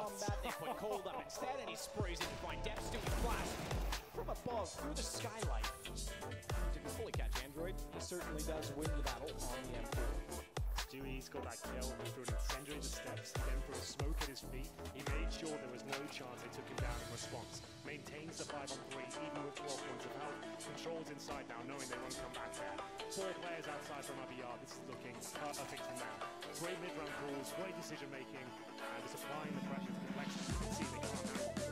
combat. They put Cold up instead, and he sprays it to find depth. Stewie flash from above through the skylight. Didn't fully catch Android. He certainly does win the battle on the M4. Stewie's got that kill, threw an incendiary to steps, then threw a smoke at his feet. He made sure there was no chance they took him down in response. Maintains the 5-on-3, even with 12 points of health. Controls inside now, knowing they won't come back there. 4 players outside from other yard. This is looking perfect for now. Great mid-round calls, great decision making, and just applying the pressure to complexity. You can see they can't now.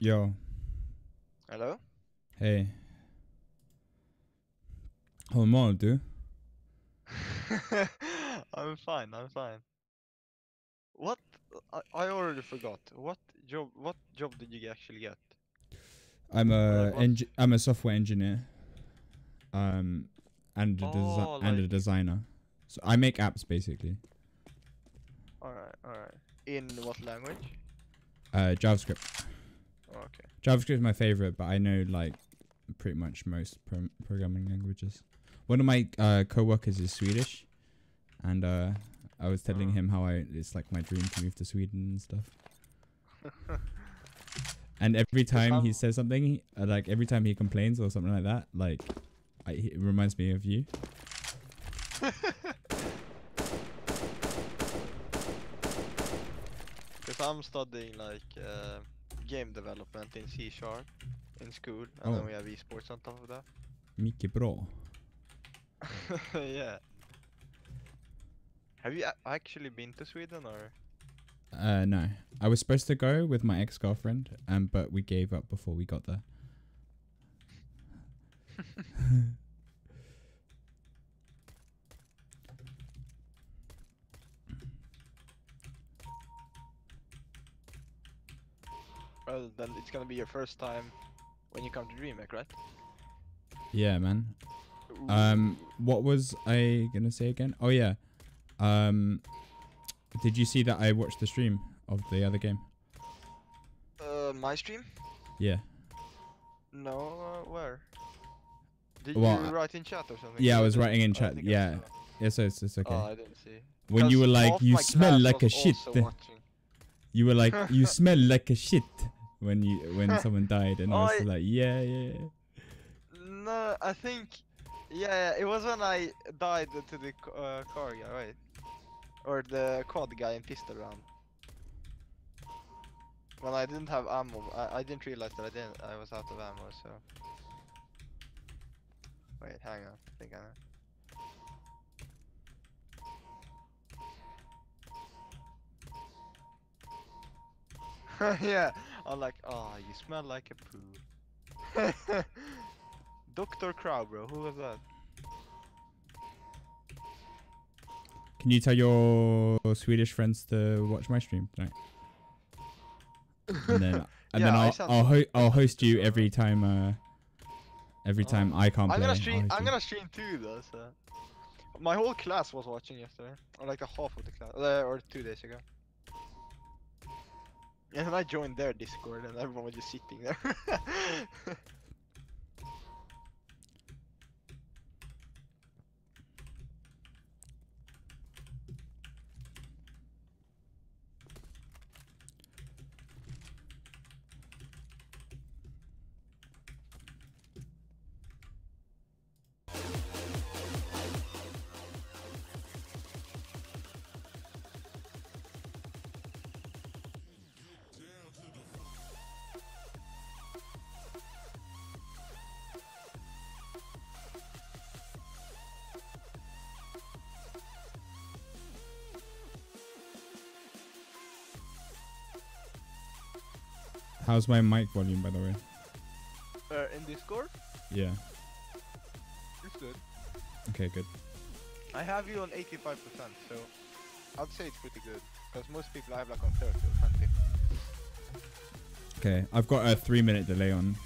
Yo. Hello? Hey. Hur mår du? I'm fine, I'm fine. What? I already forgot. What job did you actually get? I'm Or a like what? I'm a software engineer. And Oh, and a like designer. So I make apps basically. alright. In what language? JavaScript. Oh, okay. JavaScript is my favorite, but I know like pretty much most programming languages. One of my co-workers is Swedish, and I was telling him how it's like my dream to move to Sweden and stuff. And every time he says something, like every time he complains or something like that, like it reminds me of you. Because I'm studying like game development in C# in school, and Oh. then we have esports on top of that. Mycket bra. Yeah. Have you actually been to Sweden or? No. I was supposed to go with my ex-girlfriend, but we gave up before we got there. Well, then it's gonna be your first time when you come to DreamHack, right? Yeah, man. What was I gonna say again? Oh yeah. Did you see that I watched the stream of the other game? My stream? Yeah. No, where? Did Well, you write in chat or something? Yeah, I Or was did- writing in I chat. think I Yeah. saw. Yes, it's okay. Oh, I didn't see. When you were 'Cause like, half you my smell class like a was shit. also watching. You were like, you smell like a shit when someone died, and I was like, yeah. No, I think, yeah, it was when I died to the car guy, right? Or the quad guy in pistol round. When I didn't have ammo, I didn't realize that I was out of ammo, so. Wait, hang on, I think yeah, I'm like, oh, you smell like a poo. Dr. Crow, bro, who was that? Can you tell your Swedish friends to watch my stream tonight? And then I'll host you every time I can't play. I'm gonna stream too though, so. My whole class was watching yesterday, or like a half of the class, or 2 days ago. And then I joined their Discord, and everyone was just sitting there. How's my mic volume, by the way? In Discord, Yeah. it's good. Okay, good. I have you on 85%, so I'd say it's pretty good. Because most people I have like on 30 or 20. Okay, I've got a 3-minute delay on.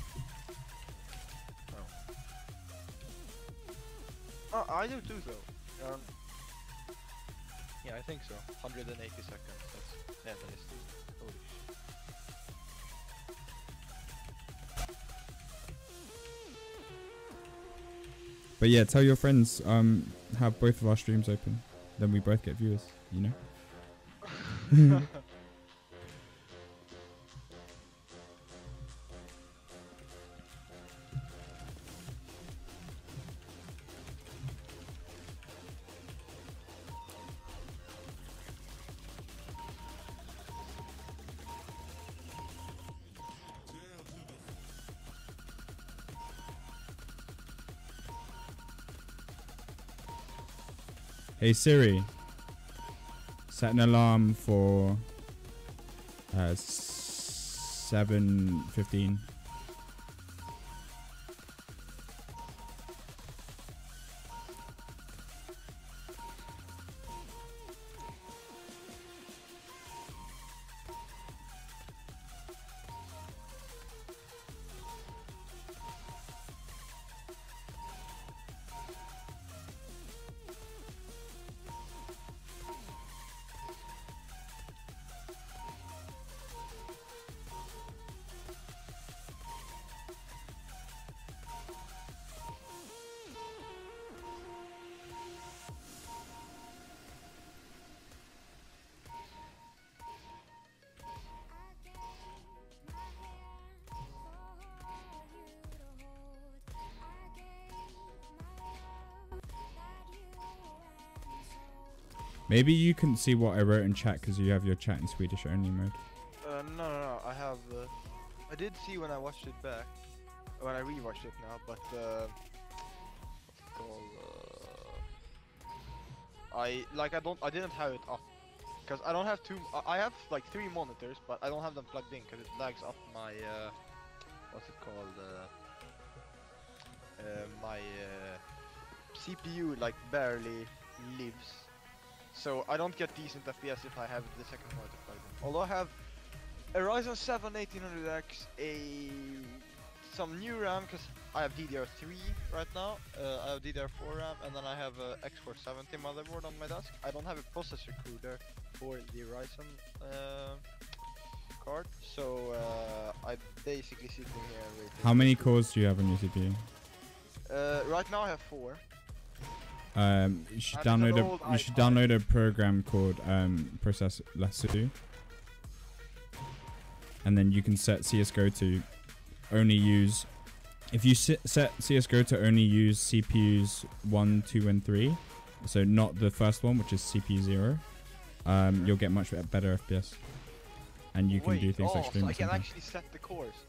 Oh, I do too, though. Yeah, I think so. 180 seconds. That's that is. Holy shit. But yeah, tell your friends have both of our streams open. Then we both get viewers, you know? Hey Siri, set an alarm for 7:15. Maybe you can see what I wrote in chat because you have your chat in Swedish only mode. No. I have. I did see when I watched it back, when I rewatched it now, but what's it called? I didn't have it up because I don't have two. I have like 3 monitors, but I don't have them plugged in because it lags up my what's it called? My CPU like barely lives. So I don't get decent FPS if I have the second monitor plugged in. Although I have a Ryzen 7 1800X, some new RAM because I have DDR3 right now. I have DDR4 RAM, and then I have a X470 motherboard on my desk. I don't have a processor cooler for the Ryzen card, so I basically sitting here and waiting. How many cores do you have on your CPU? Right now I have 4. You should download a program called Process Lasso, and then you can set CSGO to only use. If you set CSGO to only use CPUs 1, 2, and 3, so not the first one, which is CPU 0, you'll get much better FPS, and you can do things like streaming. So I can actually set the cores.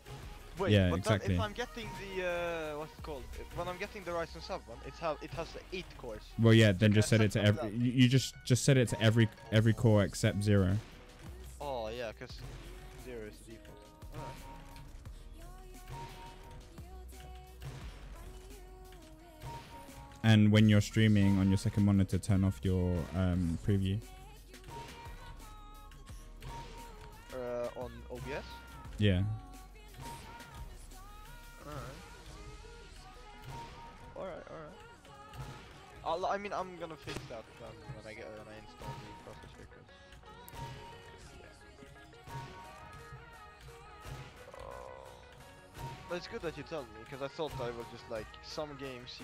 Wait, yeah, but exactly. Then if I'm getting the what's it called? When I'm getting the Ryzen 7, it has 8 cores. Well, yeah, then just set it to every. You just set it to every core except 0. Oh yeah, because 0 is the default. Alright. And when you're streaming on your second monitor, turn off your preview. On OBS? Yeah. Alright. I mean, I'm gonna fix that when I install the processor. But it's good that you tell me, because I thought I was just like some games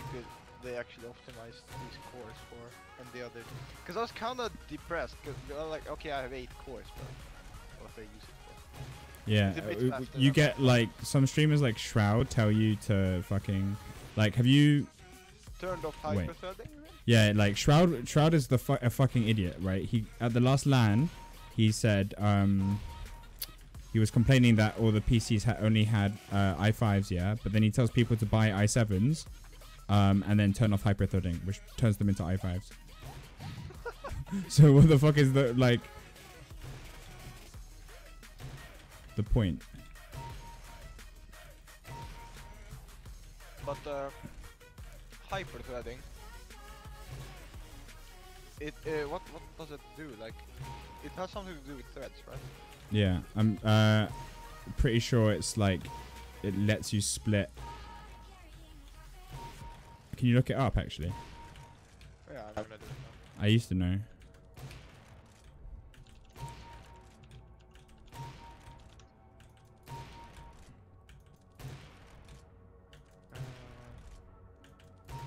they actually optimize these cores for, and the other. Because I was kind of depressed, because like, okay, I have 8 cores, but what they use it for? Yeah, you get like some streamers like Shroud tell you to fucking like. Have you turned off hyper-threading? Yeah, like Shroud is a fucking idiot, right? He at the last LAN, he said he was complaining that all the PCs only had i5s, yeah, but then he tells people to buy i7s and then turn off hyper-threading, which turns them into i5s. So what the fuck is the like the point? But hyper-threading, what does it do? Like, it has something to do with threads, right? Yeah, I'm pretty sure it's like it lets you split. Can you look it up actually? Yeah, I'm gonna do it now. I used to know.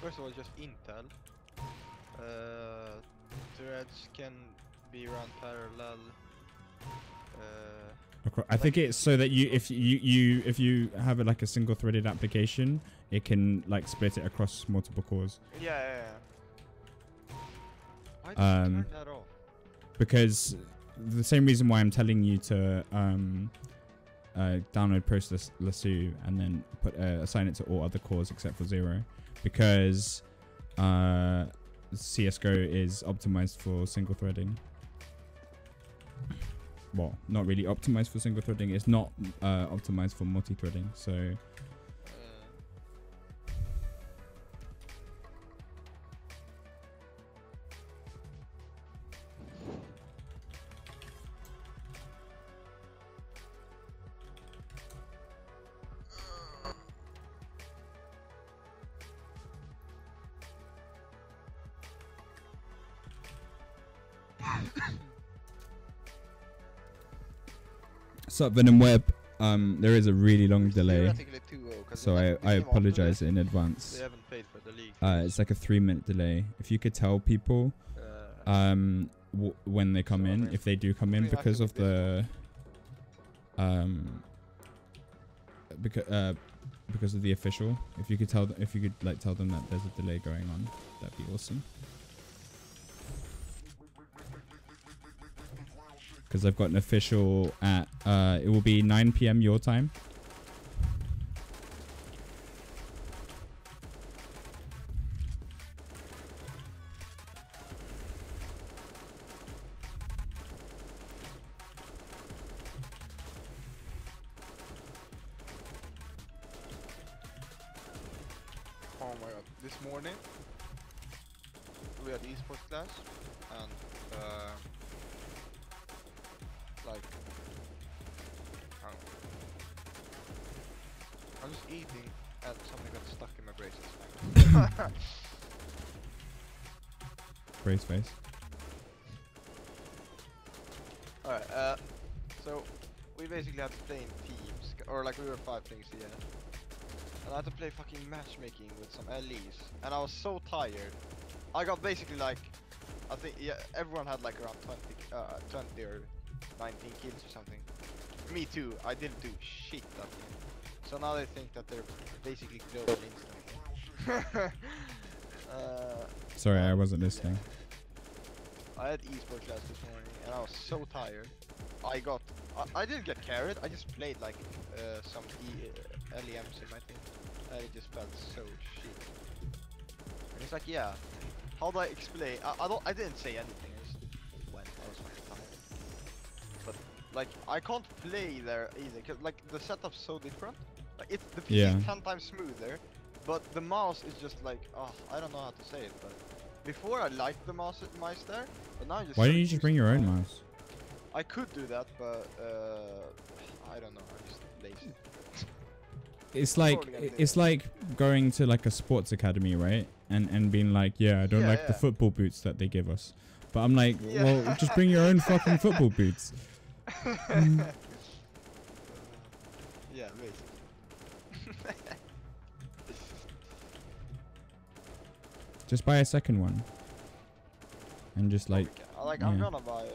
First of all, just Intel. Threads can be run parallel. I think it's so that if you have like a single threaded application, it can like split it across multiple cores. Yeah. Why did you turn that off? Because the same reason why I'm telling you to download Process Lasso and then assign it to all other cores except for 0, because CSGO is optimized for single threading. well, not really optimized for single threading. It's not optimized for multi-threading. So Sup Venom Web, there is a really long delay, so I apologize in advance. They haven't paid for the league. It's like a 3-minute delay. If you could tell people when they come in, if they do come in, because of the because of the official, if you could tell if you could like tell them that there's a delay going on, that'd be awesome. Because I've got an official at, it will be 9 PM your time. Oh my god, this morning we had esports class and like, I don't know. I'm just eating and something got stuck in my braces. Brace face. Alright, so we basically had to play in teams, or like we were 5 things here. And I had to play fucking matchmaking with some LEs, and I was so tired. I got basically like, I think, yeah, everyone had like around 20 or 19 kills or something. Me too, I didn't do shit that game. So now they think that they're basically global instantly. Sorry, I wasn't listening. I had esports class this morning and I was so tired. I didn't get carried, I just played like some LEMs in my team. And it just felt so shit. And it's like, yeah, how do I explain? I didn't say anything, I just went, I was fucking tired. But like, I can't play there either, cause like the setup's so different. Like it's the PC is 10 times smoother, but the mouse is just like, oh, I don't know how to say it, but before I liked the mice there, but now I just. Why don't you just bring your own mouse? I could do that, but I don't know, I'm just lazy. It's like going to like a sports academy, right? And being like, yeah, I don't like the football boots that they give us. But I'm like, well, just bring your own fucking football boots. Yeah, basically. Just buy a second one. And just like, I'm gonna buy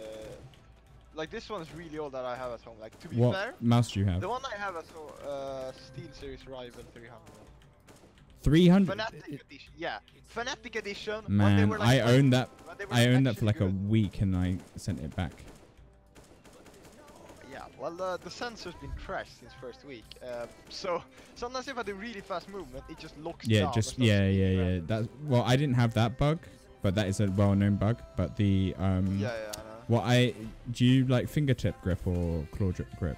like this one's really old that I have at home. Like to be what fair, mouse do you have? the one I have at home, SteelSeries Rival 300. 300. Fnatic edition, yeah. Fnatic edition. Man, like I owned that. I owned that actually for like a good. week, and I sent it back. Yeah, well, the sensor's been trashed since first week. So sometimes if I do really fast movement, it just locks down. Yeah. That's, well, I didn't have that bug, but that is a well-known bug. But the I know. well, do you like fingertip grip or claw grip?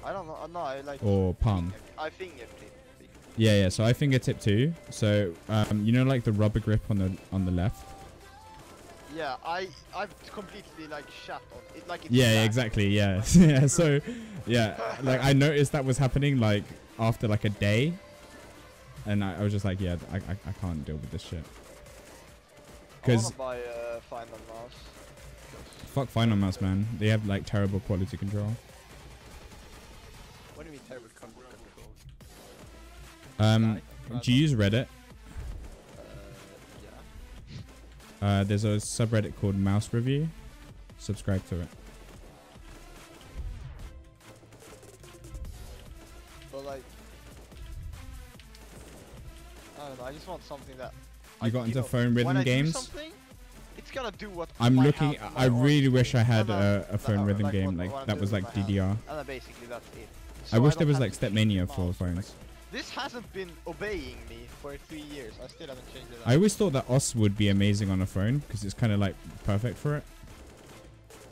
I don't know. No, I like. Or palm. I fingertip. Yeah. So I fingertip too. So you know, like the rubber grip on the left. Yeah, I've completely like shat on it. Like it's yeah, exactly. Yeah. Yeah. So yeah, like I noticed that was happening like after like a day, and I was just like, yeah, I can't deal with this shit. I wanna buy a Final mouse. Fuck Final Mouse, man. They have like terrible quality control. What do you mean terrible control? Do you use Reddit? Yeah. There's a subreddit called Mouse Review. Subscribe to it. But like, I don't know. I just want something that. You got into phone rhythm games? It's gonna do what I'm looking. I really wish I had a phone rhythm game like that was like DDR. And then basically that's it. I wish there was like Stepmania for phones. This hasn't been obeying me for 3 years. I still haven't changed it up. I always thought that OS would be amazing on a phone because it's kind of like perfect for it.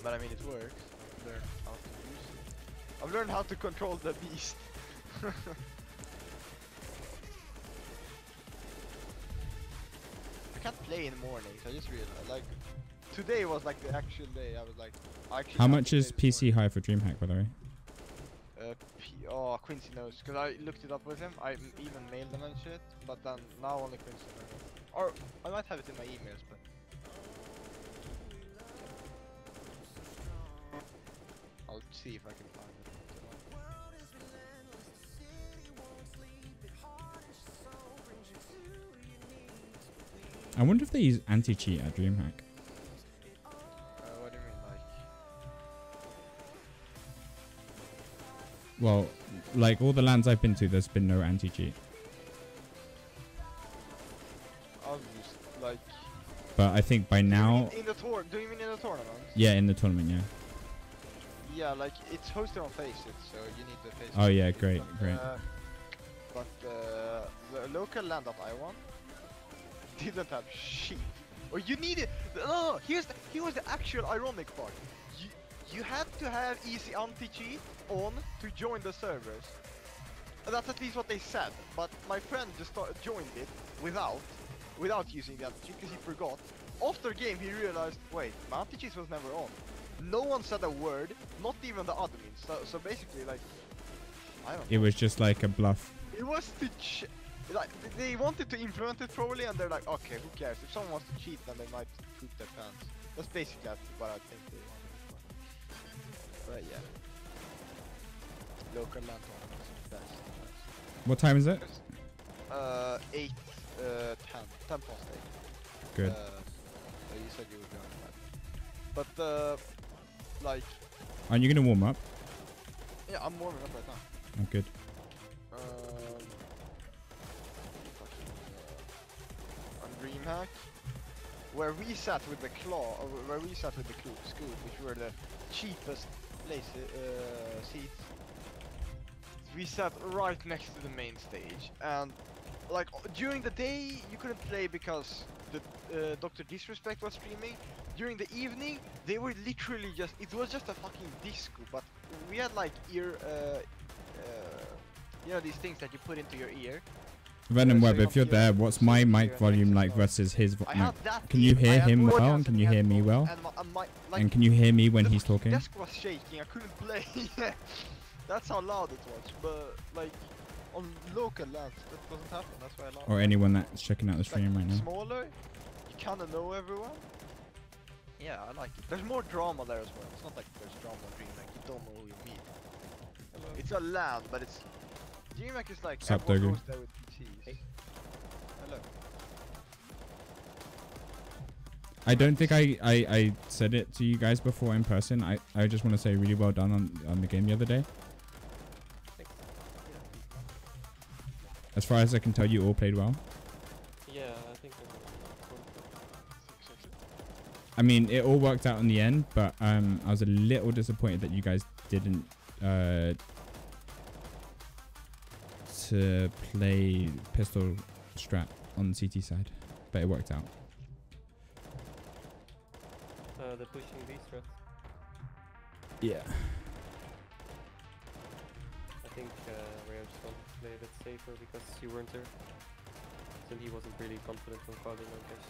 But I mean, it works. Learn how to use it. I've learned how to control the beast. I can't play in the mornings. I just realized, like, today was like the actual day. I was like, I actually How have much to is play this PC high for DreamHack, by the way? Oh, Quincy knows, because I looked it up with him. I even mailed him and shit, but then now only Quincy knows. Or I might have it in my emails, but I'll see if I can find it. I wonder if they use anti-cheat at DreamHack. What do you mean, like? Well, like all the lands I've been to, there's been no anti-cheat. Obvious, like. But I think by now... In the tour, do you mean in the tournament? Yeah, in the tournament, yeah. Yeah, like it's hosted on FACEIT, so you need the FACEIT. Oh yeah, great, great. But the local land that I won didn't have shit. Or you needed. No, here was the actual ironic part. You had to have easy anti-cheat on to join the servers. That's at least what they said. But my friend just joined it without using the anti-cheat because he forgot. After game, he realized, wait, my anti-cheat was never on. No one said a word, not even the admins. So basically, like, I don't know. It was just like a bluff. It was to like they wanted to implement it probably, and they're like, okay, who cares? If someone wants to cheat, then they might poop their pants. That's basically what I think they wanted. But yeah, local land tournaments is best. What time is it? 8, 10 past 8. Good. You said you would be on that. But like. Aren't you gonna warm up? Yeah, I'm warming up right now. Oh, good. On DreamHack, where we sat with the claw, or where we sat with the scoop, which were the cheapest seats. We sat right next to the main stage, and like during the day you couldn't play because the Dr. Disrespect was streaming. During the evening, they were literally just, it was just a fucking disco, but we had like ear, you know, these things that you put into your ear. Venom so Web, you if you're don't there, feel what's so my you mic hear volume it like as well. versus his? I had that Can you thing, I hear had him well? audience And can you hear me well? and like, And can you hear me when the he's fucking talking? desk was shaking, I couldn't play. That's how loud it was, but like on local lands that doesn't happen, that's why I love it. Or anyone that's checking out the stream right now. Smaller, you kinda know everyone. Yeah, I like it. There's more drama there as well. It's not like there's drama in DreamHack, you don't know who you meet. Hello. It's a land, but it's... DreamHack is like Sup, everyone Dogu? goes there with PCs. Hey. Hello. I don't think I said it to you guys before in person. I just want to say really well done on the game the other day. As far as I can tell, you all played well. Yeah, I think I mean, it all worked out in the end, but I was a little disappointed that you guys didn't to play pistol strat on the CT side, but it worked out. they're pushing these threats. Yeah. I think Rare just wanted to play a bit safer because you weren't there. So he wasn't really confident on calling, I guess.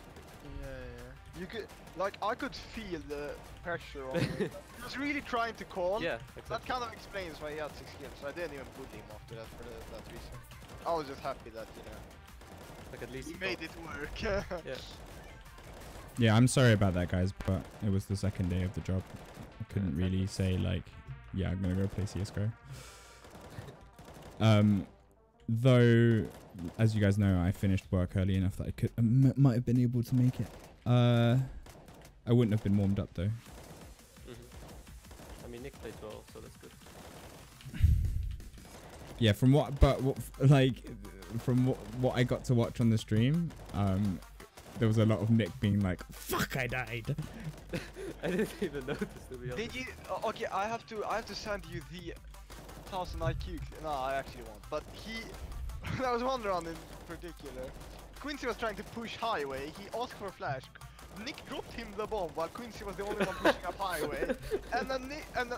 Yeah. You could, like, I could feel the pressure on him. He was really trying to call. Yeah, That exactly. kind of explains why he had 6 kills, so I didn't even bully him after that for that reason. I was just happy that, you know, Like at least he he made thought- it work. Yeah. Yeah, I'm sorry about that, guys, but it was the second day of the job. I couldn't really say, like, yeah, I'm gonna go play CSGO. Though, as you guys know, I finished work early enough that I could might have been able to make it. I wouldn't have been warmed up though. I mean, Nick played well, so that's good. Yeah, from what I got to watch on the stream, there was a lot of Nick being like, "Fuck, I died." I didn't even notice, to be honest. Did you? Okay, I have to send you the 1000 IQ. No, I actually won't. But There was one round in particular. Quincy was trying to push highway. He asked for a flash. Nick dropped him the bomb while Quincy was the only one pushing up highway. And then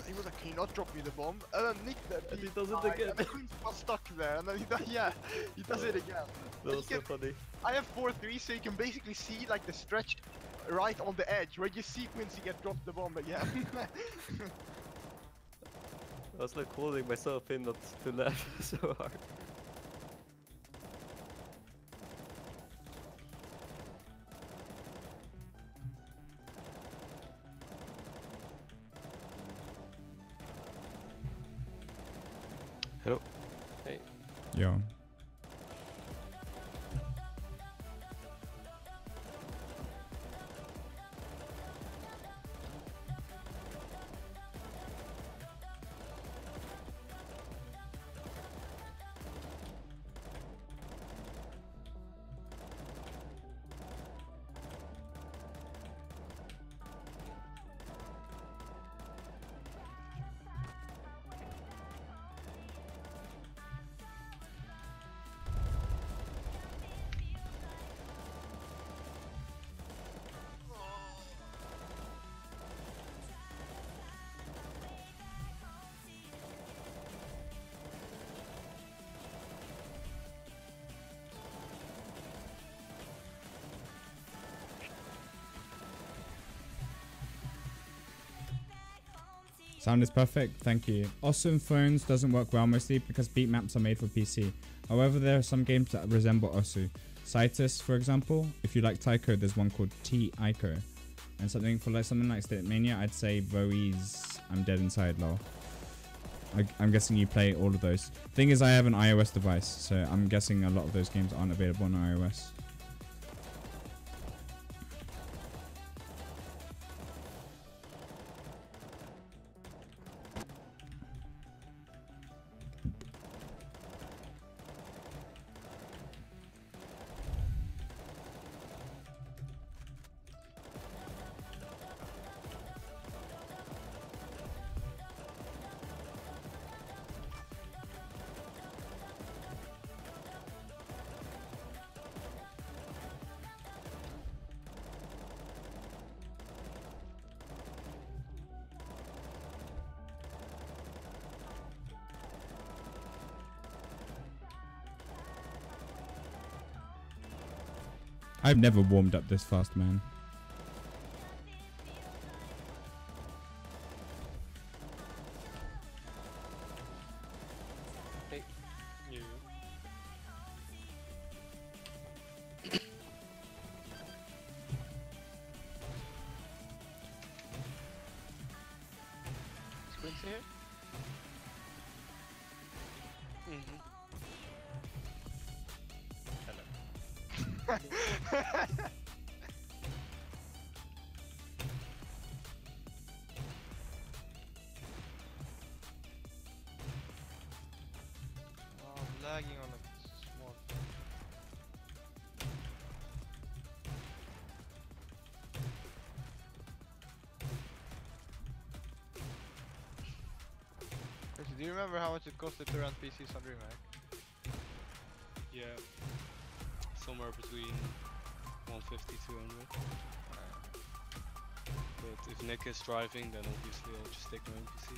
he was like, "Can you not drop me the bomb?" And then Nick And he does it again. And then Quincy was stuck there. And then he does it again. That was so funny. I have 4-3, so you can basically see like the stretch right on the edge where you see Quincy get dropped the bomb again. I was like holding myself in not to laugh so hard. Hello. Hey. Yo. Sound is perfect, thank you. Awesome phones doesn't work well mostly because beat maps are made for PC. However, there are some games that resemble Osu. Citus, for example. If you like Taiko, there's one called T-Ico. And something like State Mania, I'd say Voe's I'm Dead Inside, lol. I'm guessing you play all of those. Thing is, I have an iOS device, so I'm guessing a lot of those games aren't available on iOS. I've never warmed up this fast, man. Hey. You. Is Quincy here? Mm-hmm. Oh, I'm lagging on a small thing. Actually, do you remember how much it costed to run PCs on DreamHack? Yeah. Somewhere between 150 200. But if Nick is driving, then obviously I'll just take my own PC.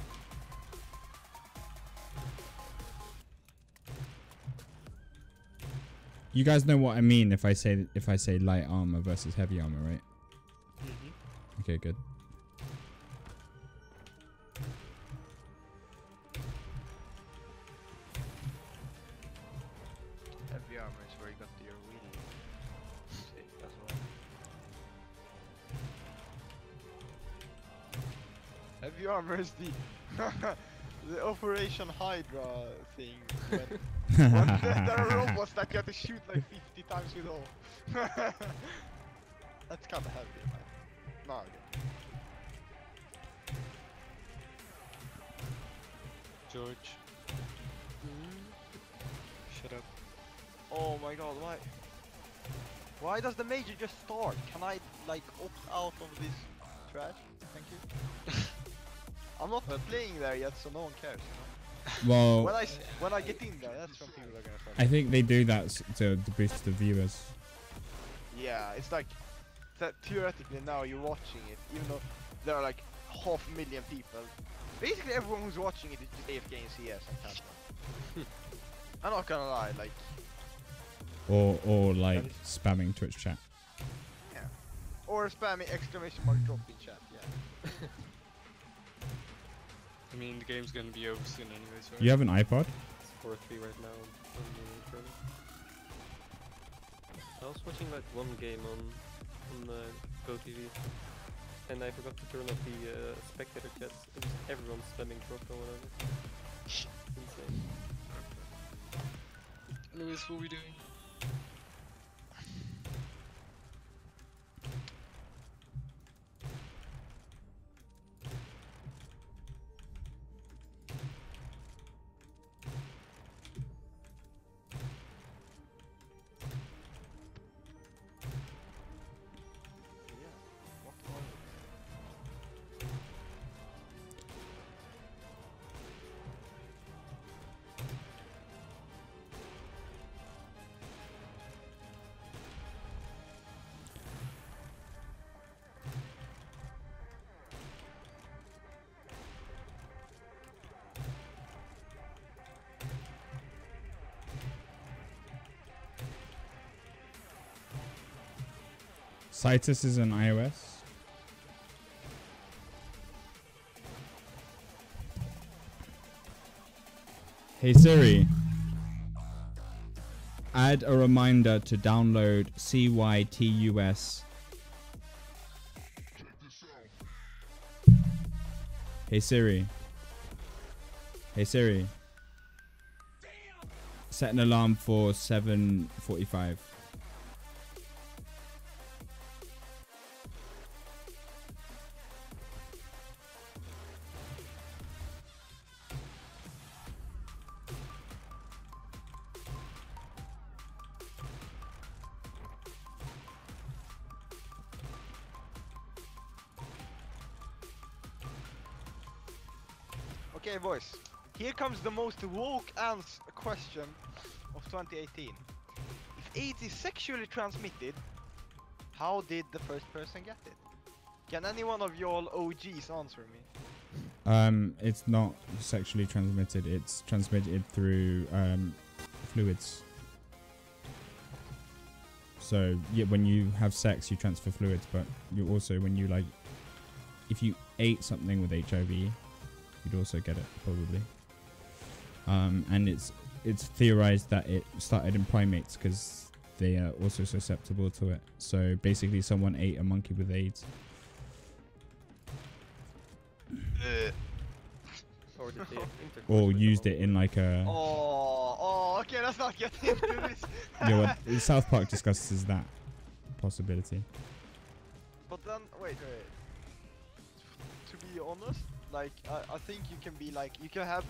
You guys know what I mean if I say light armor versus heavy armor, right? Mm-hmm. Okay, good. Heavy armor is where you got your wheel. Safe as well. Heavy armor is the Operation Hydra thing. When there are robots that you have to shoot like 50 times with all. That's kinda heavy, man. No, okay. George. Shut up. Oh my god, why? Why does the major just start? Can I like opt out of this trash? Thank you. I'm not playing there yet, so no one cares, you know? Well, when I get in there, that's when people are gonna start. I think they do that to boost the viewers. Yeah, it's like that theoretically now you're watching it, even though there are like 500,000 people. Basically everyone who's watching it is just AFK in CS and Tampa. I'm not gonna lie, like Or like spamming Twitch chat. yeah. Or spamming exclamation mark drop in chat, yeah. I mean, the game's gonna be over soon anyways, right? You have an iPod? It's 4-3 right now on the tournament. I was watching like one game on GoTV, and I forgot to turn off the spectator chats, and just everyone spamming drop or whatever. Insane. Anyways, what are we doing? Citus is on iOS. Hey Siri, add a reminder to download CYTUS. Hey Siri. Hey Siri. Set an alarm for 7:45. Okay, boys. Here comes the most woke question of 2018. If AIDS is sexually transmitted, how did the first person get it? Can any one of y'all OGs answer me? It's not sexually transmitted. It's transmitted through fluids. So yeah, when you have sex, you transfer fluids, but you also, when you like, if you ate something with HIV, you'd also get it probably. And it's theorized that it started in primates because they are also susceptible to it. So basically, someone ate a monkey with AIDS. Or did they have intercourse Or with used the it in like a. Oh, okay, let's not get into this. Yeah, well, South Park discusses that possibility. But then, wait. To be honest, like I think you can be like you can have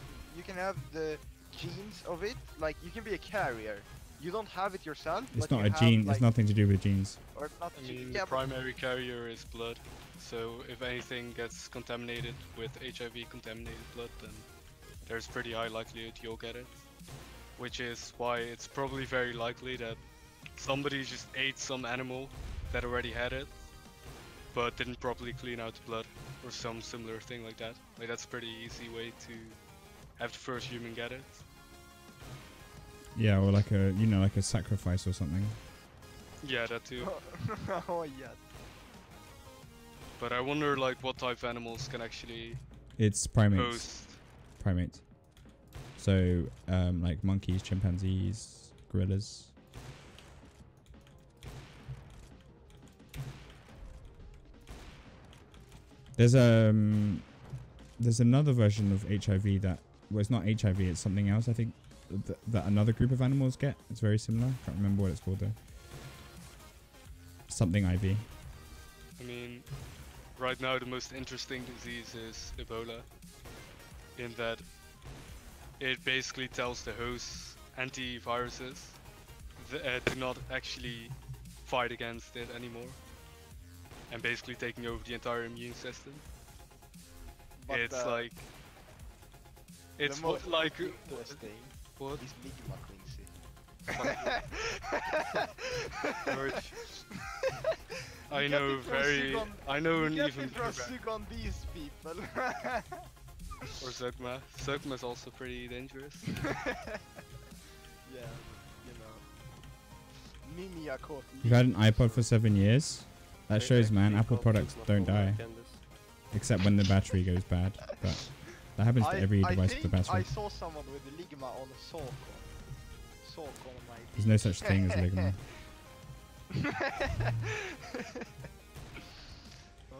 the genes of it. Like you can be a carrier. You don't have it yourself. It's but not you a have, gene. like, It's nothing to do with genes. Or not I gene, mean, yeah, the but primary carrier is blood, so if anything gets contaminated with HIV contaminated blood, then there's pretty high likelihood you'll get it. Which is why it's probably very likely that somebody just ate some animal that already had it, but didn't properly clean out the blood, or some similar thing like that. Like that's a pretty easy way to have the first human get it. Yeah, or like a like a sacrifice or something. Yeah, that too. oh yeah. But I wonder like what type of animals can actually It's primates. host. Primates. So like monkeys, chimpanzees, gorillas. There's another version of HIV that, well, it's not HIV, it's something else. I think that another group of animals get. It's very similar. Can't remember what it's called though. Something IV. I mean, right now the most interesting disease is Ebola, in that it basically tells the host antiviruses to not actually fight against it anymore, and basically taking over the entire immune system. But, It's like It's the most like interesting what? is Ligma Quincy. I know very. I know an You get even it from better. Sugon these people. Or Zugma. Zugma's also pretty dangerous. Yeah, you know. Mimia caught You've had an iPod for 7 years. That They shows, man. actually Apple called products Sigma don't for die, Candace. except when the battery goes bad. But that happens to every device with the I battery. saw someone with the Ligma on a Sorcon. Sorcon on my There's no such thing as Ligma. Oh.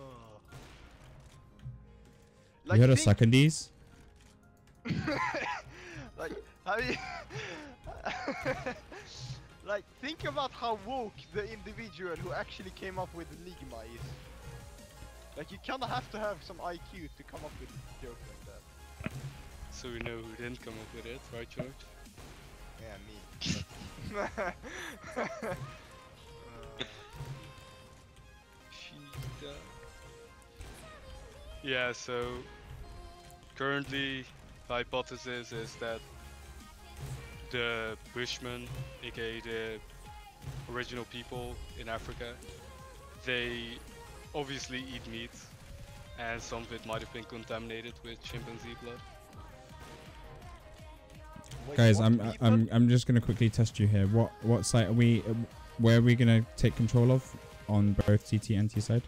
You heard of Suckandees? Like, have you like, think about how woke the individual who actually came up with Ligma is. Like, you kinda have to have some IQ to come up with a joke like that. So we know who didn't come up with it, right, George? Yeah, me. Yeah, so currently the hypothesis is that the Bushmen, aka the original people in Africa, they obviously eat meat, and some of it might have been contaminated with chimpanzee blood. Wait, Guys, what people? I'm just gonna quickly test you here. What site are we? Where are we gonna take control of on both CT and T side?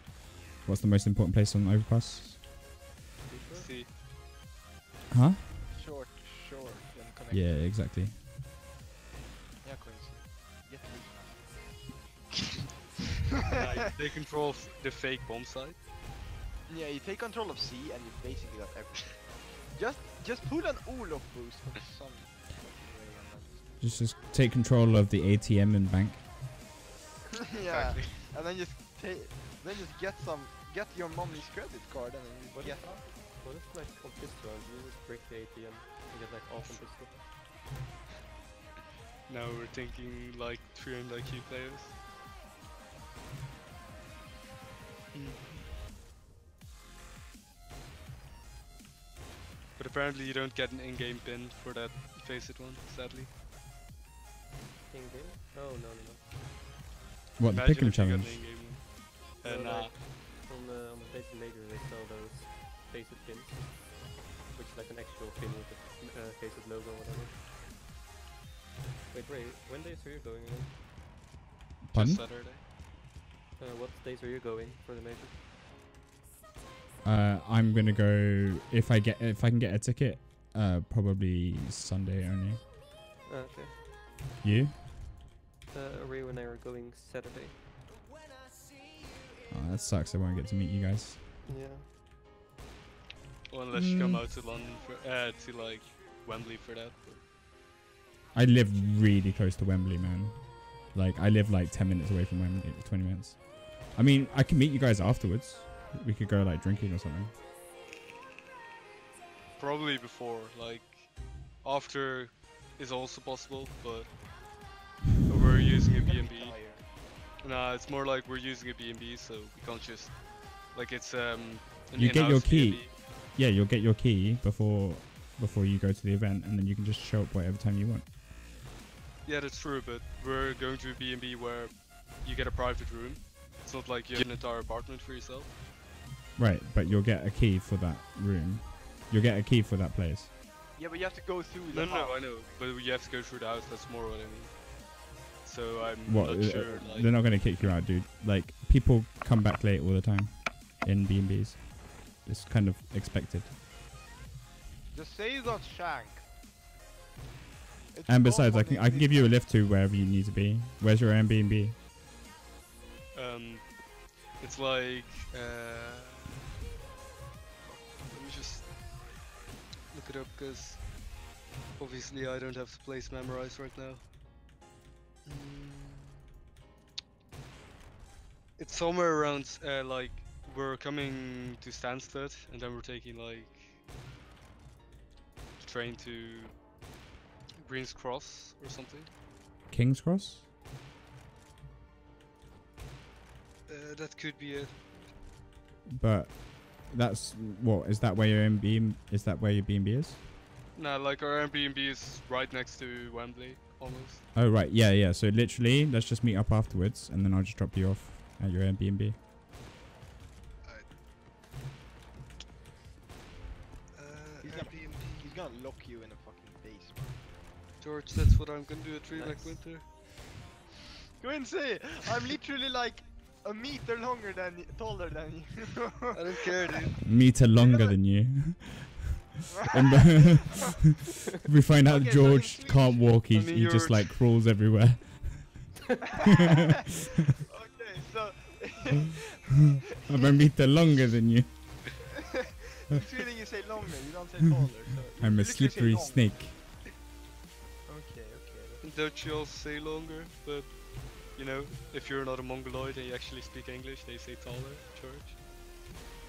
What's the most important place on overpass? See, Huh? Short, and connect. Yeah, exactly. Yeah, Quincy. Get Ligma. they control the fake bomb site. Yeah, you take control of C and you basically got everything. Just pull an Olof boost from some fucking way and Just take control of the ATM and bank. then yeah, Exactly. and then just get your mommy's credit card and then you What get if, what if like on this round you just break the ATM and get like awesome pistol? Now we're thinking like 300 IQ players. But apparently you don't get an in-game pin for that FACEIT one, sadly. In game? Oh no. What, the Imagine pick'em if you got challenge? an in-game one. So, Nah. like, on the FACEIT Major they sell those FACEIT pins, which is like an actual pin with the FACEIT logo or whatever. Wait, Ray, when days are you going again? Pardon? Just Saturday. What days are you going for the Major? I'm gonna go if I can get a ticket. Probably Sunday only. Okay. You? Ray and I are going Saturday. Oh, that sucks. I won't get to meet you guys. Yeah. Well, unless you come out to London for to like Wembley for that. I live really close to Wembley, man. Like I live like 10 minutes away from Wembley. 20 minutes. I mean, I can meet you guys afterwards. We could go like drinking or something. Probably before, like after is also possible, but we're using a B&B. Nah, it's more like we're using a B&B, so we can't just like it's an You get your in-house key. B&B. Yeah, you'll get your key before you go to the event, and then you can just show up whatever time you want. Yeah, that's true, but we're going to a B&B where you get a private room. It's not like you have an entire apartment for yourself. Right, but you'll get a key for that room. You'll get a key for that place. Yeah, but you have to go through the No, house. I know, but you have to go through the house. That's more what I mean. So I'm What? not sure. Like, They're not gonna kick you out, dude. Like people come back late all the time in B&Bs. It's kind of expected. Just say you got shanked. It's And besides, I common can in give you a this- lift to wherever you need to be. Where's your Airbnb? it's like let me just look it up because obviously I don't have the place memorized right now. It's somewhere around like we're coming to Stansted and then we're taking like train to Greens Cross or something. King's Cross? That could be it. But that's what is that where your B&B is? No, like our Airbnb is right next to Wembley, almost. Oh right, yeah, yeah. So literally, let's just meet up afterwards, and then I'll just drop you off at your Airbnb. He's gonna lock you in a fucking basement. George, that's what I'm gonna do at Retake Winter. Quincy, I'm literally like a meter longer than taller than you. I don't care, dude. Meter longer than you. And we find out Okay, so George in can't walk. He I mean, he just you're- like crawls everywhere. Okay, so I'm a meter longer than you. in Sweden you say longer, you don't say taller. So I'm you a literally say slippery long. snake. Okay, okay. In Dutch you also say longer, but you know, if you're not a Mongoloid and you actually speak English, they say taller, George.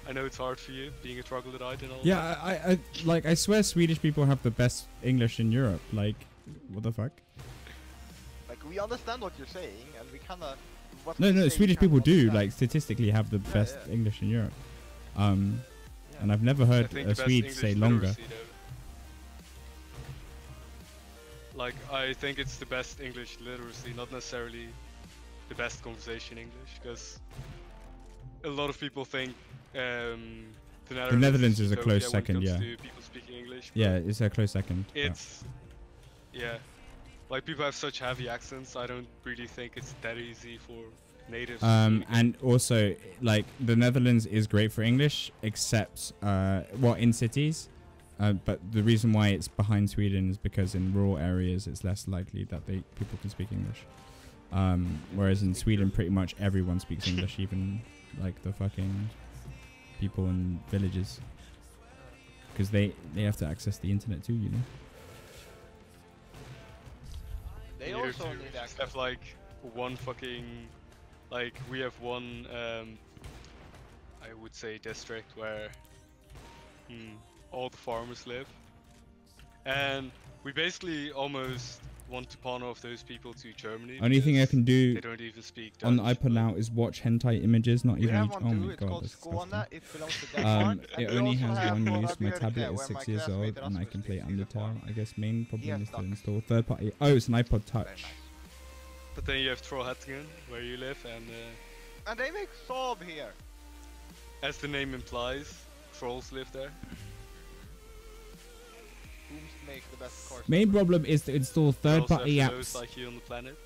I know it's hard for you, being a troglodyte and all that. Yeah, I swear Swedish people have the best English in Europe. Like, what the fuck? Like we understand what you're saying, and we kinda. No, Swedish people do understand. like statistically have the best yeah. English in Europe. And I've never I heard think a the best Swede English say longer. literacy, though. Like, I think it's the best English literacy, not necessarily the best conversation English, because a lot of people think the Netherlands is a utopia close when it second, comes yeah. to people speaking English. but Yeah, it's a close second. It's yeah, like people have such heavy accents. I don't really think it's that easy for natives. And also, like, the Netherlands is great for English, except, well, in cities. But the reason why it's behind Sweden is because in rural areas it's less likely that people can speak English. Whereas in Sweden, pretty much everyone speaks English, even like the fucking people in villages, because they have to access the internet too, you know. They Here also too, need we just access. have like one fucking, like we have one I would say district where all the farmers live, and we basically almost want to pawn off those people to Germany. Only thing I because can do they don't even speak on the Dutch, iPod but now is watch hentai images, not We even have each. one Oh too, my it's god, called that's Skåne, disgusting. it belongs to Denmark. It and we only also has have one Polar use. My Bear tablet Care, is where 6 my years old, classmate and I Rasmus can play lives in the farm. Undertale. I guess main problem has is to stuck. install third party. Oh, it's an iPod Very Touch. nice. but then you have Trollhättan where you live, and And they make Saab here. as the name implies, trolls live there. Who's make the best cars? Main problem is to install They third also have party the apps most IQ on the planet,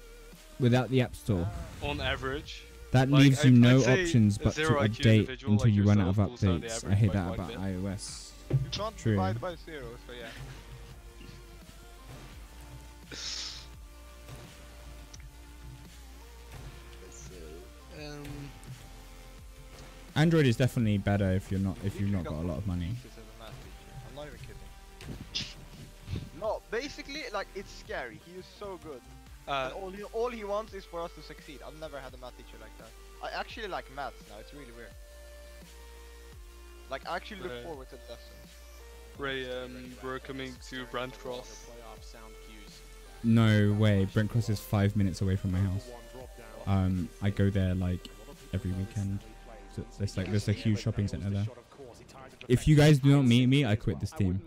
without the App Store. on average. That Like, leaves you I'd no say options a but to zero IQ update individual until like you run out of yourself pulls down the updates. I average hate by that quite a about bit. iOS. You can't True. divide by 0, so yeah. Android is definitely better if you've not got a lot of money. This is a math teacher. I'm not even kidding. No, basically, like, it's scary. He is so good. And all he wants is for us to succeed. I've never had a math teacher like that. I actually like maths now. It's really weird. Like, I actually look Right. forward to the lessons. Ray, we're coming to Brent Cross. No way. Brent Cross is 5 minutes away from my house. I go there like every weekend. So there's a huge shopping center there. If you guys do not meet me, I quit this team.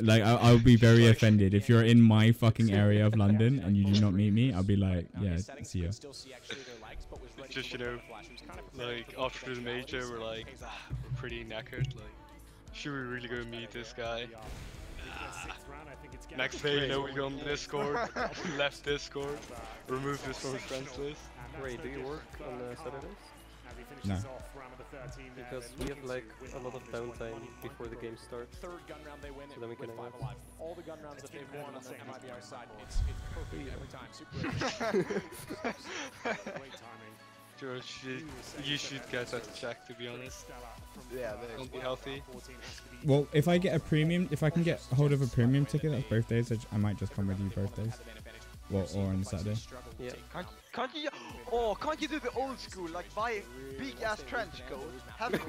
Like I'll be very offended if you're in my fucking area of London and you do not meet me. I'll be like, yeah, see ya. Just, you know, like after the major, we're like, we're pretty knackered. Like, should we really go meet this guy? Next day, you know, we go on Discord, left Discord, remove this from his friends list. Ray, do you work on Saturdays? No. Because we have like a lot of downtime before the game starts. Third gun round they win So then we can with have 5 alive. All the gun rounds that they've won on the MIBR side, it's perfect every time. Super. Great timing. George, you should get that checked, to be honest. Yeah, Don't be healthy. Well, if I get a premium, if I can get hold of a premium ticket that's both days, I might just come with you both days. Well, or on Saturday. Yeah. Can't you do the old school, like buy a big ass trench coat, have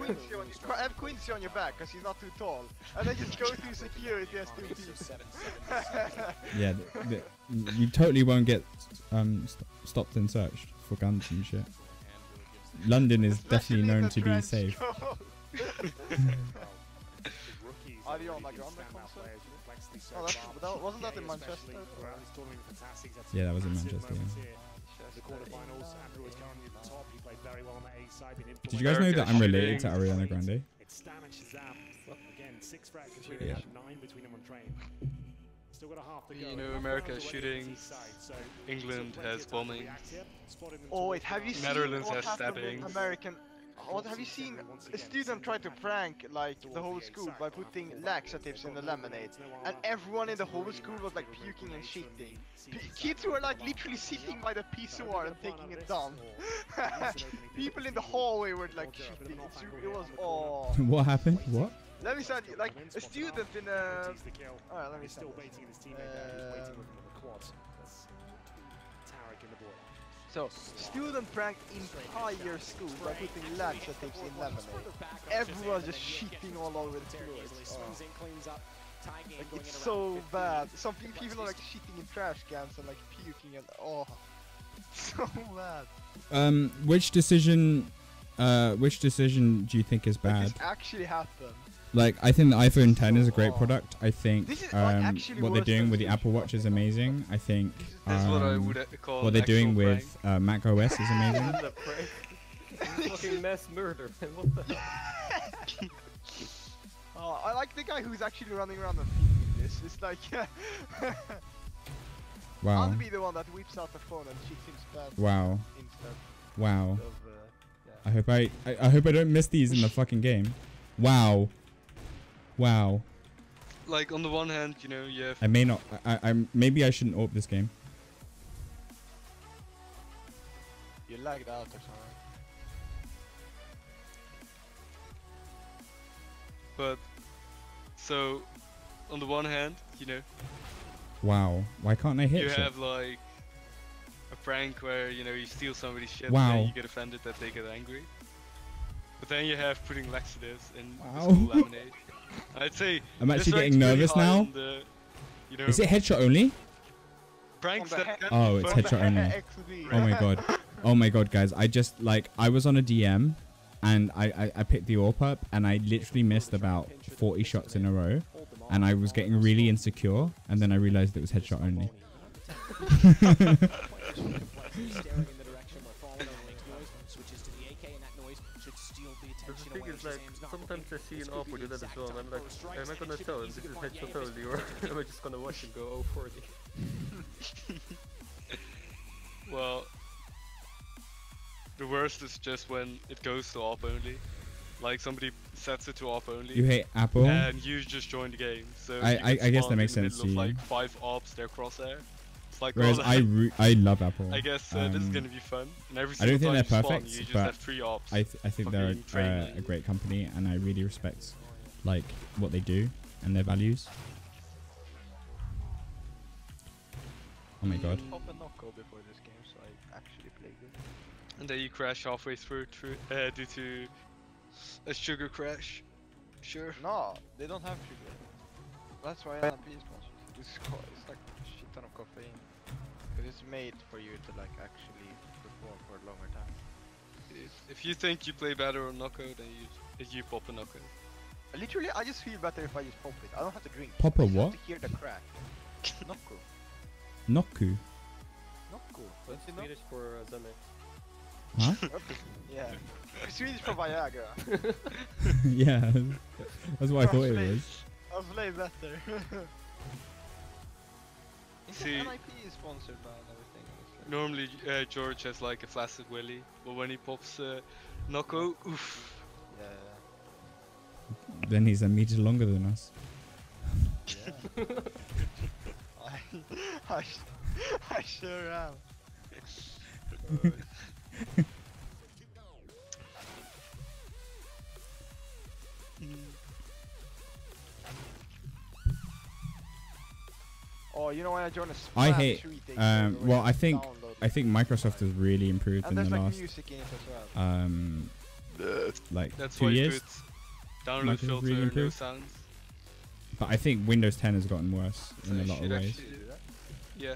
Quincy on your back because he's not too tall, and then just go through security as 2 people. Yeah, you totally won't get stopped and searched for guns and shit. London is definitely Especially in known the to be trench safe. coat. rookies. Are that you on, really like, been on the standout console? players with Complexity so Oh, that's, far. wasn't that in EA Manchester? especially throughout this tournament, fantastic. That's Yeah, that was in massive Manchester, moments yeah. here. The quarterfinals, Andrew is currently at the top. He played very well on the A side. Did you guys know that I'm related to Ariana Grande? It's Stan and Shazam. Again, 6 frags between Yeah. them, 9 between them on train. Still got a half to go. You know, America has shootings, England has bombings. Oh wait, have you seen Netherlands what has happened in stabbings. American? What have you seen? A student tried to prank like the whole school by putting laxatives in the lemonade, and everyone in the whole school was like puking and shitting. Kids were like literally sitting by the pissoir and taking it down. People in the hallway were like shitting. It was oh. What happened? What? Let me send you like a student in a. Alright, let me Still send waiting you. his teammate there. He's waiting with him on the quad. That's Tarek in the border. So, student pranked entire school by putting laxatives in lemonade. Everyone's just shitting all over the floor. Like, it's so bad. Some people are like shitting in trash cans and like puking and oh, so bad. Which decision do you think is Like, bad? this actually happened. Like, I think the iPhone 10 is a great product. I think This is, like, actually what they're worse doing than with the Switch Apple Watch is amazing. I think That's what I would call what they're actual doing prank. with Mac OS is amazing. The prank. Fucking mass murder, man. What the hell? Oh, I like the guy who's actually running around and filming this. It's like, Wow. I'll be the one that whips out the phone and shits himself Wow. instead Wow. of, I hope I don't miss these in the fucking game. Wow. Wow. Like on the one hand, you know, you have I may not. Maybe I shouldn't AWP this game. You lagged out or something. but so on the one hand, you know, Wow. Why can't I hit you shit? have like a prank where you know you steal somebody's shit Wow. and then you get offended that they get angry. But then you have putting laxatives in Wow. the school lemonade. I'd say I'm this actually ranks getting pretty nervous high now. on the, you know, Is it headshot only? pranks On the that can Oh, be it's fun. headshot only. XD. Oh my god. Oh my god, guys. I just like I was on a DM and I picked the AWP up and I literally missed about 40 shots in a row and I was getting really insecure and then I realized it was headshot only. But the thing is, like, sometimes I see an AWP do that as well, and I'm like, am I gonna tell him this is headshot only, or am I just gonna watch him go 040? Well, the worst is just when it goes to AWP only. Like somebody sets it to AWP only. You hate Apple? And you just join the game. So I- you I get guess that spawned makes in the sense middle of to you. like 5 AWPs, their crosshair. It's like, Whereas well, I love Apple. I guess this is gonna be fun. And every I don't single think time they're you spawn, perfect, you just but have 3 AWPs. I think they're fucking training. a great company and I really respect like what they do and their values. Oh my god. Pop a knocko before this game, so I actually play good. And then you crash halfway through due to a sugar crash. Sure. No, they don't have sugar. That's why NMP is sponsored. It's like a shit ton of caffeine. Because it's made for you to like actually perform for a longer time. If you think you play better on knockout, then you pop a knockout. Literally, I just feel better if I just pop it. I don't have to drink. Pop a I just what? have to hear the crack. Knocko. Noku. Knocko. What's Don't you know? Swedish for Xanax? Huh? Yeah. Swedish for Viagra. Yeah. That's what I thought it was. I'll play better. See- NIP is sponsored by and everything. It's like- Normally George has like a flaccid willy, but when he pops knocko, oof. Yeah. Then he's a meter longer than us. Yeah. I sure am. Oh, you know when I joined a I spam hate. retake Well, server where I you think download Microsoft has really improved and in there's the like last music in it as well. like That's 2 why you years. put download Microsoft filter, really no improved. sounds. But I think Windows 10 has gotten worse in a lot of Should ways. actually do that. Yeah.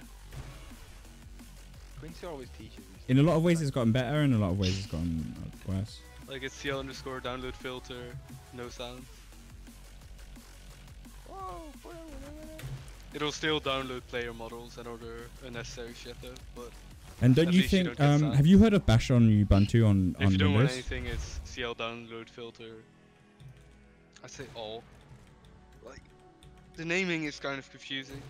Quincy always teaches these In a lot of ways, it's gotten better. In a lot of ways, it's gotten worse. Like it's CL underscore download filter, no sounds. It'll still download player models and other unnecessary shit though, but And don't At you least you think? don't get Have you heard of Bash on Ubuntu on if you don't want Windows? anything, it's CL download filter. I say all. Like, the naming is kind of confusing.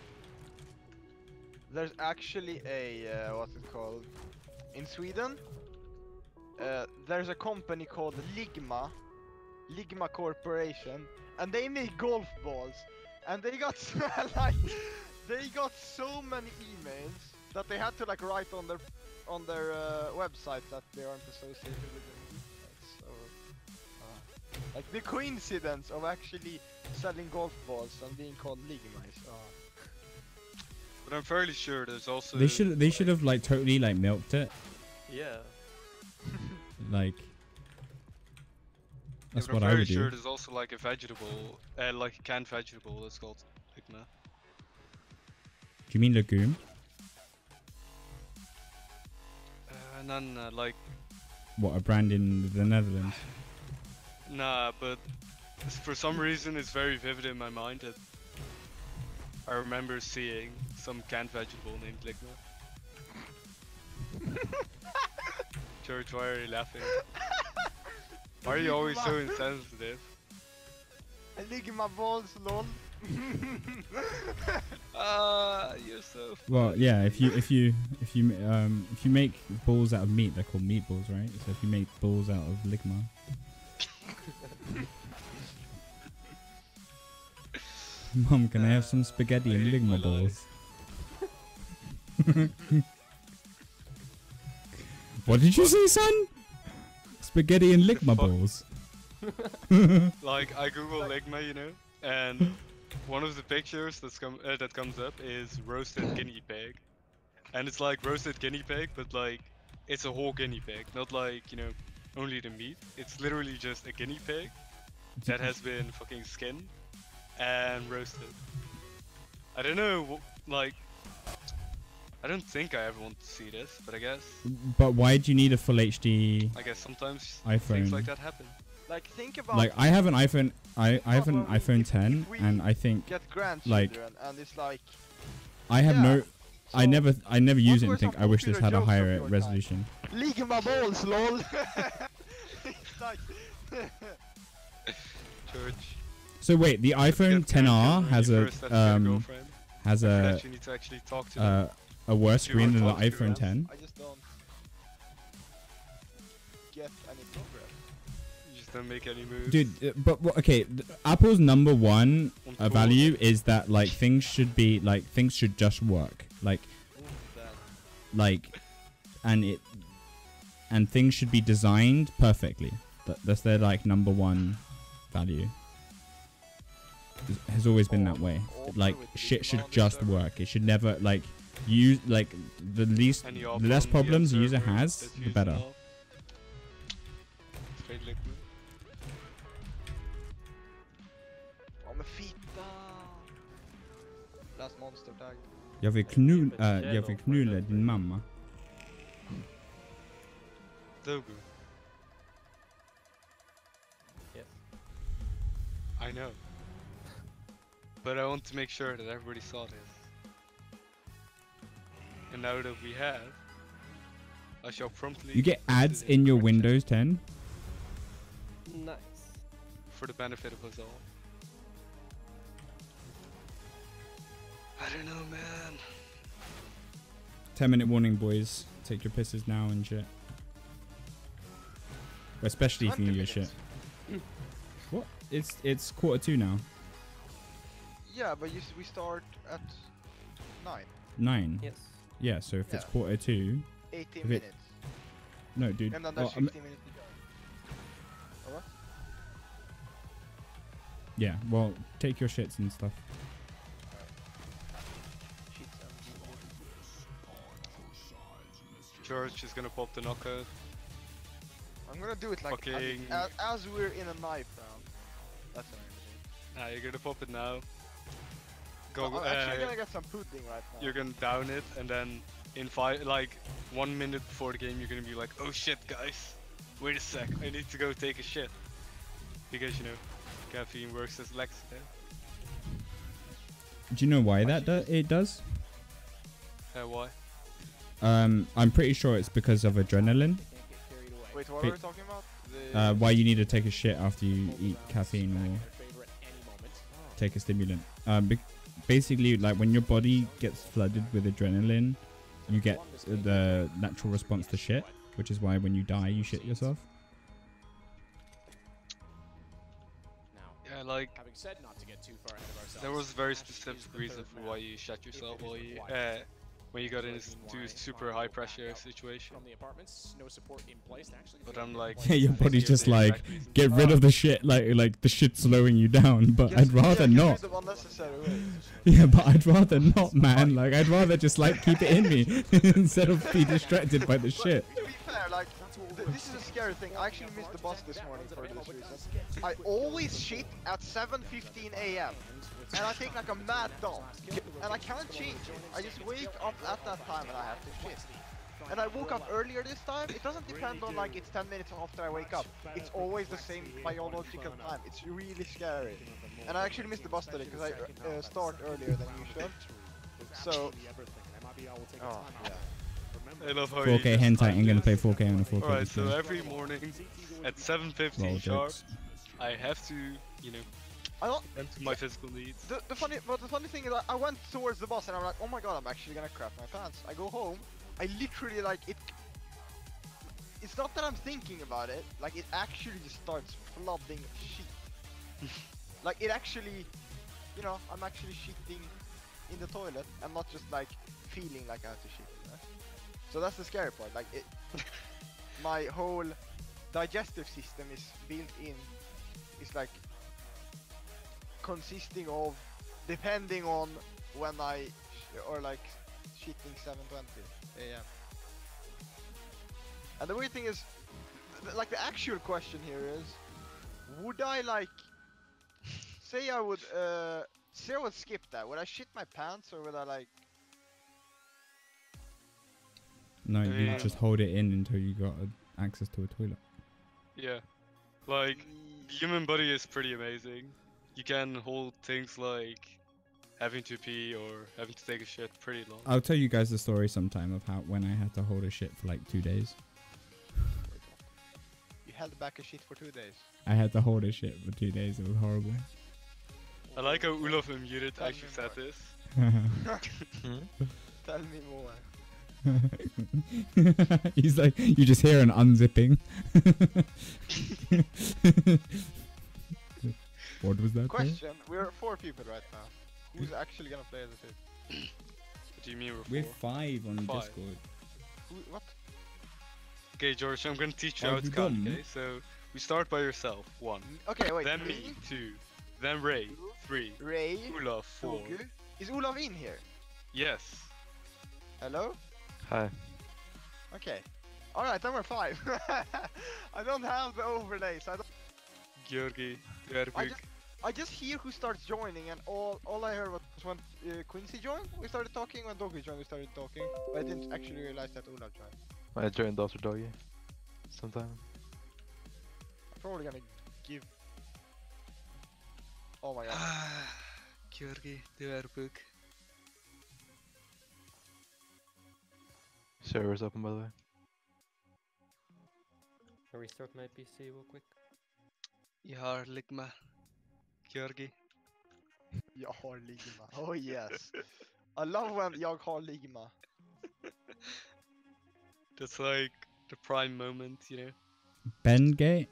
There's actually a what's it called? In Sweden, there's a company called Ligma Corporation, and they make golf balls. And they got like they got so many emails that they had to like write on their website that they aren't associated with them. So like the coincidence of actually selling golf balls and being called Ligma is But I'm fairly sure there's also They should have like totally like milked it. Yeah. Like that's but what I'm I fairly would do. sure there's also like a vegetable, like a canned vegetable that's called Ligma. Do you mean legume? None like What, a brand in the Netherlands? nah, but for some reason it's very vivid in my mind that I remember seeing some canned vegetable named Ligma. George, why are you laughing? Why are you always so insensitive? Ligma balls, lol. You're so Well, yeah. If you make balls out of meat, they're called meatballs, right? So if you make balls out of ligma, Mom, can I have some spaghetti and ligma Ligma balls? What did you say, son? Spaghetti and ligma fuck? balls. like I Google Ligma, you know, and one of the pictures that comes up is roasted guinea pig, and it's like roasted guinea pig, but like it's a whole guinea pig, not like, you know, only the meat. It's literally just a guinea pig that has been fucking skinned and roasted. I don't know, like, I don't think I ever want to see this, but I guess But why do you need a full HD? I guess sometimes iPhone. things like that happen. Like think about Like I have an iPhone. I have an Well, iPhone if 10, we and I think get grandchildren, like and it's like I have yeah, no. I so never use it were and think some I wish this had popular a jokes of higher your time? resolution. Ligma balls, lol. It's like George, So wait, the iPhone get 10R has a first, that's your girlfriend. has That you need to actually talk to them. a worse You screen than the want to iPhone them? 10. I just don't get any progress. You just don't make any moves. Dude, okay, Apple's number one On tour. value is that like things should just work. And things should be designed perfectly. That's their like number one value. It has always been that way. Like shit should just work. It should never like use like the Any less on the problems the user server has, that's the used better. and all. Straight liquid. Ja men fitta! Last monster tag. Jag vill knulla din mamma. Dogu. Yes. I know. But I want to make sure that everybody saw this. And now that we have, I shall promptly You get post ads it in your our chat Windows 10? Nice. for the benefit of us all. I don't know, man. 10-minute warning, boys. Take your pisses now and shit. Especially if you 20 need your shit. minutes. What? It's 1:45 now. Yeah, but we start at 9. 9. Yes. Yeah, so if it's Yeah. 1:45, 18 If it- minutes. no, dude. And then well, there's 15 minutes to go. Alright? yeah, well, take your shits and stuff. George is gonna pop the knockout. I'm gonna do it like Fucking- as we're in a knife round. That's what I'm gonna You're gonna pop it now. do. Go. I'm actually gonna get some pudding right now. You're gonna down it, and then in 1 minute before the game, you're gonna be like, "Oh shit, guys! Wait a sec, I need to go take a shit," because you know, caffeine works as laxative. Do you know why it does? Why? I'm pretty sure it's because of adrenaline. Wait, what are we talking about? Why you need to take a shit after you eat caffeine or take a stimulant. Basically, like when your body gets flooded with adrenaline, you get the natural response to shit, which is why when you die, you shit yourself. Yeah, like there was a very specific reason for why you shut yourself while you when you got into super high pressure situation. But I'm like, yeah, your body's just like, get rid of the shit, like the shit slowing you down. But I'd rather not. Yeah, but I'd rather not, man. Like I'd rather just like keep it in me instead of be distracted by the shit. To be fair, like this is a scary thing. I actually missed the bus this morning for this reason. I always shit at 7:15 a.m. and I take like a mad dump, and I can't change it. I just wake up at that time and I have to shit. And I woke up earlier this time. It doesn't depend on like it's 10 minutes after I wake up. It's always the same biological time. It's really scary. And I actually missed the bus today because I start earlier than usual. So, oh, yeah. I love how 4K hentai. I'm gonna play 4K on a 4K. Alright, so every morning at 7:50 sharp, I have to, you know, tend to my physical needs. The funny thing is, I went towards the bus and I'm like, oh my god, I'm actually gonna crap my pants. I go home, I literally like it. It's not that I'm thinking about it, like it actually just starts flooding shit. Like it actually, you know, I'm actually shitting in the toilet and not just like feeling like I have to shit. You know? So that's the scary part. Like it, my whole digestive system is built in. It's like consisting of, depending on when I or like shitting 7:20 a.m. And the weird thing is, like the actual question here is, would I like, say I would skip that, would I shit my pants or would I like? No, you just hold it in until you got access to a toilet. Yeah, like the human body is pretty amazing. You can hold things like having to pee or having to take a shit pretty long. I'll tell you guys the story sometime of how when I had to hold a shit for like 2 days. You held back a shit for 2 days. I had to hold a shit for 2 days. It was horrible. I like how Olaf unmuted actually said this. Tell me more. He's like, you just hear an unzipping. What was that? Question: we're 4 people right now. Who's actually gonna play as a team? What do you mean we're 5 on Discord. What? Okay, George, I'm gonna teach you how it's done. Okay, so we start by yourself. 1. Okay, wait. Then me. 2. Then Ray. 3. Ray. Olaf. 4. Togu. Is Olaf in here? Yes. Hello? Hi. Okay. Alright, then we're 5. I don't have the overlays. Georgi, Erbuk. I just hear who starts joining, and all I heard was when Quincy joined, we started talking. When Doggy joined, we started talking. But I didn't actually realize that Olaf joined. I joined after Doggy. Sometime. I'm probably gonna give. Oh my god. Georgi, Erbuk. Server's open, by the way. I'll restart my PC real quick. Jag har Ligma. Georgi. Jag har Ligma. Oh yes. I love when jag har Ligma. That's like the prime moment, you know? Bengate?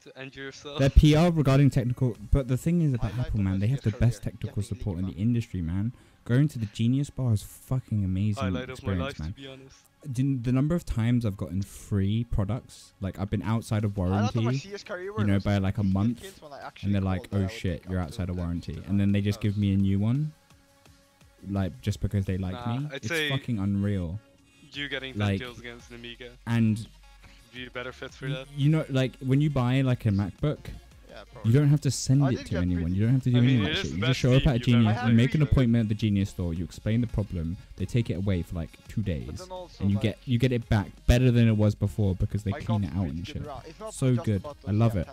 To end yourself. Their PR regarding technical... But the thing is about Apple, man, they have the best technical support in the industry, man. Going to the Genius Bar is fucking amazing Highlight of my life, man. to be honest. The number of times I've gotten free products, like I've been outside of warranty, you know, by like a month, and they're like, oh shit, you're outside of warranty, and then they just give me a new one, like just because they like me. I'd it's say fucking unreal. You getting 10 like, kills against an Amiga. And be a better fit for that. You know, like when you buy like a MacBook, you don't have to send it to anyone. You don't have to do any of that shit. You just show up at Genius, you make an appointment at the Genius store, you explain the problem, they take it away for like 2 days, and you get it back better than it was before because they clean it out and shit. So good. I love it.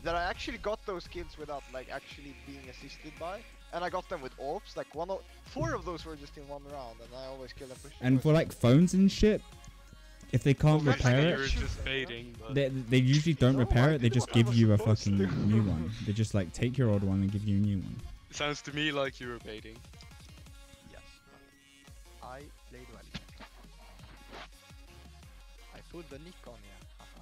that I actually got those kills without like actually being assisted by, and I got them with AWPs. Like 4 of those were just in 1 round, and I always kill them pushing. And for like phones and shit, if they can't Well, repair You're it, just baiting, but they usually don't No, repair I it. They did just what I give was you a supposed fucking to. new one. They just like take your old one and give you a new one. it sounds to me like you were baiting. Yes, I played well. I pulled the nick on you. Haha.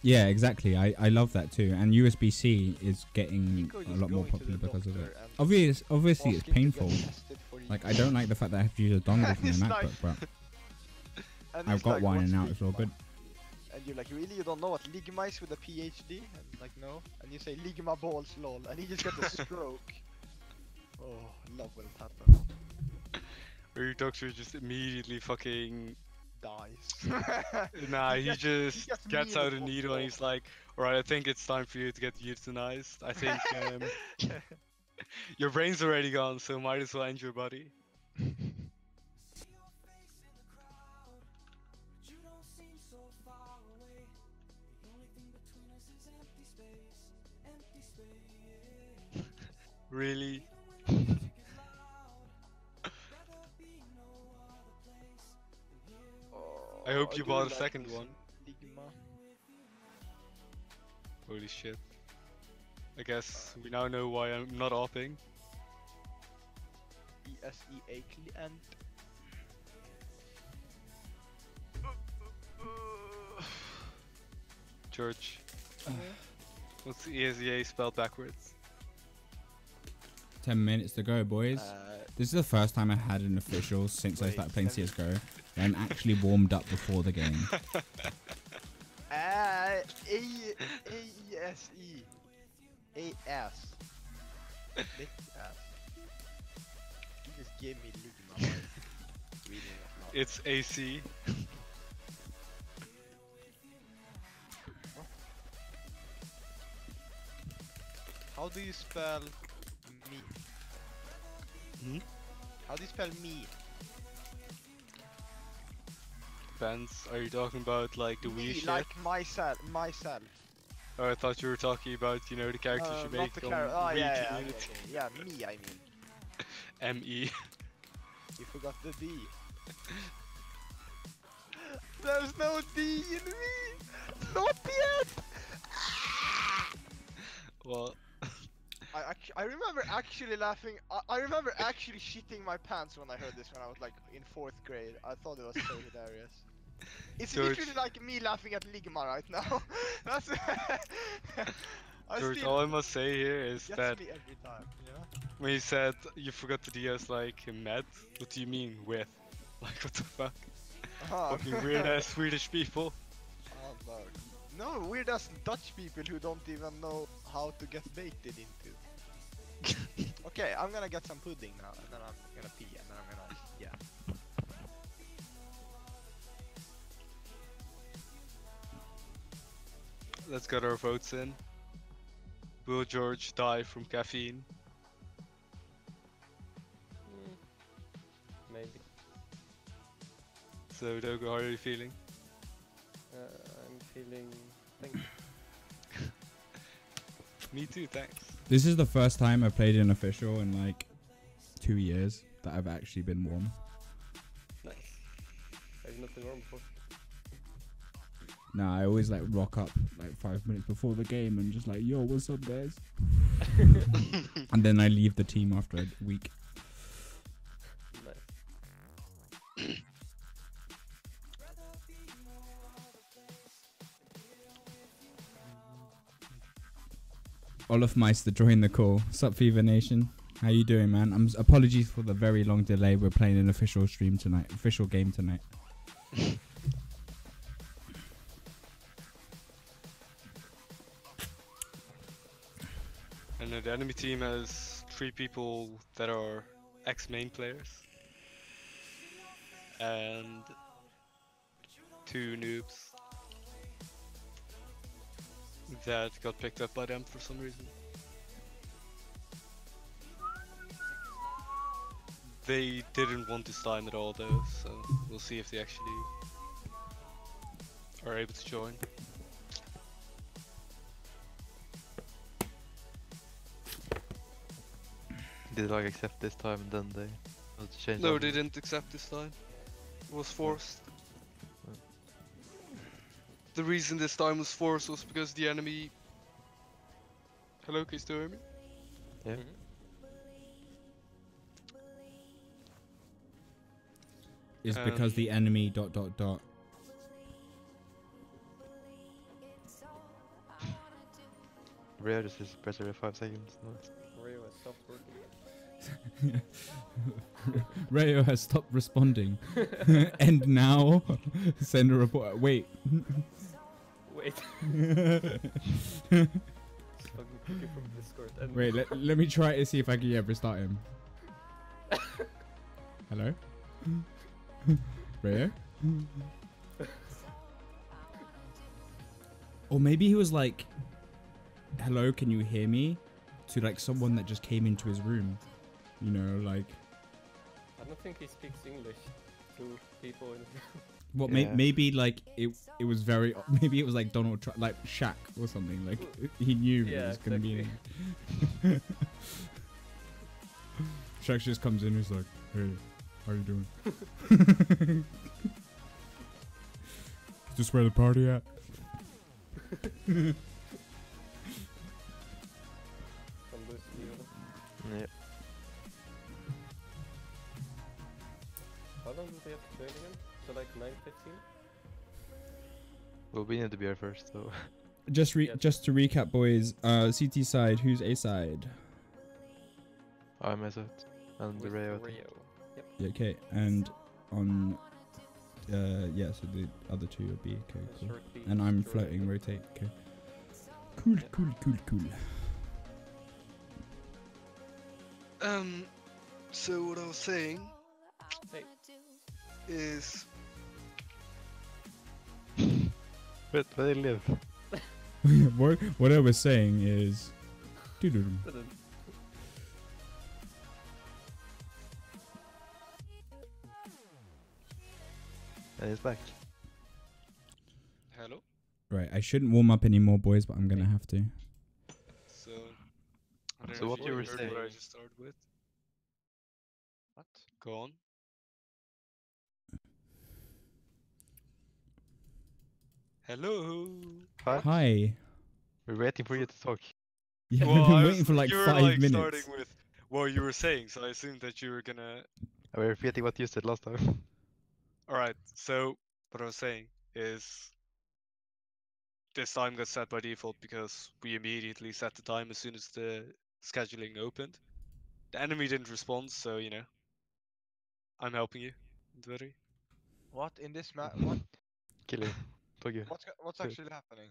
Yeah, exactly. I love that too. And USB-C is getting Nico a just lot more going to popular the because of it. doctor and Obviously, it's asking to get painful. tested for Like, I ESEA. don't like the fact that I have to use a dongle from It's the like- MacBook, but And I've he's got like, one "What's and now it's all ligma?" good. And you're like, really? You don't know what ligma is with a PhD? And like, no. And you say ligma balls, lol. And he just got a stroke. Oh, love when it happens. Or your doctor just immediately fucking Dies. nah, He he gets- just gets gets out a memeable needle and he's like, alright, I think it's time for you to get euthanized. I think your brain's already gone, so might as well end your body. Really? I hope you do bought a like second me one. some Ligma. Holy shit. I guess we now know why I'm not opping. ESEA client. George, what's the ESEA spelled backwards? 10 minutes to go, boys. This is the first time I had an official since I Wait, started playing let me- CSGO and actually warmed up before the game. AESE. AS. Lick ass. You just gave me Ligma by reading it out. It's AC. How do you spell me? Hmm? How do you spell me? Depends. Are you talking about like the Wii Me, shit? like myself. Or I thought you were talking about, you know, the characters you Not make the on character. Oh Wii yeah, Community. yeah, me. I mean, ME. you forgot the D. There's no D in me. Not yet. Well, I remember actually laughing. I remember actually shitting my pants when I heard this when I was like in 4th grade. I thought it was so hilarious. It's George. literally like me laughing at Ligma right now. That's. I George, still all I must say here is gets that me every time. Yeah. when you said you forgot the D as like met, what do you mean with? Like what the fuck? Fucking weird ass Swedish people. Oh, no, weird ass Dutch people who don't even know how to get baited into. Okay, I'm gonna get some pudding now, and then I'm gonna pee, and then I'm gonna, yeah. Let's get our votes in. Will George die from caffeine? Maybe. So Dogo, how are you feeling? I'm feeling. Thank you. Me too, thanks. This is the first time I've played an official in like 2 years that I've actually been warm. Nice. I've not been wrong before. Nah, I always like rock up like 5 minutes before the game and just like, yo, what's up, guys? And then I leave the team after a week. Nice. Olaf Meister joined the call. Sup, Fever Nation? How you doing, man? Apologies for the very long delay. We're playing an official stream tonight, official game tonight. And the enemy team has 3 people that are ex-main players. and 2 noobs that got picked up by them for some reason. They didn't want this time at all though, so we'll see if they actually are able to join. Did they like accept this time and then they had to change? No, they didn't accept this time. It was forced. The reason this time was forced was because the enemy... Hello, can you still hear me? Yeah. Is because the enemy ... Rare just is press every 5 seconds. Nice. Rio has stopped working. Rayo has stopped responding. And now send a report. Wait. Wait. Fucking cooking from Discord. And Wait, let me try to see if I can restart him. Hello? Rayo? Or maybe he was like, hello, can you hear me? To like someone that just came into his room. You know, like... I don't think he speaks English to people in What, Yeah. maybe like it was very... Maybe it was like Donald Trump, like Shaq or something. Like, he knew it Yeah, was going to exactly. be... Shaq just comes in and he's like, hey, how you doing? Is this where the party at? from this view. Yeah. How long do they have to join again? So like 9:15? Well, we need to be here first, so. Just Yeah. just to recap, boys. CT side, who's A side? I'm Mesut. And the With Rayo. Rio. Yep. Yeah, okay. And on yeah, so the other two will be okay, A cool. short B, And I'm short floating, A. rotate, okay. Cool, Yeah. cool. So what I was saying Hey. is... Wait, where they live? what I was saying is doo-doo-doo. And it's back. Hello? Right, I shouldn't warm up anymore, boys, but I'm gonna have to. So... I don't So know what if you were heard what I saying- just started with. What? Go on. Hello? Hi. Hi. We're waiting for you to talk. Yeah, Well, I've been I waiting was- for like you were 5 like minutes. starting with what you were saying, so I assumed that you were gonna... We're repeating what you said last time. Alright, so what I was saying is... This time got set by default because we immediately set the time as soon as the scheduling opened. The enemy didn't respond, so you know. I'm helping you, don't worry. What in this map? What? Kill you. Talk you. What's Good. actually happening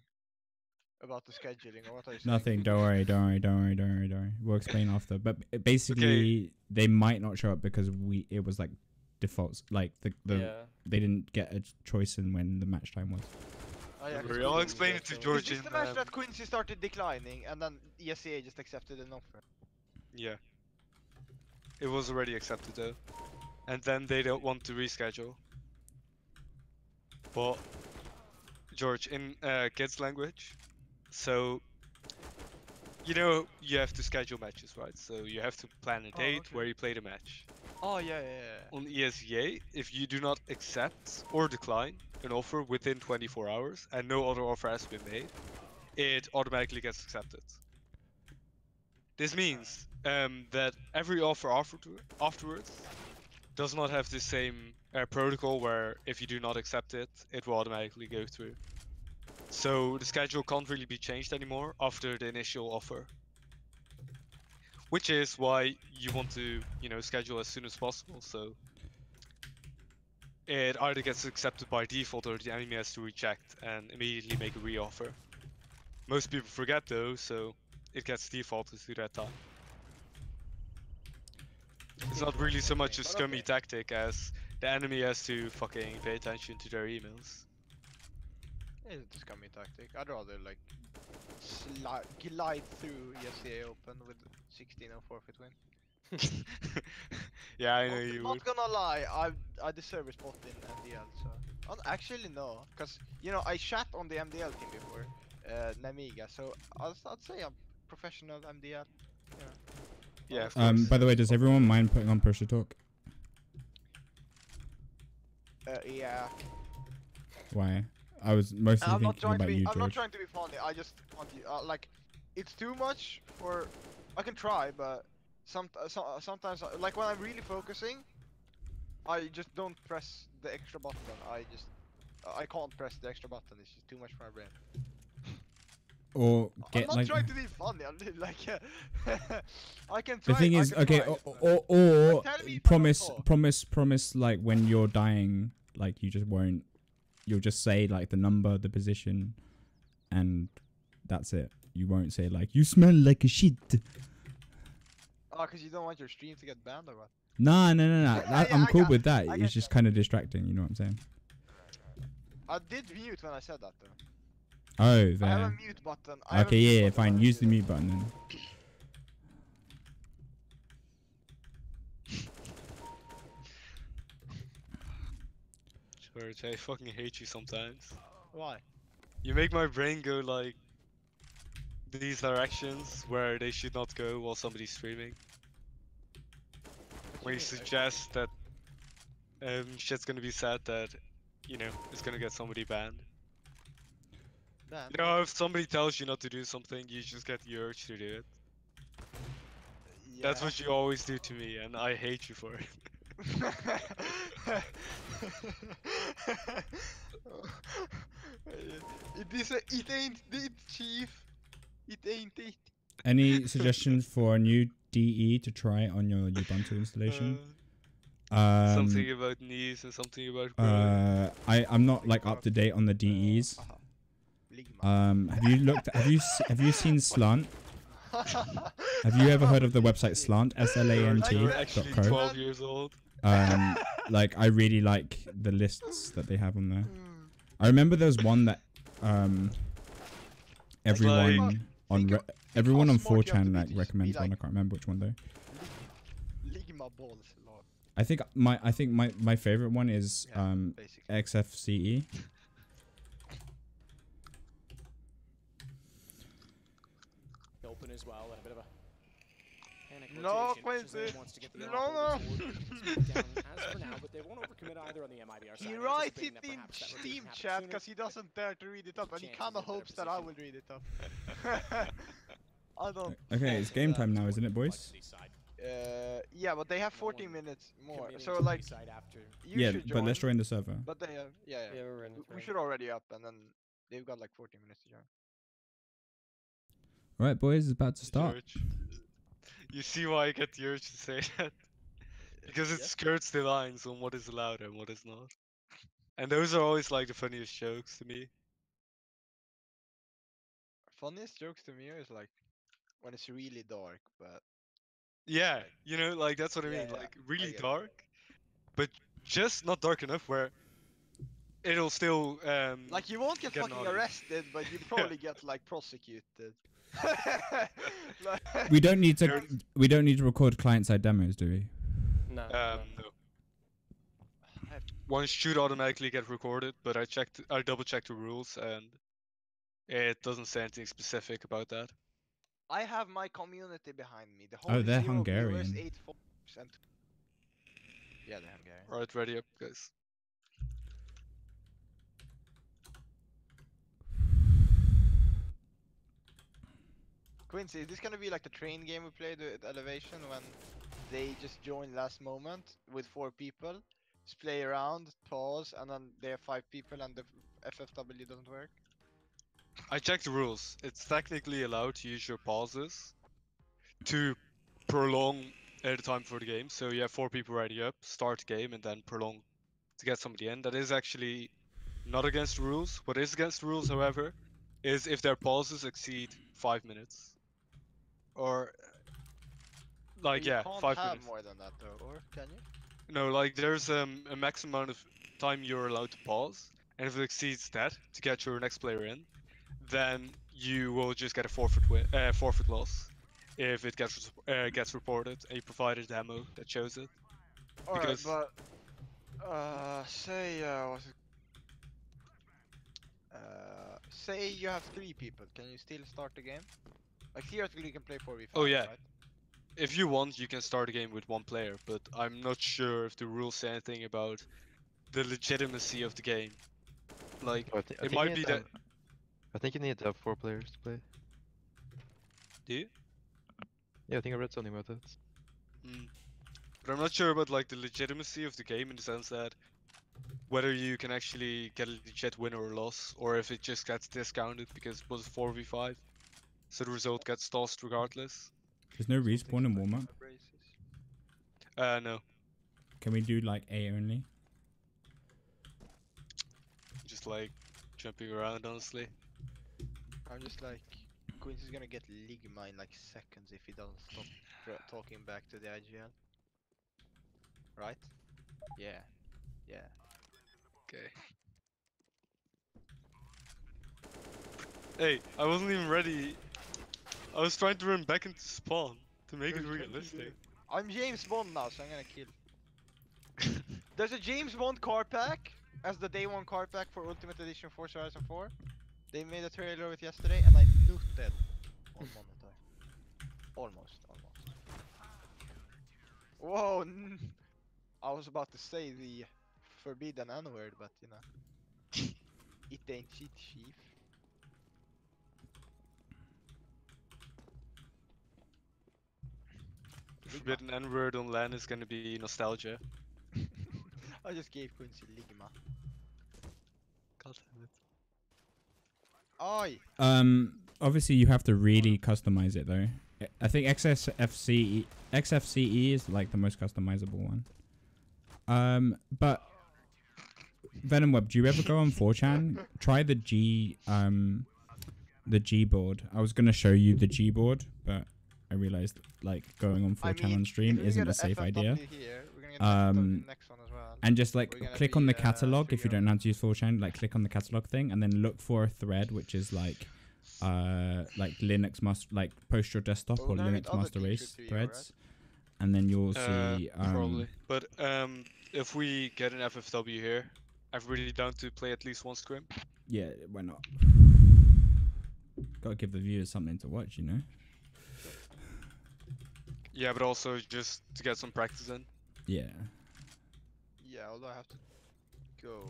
about the scheduling, or what are you saying? Nothing. Don't worry. We'll explain after. But basically, they might not show up because it was like defaults. Like the Yeah. they didn't get a choice in when the match time was. Oh, yeah, Don't 'cause worry, I'll Quincy- explain it to Is Is George this in... the match that Quincy started declining, and then ESEA just accepted an offer? Yeah. It was already accepted though. And then they don't want to reschedule. But George, in kids language, so you know you have to schedule matches, right? So you have to plan a Oh, date okay. where you play the match. Oh yeah. On ESEA, if you do not accept or decline an offer within 24 hours and no other offer has been made, it automatically gets accepted. This means that every offer afterwards does not have the same protocol where if you do not accept it, it will automatically go through. So the schedule can't really be changed anymore after the initial offer. Which is why you want to, you know, schedule as soon as possible, so it either gets accepted by default or the enemy has to reject and immediately make a re-offer. Most people forget though, so it gets defaulted to that time. It's not really so much a But scummy okay. tactic as The enemy has to fucking pay attention to their emails. It's a scummy tactic. I'd rather like glide through ESEA Open with 16 and forfeit win. Yeah, I know you would. Not gonna lie, I deserve a spot in MDL. So actually no, cause you know I shat on the MDL team before, Namiga. So I'd say I'm professional MDL. Yeah, of course. By the way, does everyone mind putting on push to talk? Yeah. Why? I was mostly I'm not thinking trying to about be. you, I'm not George. trying to be funny. I just want you. Like, it's too much for. I can try, but sometimes, like when I'm really focusing, I just don't press the extra button. I can't press the extra button. It's just too much for my brain. Or I'm get not like. trying to be funny. I'm like, I can The try. thing I is, can okay, try, or tell me if I don't promise, like when you're dying, like you just won't. You'll just say like the number, the position, and that's it. You won't say like you smell like a shit. Oh, because you don't want your stream to get banned or what? Nah. Yeah, I'm I cool got- with that. I It's get just that. kind of distracting. You know what I'm saying? I did mute when I said that though. Oh, I have a there. mute button. I have a Okay, mute yeah, button fine. when I Use do the that. mute button then. George, I fucking hate you sometimes. Why? You make my brain go like these directions where they should not go while somebody's streaming. When you suggest that shit's gonna be said that, you know, it's gonna get somebody banned. Banned? You know, if somebody tells you not to do something, you just get the urge to do it. That's what you always do to me, and I hate you for it. It ain't it, chief. It ain't it. Any suggestions for a new DE to try on your Ubuntu installation? Something about knees and something about growing. I'm not like up to date on the DEs. Have you looked? Have you seen Slant? Have you ever heard of the website Slant? You're actually SLANT.co? 12 years old. Like I really like the lists that they have on there. I remember there's one that everyone on everyone on 4chan like recommends one. I can't remember which one though. Ligma balls, lord. I think my favorite one is XFCE. Open as well, and a bit of a panic No, rotation. Quincy. Shazam wants to get the No, off no. over towards Wood. Down as for now, but they won't overcommit either on the MIBR side. He They're writes it anticipating that in perhaps that Steam rotation chat happens because he sooner. doesn't dare to read it up, and he Chances kind of of better hopes that I position. will read it up. I don't. Okay, it's game time now, isn't it, boys? Yeah, but they have No 14 one minutes more. Committing So to like, the side after you Yeah, should but let's join. join the server. But they have, yeah. Yeah, we're in. We should already up, and then they've got like 14 minutes to join. Right, boys, it's about to start. George, you see why I get the urge to say that? Because it Yeah. skirts the lines on what is allowed and what is not. And those are always like the funniest jokes to me. Funniest jokes to me is like when it's really dark, but Yeah, you know, like that's what I Yeah, mean. yeah, Like I really get it. dark, but just not dark enough where it'll still like you won't get Get an fucking audience. arrested, but you probably get like prosecuted. Like- We don't need to. You're- We don't need to record client-side demos, do we? No. no. One should automatically get recorded, but I double checked the rules and it doesn't say anything specific about that. I have my community behind me. The whole Oh, they're 0 viewers, Hungarian. 8 followers, and yeah, they're Hungarian. Alright, ready up, guys. Quincy, is this gonna be like the train game we played at Elevation when they just join last moment with 4 people, just play around, pause, and then they have 5 people and the FFW doesn't work? I checked the rules. It's technically allowed to use your pauses to prolong the time for the game. So you have 4 people ready up, start the game, and then prolong to get somebody in. That is actually not against the rules. What is against the rules, however, is if their pauses exceed 5 minutes. Or, like, You yeah, can't 5 have minutes. more than that though, or can you? No, like there's a max amount of time you're allowed to pause, and if it exceeds that to get your next player in, then you will just get a forfeit loss if it gets reported and you provide a demo that shows it. Alright, Because but say say you have 3 people, can you still start the game? Like theoretically you can play 4v5, oh yeah, right? if you want, you can start a game with one player, but I'm not sure if the rules say anything about the legitimacy of the game. Like, I it think might you be need that. I think you need to have 4 players to play. Do you? Yeah, I think I read something about that. Mm. But I'm not sure about like the legitimacy of the game in the sense that whether you can actually get a legit win or loss, or if it just gets discounted because it was 4v5, so the result gets tossed regardless. There's no Something respawn in stuck warm in up. my braces. No, Can we do like A only? just like jumping around, honestly. I'm just like, Quincy's gonna get Ligma in like seconds if he doesn't stop talking back to the IGL. Right? Yeah. Yeah. Okay. Hey, I wasn't even ready. I was trying to run back into spawn to make it realistic. I'm James Bond now, so I'm gonna kill. There's a James Bond card pack as the day 1 card pack for Ultimate Edition Forza Horizon 4. They made a trailer of it yesterday and I looted on monitor. Almost. Whoa! I was about to say the forbidden N-word, but you know. It ain't shit, chief. The forbidden N-word on LAN is gonna be nostalgia. I just gave Quincy Ligma. God damn it. Oi! Obviously you have to really customize it though. I think XFCE is like the most customizable one. But Venomweb, do you ever go on 4chan? Try the G board. I was gonna show you the G board, but I realized like going on 4chan on stream isn't a safe idea. Here, we're gonna get the next one as well. And just like We're gonna click be, on the catalog if you figure don't know how to use 4chan. Like click on the catalog thing and then look for a thread which is like Linux must like post your desktop Well, or we're gonna need Linux other master race features to you, threads, and then you'll see Probably. But if we get an FFW here, I'm really down to play at least one scrim. yeah, why not? Gotta give the viewers something to watch, you know. Yeah, but also just to get some practice in. Yeah. Yeah, although I have to go.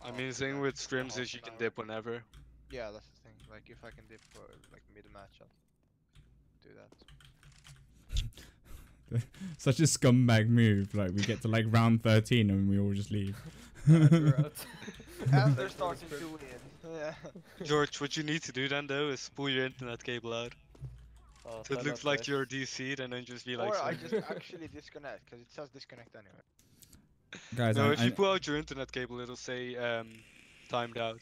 I mean, the after, thing like, with a scrims half is you an can hour. dip whenever. Yeah, that's the thing. Like, if I can dip for like mid-match, I'll do that. Such a scumbag move. Like we get to like round 13 and we all just leave. We're out. And they're starting to win. Yeah. George, what you need to do then though is pull your internet cable out. Oh, So it timeout, looks like guys. you're DC'd and then just be like. Or I so- just actually disconnect, because it says disconnect anyway. Guys, No, if you pull out your internet cable, it'll say timed out.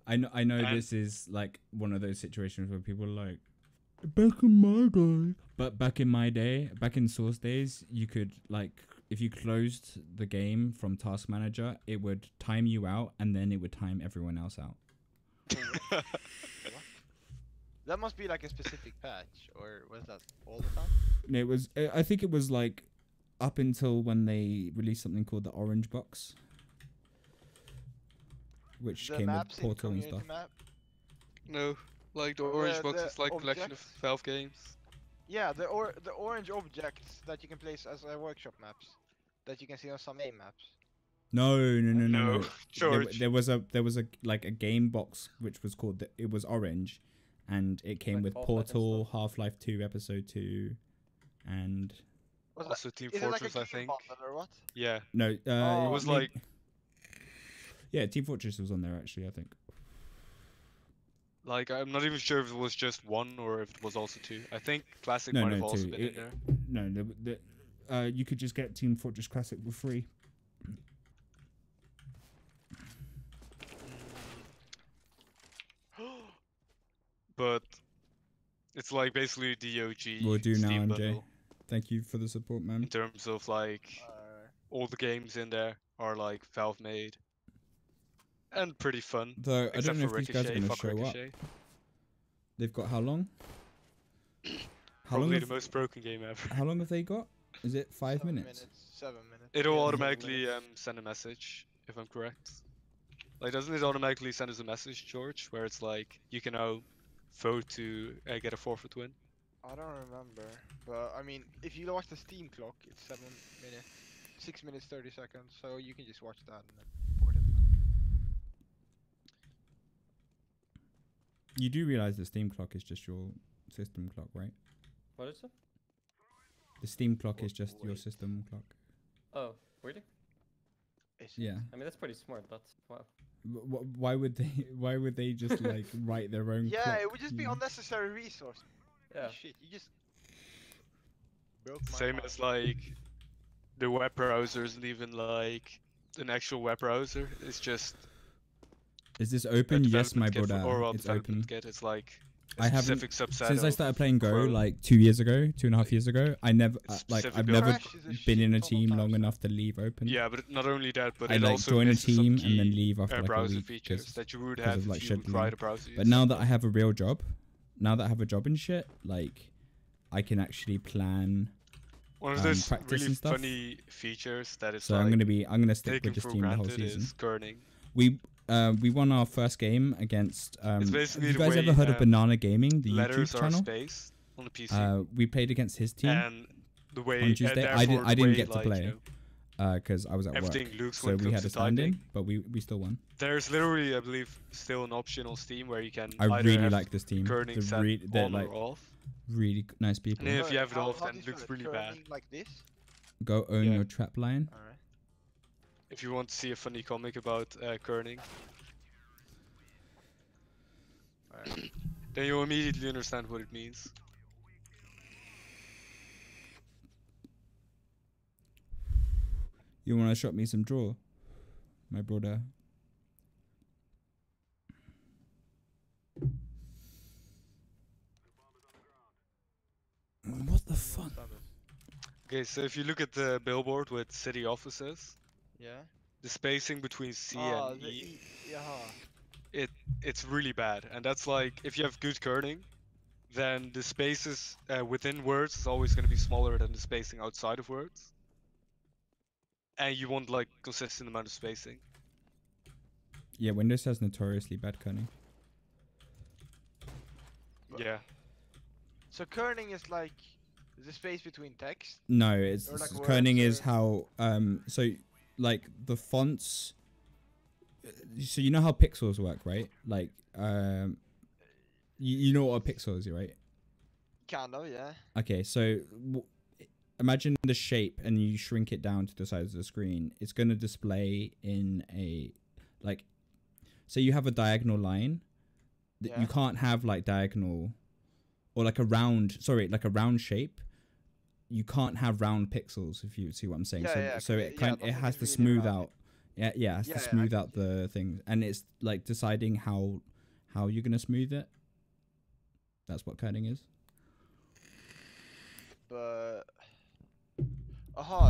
I know And- this is like one of those situations where people are like, back in my day. But back in my day, back in Source days, you could like, if you closed the game from Task Manager, it would time you out and then it would time everyone else out. That must be like a specific patch, or was that all the time? And it was, I think it was like up until when they released something called the Orange Box, which The came with maps in Portal and community stuff. map? No, like the orange box the is like a collection of objects? Valve games. Yeah, the orange objects that you can place as workshop maps, that you can see on some A maps. No. No, George. There was a like a game box which was called it was orange, and it came Like with Half-Life and Portal, stuff? Half-Life 2, Episode 2, and Was Also Team is it like a Fortress, I game think. bundle or what? Yeah. no, Oh. It was me- like yeah, Team Fortress was on there actually. I think. I'm not even sure if it was just one or if it was also two. I think Classic No, might have no, also 2. been in there. No, you could just get Team Fortress Classic for free. But it's like basically the OG We'll do now, Steam MJ. bundle Thank you for the support, man. in terms of like all the games in there are like Valve made and pretty fun. Though I don't Except know for if these guys are Ricochet, gonna fuck show up. Ricochet. They've got how long? Probably the most broken game ever. How long have they got? Is it 5 7 minutes? 7 minutes. It'll Yeah, 7 automatically minutes. send a message, if I'm correct. Like, doesn't it automatically send us a message, George, where it's like, you can now vote to get a forfeit win? I don't remember, but I mean, if you watch the Steam clock, it's 7 minutes, 6 minutes 30 seconds, so you can just watch that and then report it. You do realize the Steam clock is just your system clock, right? What is it? The Steam clock is just your system clock. Oh, really? Yeah. I mean, that's pretty smart, but wow. Why would they? Why would they just like write their own? Yeah, clock, it would just be you know? unnecessary resource. Yeah. Shit, you just broke my Same mind. as like the web browser isn't even like an actual web browser. It's just Is this a open? Yes, development my kit brother. or a It's development open. kit. It's like a I haven't specific subset since I of started playing Go Chrome. like 2 years ago, 2.5 years ago. I never It's like specific I've of never Crash is a been in a shit ton of team times long now. enough to leave open. Yeah, but not only that, but I it like also join a misses some team and then key, leave after like a browser week features 'cause- that you would 'cause have of, like, if you would scheduling. write a browser. But now that I have a real job, now that I have a job and shit, like I can actually plan. one of those practice really and stuff. funny features that is So like I'm gonna stick taken with this for team the whole granted season. is kerning. We won our first game against. It's Have basically you the guys way, ever heard of Banana Gaming, the letters YouTube are channel? spaced on the PC, We played against his team and the way on Tuesday. I therefore didn't the get way, to like, play you know, because I was at work. everything looks So when it we comes had to a stand-in, typing. but we still won. There's literally, I believe, still an option on Steam where you can I either really have like this team. kerning set They're on like or off. really nice people. And if you have it How- off, how then do it you looks spell it? really bad. Kerning like this? Go own Yeah. your trap line. Alright. If you want to see a funny comic about kerning, then you'll immediately understand what it means. You wanna shot me some draw, my brother? What the fuck? Okay, so if you look at the billboard with city offices, Yeah. the spacing between C Ah, and the E, yeah. it's really bad. And that's like, if you have good kerning, then the spaces within words is always going to be smaller than the spacing outside of words. And you want like consistent amount of spacing. Yeah, Windows has notoriously bad kerning. Yeah. So kerning is like the space between text. No, it's Or like kerning words is or- how so like the fonts. So you know how pixels work, right? Like you know what a pixel is, right? Kind of, yeah. Okay, so imagine the shape and you shrink it down to the size of the screen. It's going to display in a like, so you have a diagonal line that Yeah. you can't have like diagonal or like a round, sorry, like a round shape. You can't have round pixels, if you see what I'm saying. Yeah, so yeah, so 'cause it yeah, kind it nothing has is to really smooth round. out. Yeah, it has Yeah, to yeah, I smooth can out see the thing, and it's like deciding how you're gonna smooth it. That's what kerning is. But so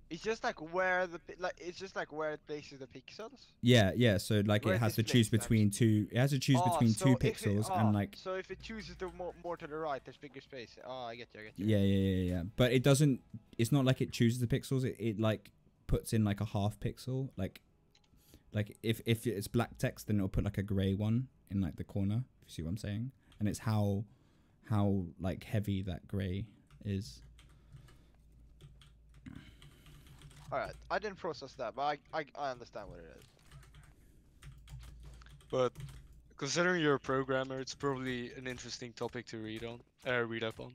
it's just like where the it's just like where it places the pixels. Yeah. So like Where it it has to displays choose them. between two. It has to choose between so two if it- pixels and like. So if it chooses the more to the right, there's bigger space. Oh, I get you. Yeah. But it doesn't. It's not like it chooses the pixels. It like puts in like a half pixel. Like if it's black text, then it'll put like a grey one in like the corner. If you see what I'm saying, and it's how like heavy that grey is. Alright, I didn't process that, but I understand what it is. But considering you're a programmer, it's probably an interesting topic to read up on.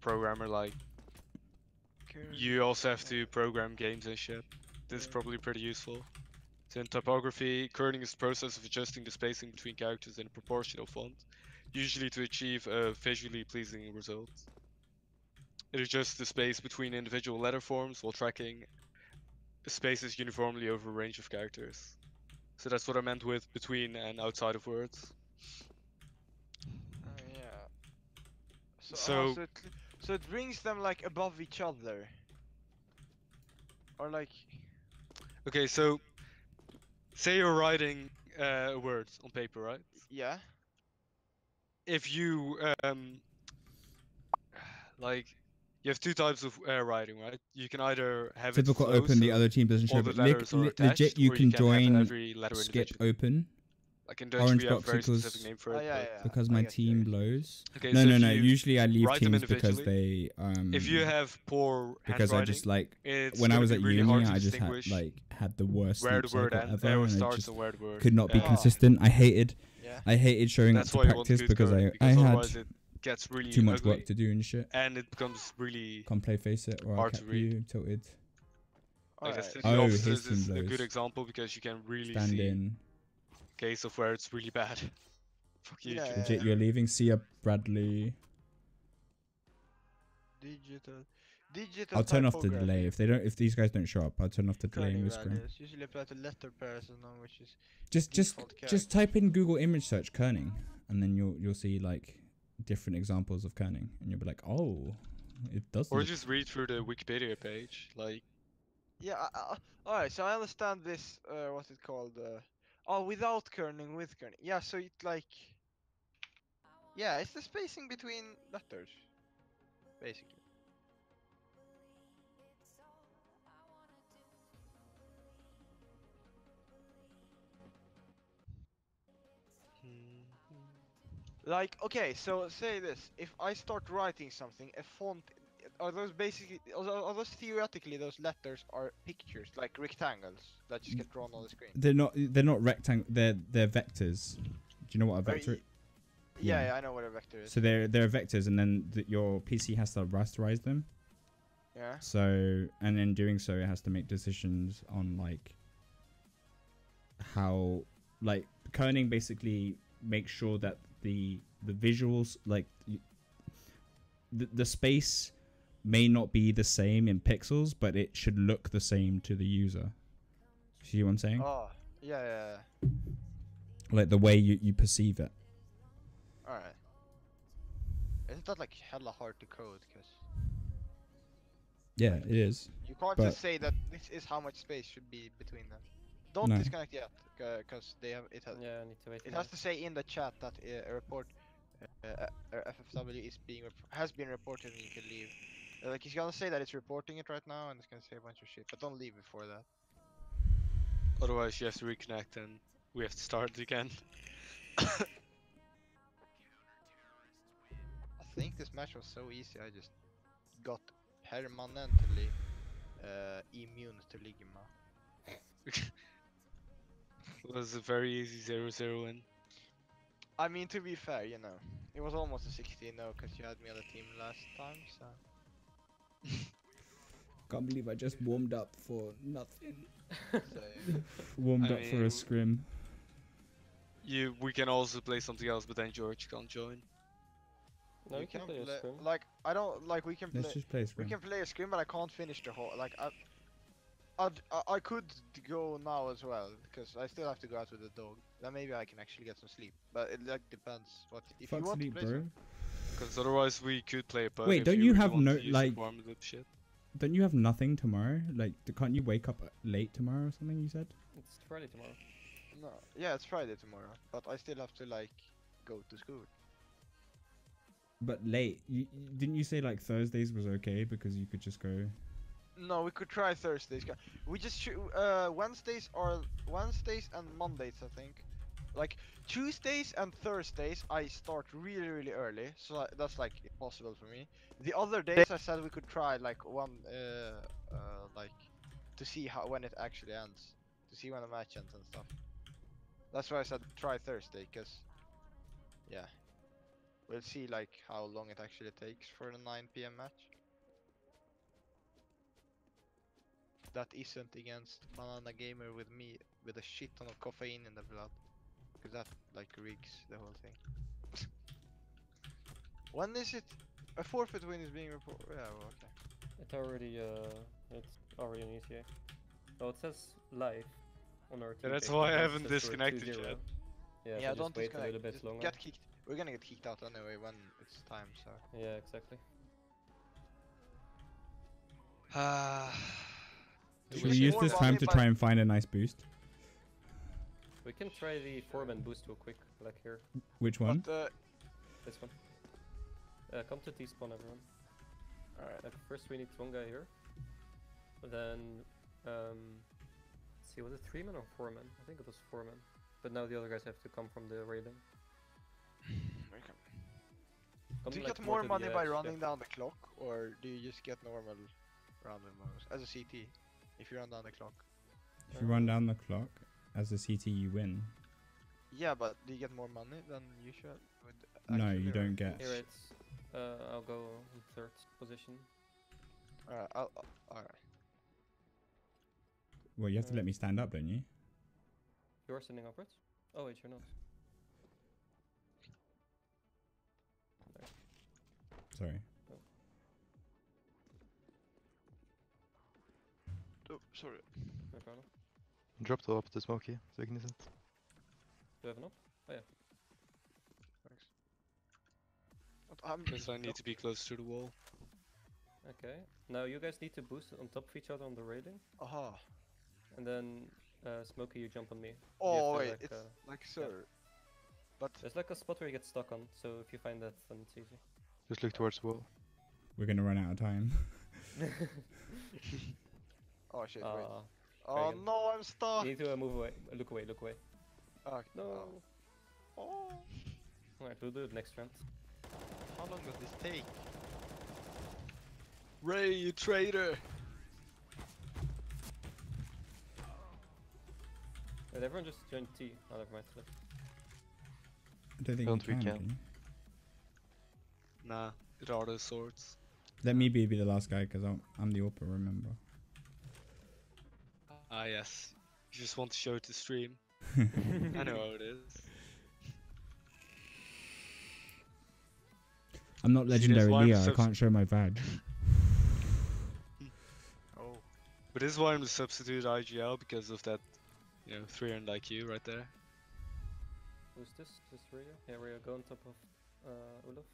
Programmer, like, you also have to program games and shit. This is probably pretty useful. So in typography, kerning is the process of adjusting the spacing between characters in a proportional font, usually to achieve a visually pleasing result. It adjusts the space between individual letter forms while tracking spaces uniformly over a range of characters. So that's what I meant with between and outside of words. Yeah. So- So it brings them like above each other. Or like... Okay, so say you're writing words on paper, right? Yeah. If you like, you have two types of writing, right? You can either have it Typical flow, open, the so other team doesn't show. all the But letters are legit, attached, you or can can have join every letter skip individually. open. Like in Dutch, Orange we have a box very equals specific name for Oh it. yeah, but- yeah. because I my get team you. blows. Okay, No, so no, if no. you Usually I leave write them teams because individually, they if you have poor because I handwriting, just like it's when I gonna was be at really uni, hard to I just had distinguish had the worst where sleep the word cycle ends, ever, where and I starts just and where the word could not be Oh. consistent. I hated Yeah. showing up That's to why you want practice good because coding, I because had otherwise it gets really too much ugly, work to do and shit. and it becomes really Can't play FACEIT or I hard to cap read. you tilted. like the Alright. city Oh, officers his team is a good blows. example because you can really Stand see in. case of where it's really bad. Fuck you. Yeah, Jim. Legit, you're leaving. See ya, Bradley. Digital I'll turn off the typography. delay if these guys don't show up. I'll turn off the delay in Kerning the screen. values usually apply to letter pairs as long which is Just default just type in Google image search kerning, and then you'll see like different examples of kerning, and you'll be like, oh, it does. Or look- just read through the Wikipedia page. Like, Yeah, alright, so I understand this, what's it called? Oh, without kerning, with kerning. Yeah, so it like... Yeah, it's the spacing between letters, basically. Like, okay, so say this, if I start writing something, a font, are those basically, are those theoretically, those letters are pictures, like rectangles, that just get drawn on the screen? They're not rectangle. They're vectors. Do you know what a vector? Yeah, Yeah. yeah, I know what a vector is. So they're vectors, and then your PC has to rasterize them. Yeah. So, and in doing so, it has to make decisions on like how, like, kerning basically makes sure that the visuals, like the space may not be the same in pixels, but it should look the same to the user. See what I'm saying? Oh, yeah, yeah, yeah. Like the way you perceive it. Alright. Isn't that like hella hard to code? Cause Yeah, it is. you can't But- just say that this is how much space should be between them. Don't No. disconnect yet, cause they have it has Yeah, I need to wait. it has to say in the chat that a report FFW is has been reported and you can leave. Like he's gonna say that it's reporting it right now and it's gonna say a bunch of shit, but don't leave before that. otherwise you have to reconnect and we have to start again. I think this match was so easy. I just got permanently immune to Ligma. It was a very easy 0-0 win. I mean, to be fair, you know, it was almost a 16-0 because you had me on the team last time, so. Can't believe I just warmed up for nothing. so Warmed I up for mean, a scrim. We can also play something else, but then George can't join. No, we we can play a scrim. like I don't like we can play. Let's just play a We scrim. can play a scrim, but I can't finish the whole. Like I could go now as well because I still have to go out with the dog. Then maybe I can actually get some sleep. But it like depends. What if Fuck you want sleep, to play? bro. Because otherwise we could play a pub. Wait, if don't you you really have want no- to use like- the warm-up shit. Don't you have nothing tomorrow? Like, can't you wake up late tomorrow or something? You said. It's Friday tomorrow. No. Yeah, it's Friday tomorrow, but I still have to like go to school. But late. Didn't you say like Thursdays was okay because you could just go? No, we could try Thursdays. We just Wednesdays and Mondays, I think. Like Tuesdays and Thursdays, I start really, really early, so that's like impossible for me. The other days, I said we could try like one, like to see when it actually ends, to see when the match ends and stuff. That's why I said try Thursday, cause yeah, we'll see like how long it actually takes for the 9 PM match. That isn't against Banana Gamer with me with a shit ton of caffeine in the blood. Because that like rigs the whole thing. When is it? A forfeit win is being reported. Yeah, well, okay. It's already on ESEA. Oh, it says live on our team. Yeah, that's page, why I but it haven't says we're disconnected 2-0. yet. Yeah, Yeah, so don't just wait a disconnect. little bit Just longer. get kicked. We're gonna get kicked out anyway when it's time. So Yeah, exactly. Should we use this time to try and find a nice boost? We can try the foreman boost real quick, like here. Which one? But, This one. Come to T-spawn, everyone. alright. Like, first we need one guy here. Then, let's see, was it 3-man or 4-man? I think it was 4-man. But now the other guys have to come from the railing. Do you like, get more to money the by edge, running yeah. down the clock, or do you just get normal random bonus as a CT if you run down the clock? If you run down the clock as a CT, you win. Yeah, but do you get more money than usual? With No, actually you don't running? get. Here it's, I'll go in 3rd position. Alright, alright. Well, you have to let me stand up, don't you? You're sending upwards? Oh wait, you're not. Sorry. Oh, sorry. No problem. Drop the up to Smokey, så vi kan sett. Do you have an up? Oh yeah. Thanks. But Because I need to be close to the wall. Okay. Now you guys need to boost on top of each other on the railing. Aha. And then, Smokey, you jump on me. You Oh have to, wait, like, it's like sir. But there's like a spot where you get stuck on, so if you find that, then it's easy. Just look towards the wall. We're gonna run out of time. oh shit, wait. Ah, Oh dragon. no, I'm stuck. you need to move away. Look away, look away. Okay. No. Oh. Alright, we'll do it next round. How long does this take? Ray, you traitor! Wait, everyone just join T. Oh, never mind. Look. I don't think Don't we we can. can? you? Nah, it are the swords. Let me be the last guy, because I'm the AWPer, remember? Ah yes, you just want to show it to stream. I know how it is. I'm not See, that's legendary why I'm Leah, I subs- can't show my badge. Oh. But this is why I'm the substitute IGL, because of that, 300 IQ right there. Who's this? This Rio? Yeah, Rio, go on top of Olaf.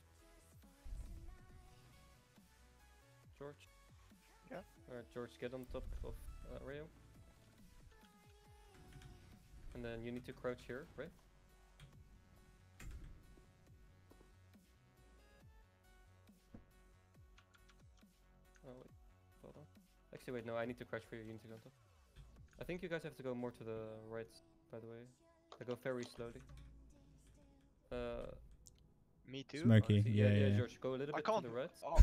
George? Yeah. Alright, George, get on top of Rio. And then you need to crouch here, right? Oh wait, hold on. Actually wait, no, I need to crouch for you, you need to go on top. I think you guys have to go more to the right, by the way. I go very slowly. Me too. Smokey, See, yeah. George, go a little I bit can't. to the right. Oh,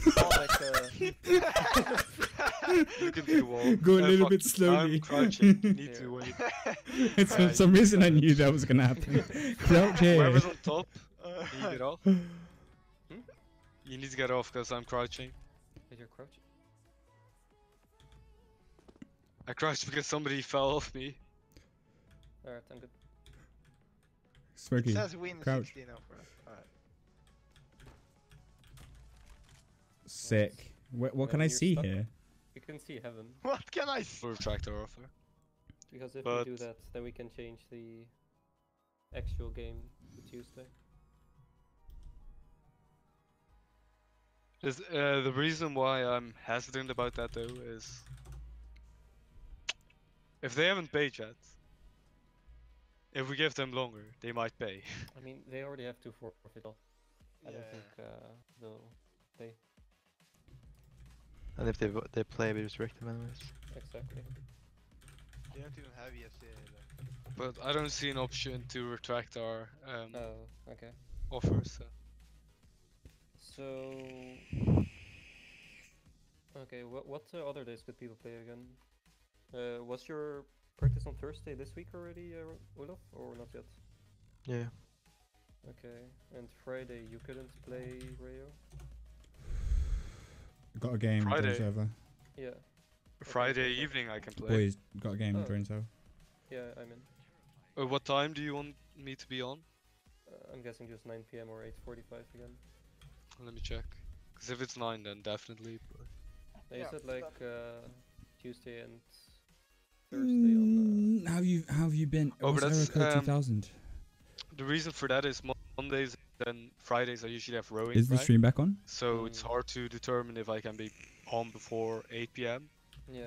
Look into the wall. Go a little fuck, bit slowly. I'm crouching. You need Here. to wait. It's for some reason I knew that was gonna happen. Crouch here. Whoever's on top, you get off. Hmm? You need to get off because I'm crouching. Is your crouch? I crouched because somebody fell off me. Alright, I'm good. it Smokey, says win crouch. 60 now for us. Alright. Sick. What can I You're see stuck. here? You can see heaven. What can I see? For retractor offer. Because if But- we do that, then we can change the actual game to Tuesday. The reason why I'm hesitant about that though is if they haven't paid yet, if we give them longer, they might pay. I mean, they already have to forfeit all. I don't Yeah. think they'll pay. And if they play, we just wreck them anyways. Exactly. They don't even have ESEA. But I don't see an option to retract our Oh, okay. offers. So... Okay, what other days could people play again? Was your practice on Thursday this week already, Olaf, or not yet? Yeah. Okay, and Friday you couldn't play Rayo? Got a game, Friday. join server. Yeah. Friday evening I can play. Boys, got a game, Oh. join server. Yeah, I'm in. What time do you want me to be on? I'm guessing just 9 PM or 8:45 again. Let me check. Because if it's 9 then definitely. But Now you Yeah, said like Tuesday and Thursday on... How have you been? Oh, but What's that's, error code 2000? the reason for that is Mondays and Fridays I usually have rowing. Is the right? stream back on? So it's hard to determine if I can be on before 8 p.m. Yeah.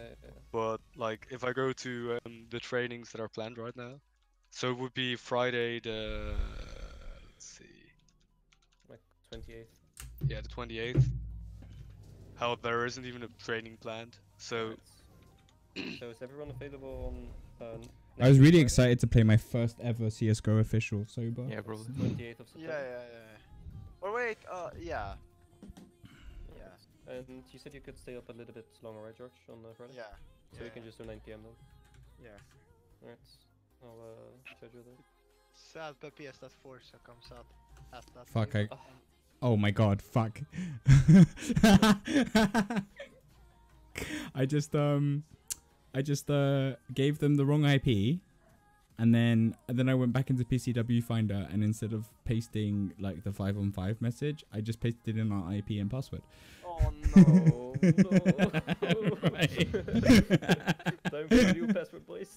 But like if I go to the trainings that are planned right now, so it would be Friday the let's see, Like 28th. yeah, the 28th. How there isn't even a training planned. So So is everyone available on? I was really Friday? excited to play my first ever CSGO official sober. Yeah, probably. 28th of September. Yeah. Or wait, yeah. Yeah. And you said you could stay up a little bit longer, right, George, on Friday? Yeah. So we can just do 9 p.m. then. Yeah. Alright. I'll schedule that. Sad but PS that Forza comes out at that Fuck, time. Oh my god, fuck. I just gave them the wrong IP, and then I went back into PCW Finder, and instead of pasting like the 5-on-5 message, I just pasted in our IP and password. Oh no. Time for a new password, please.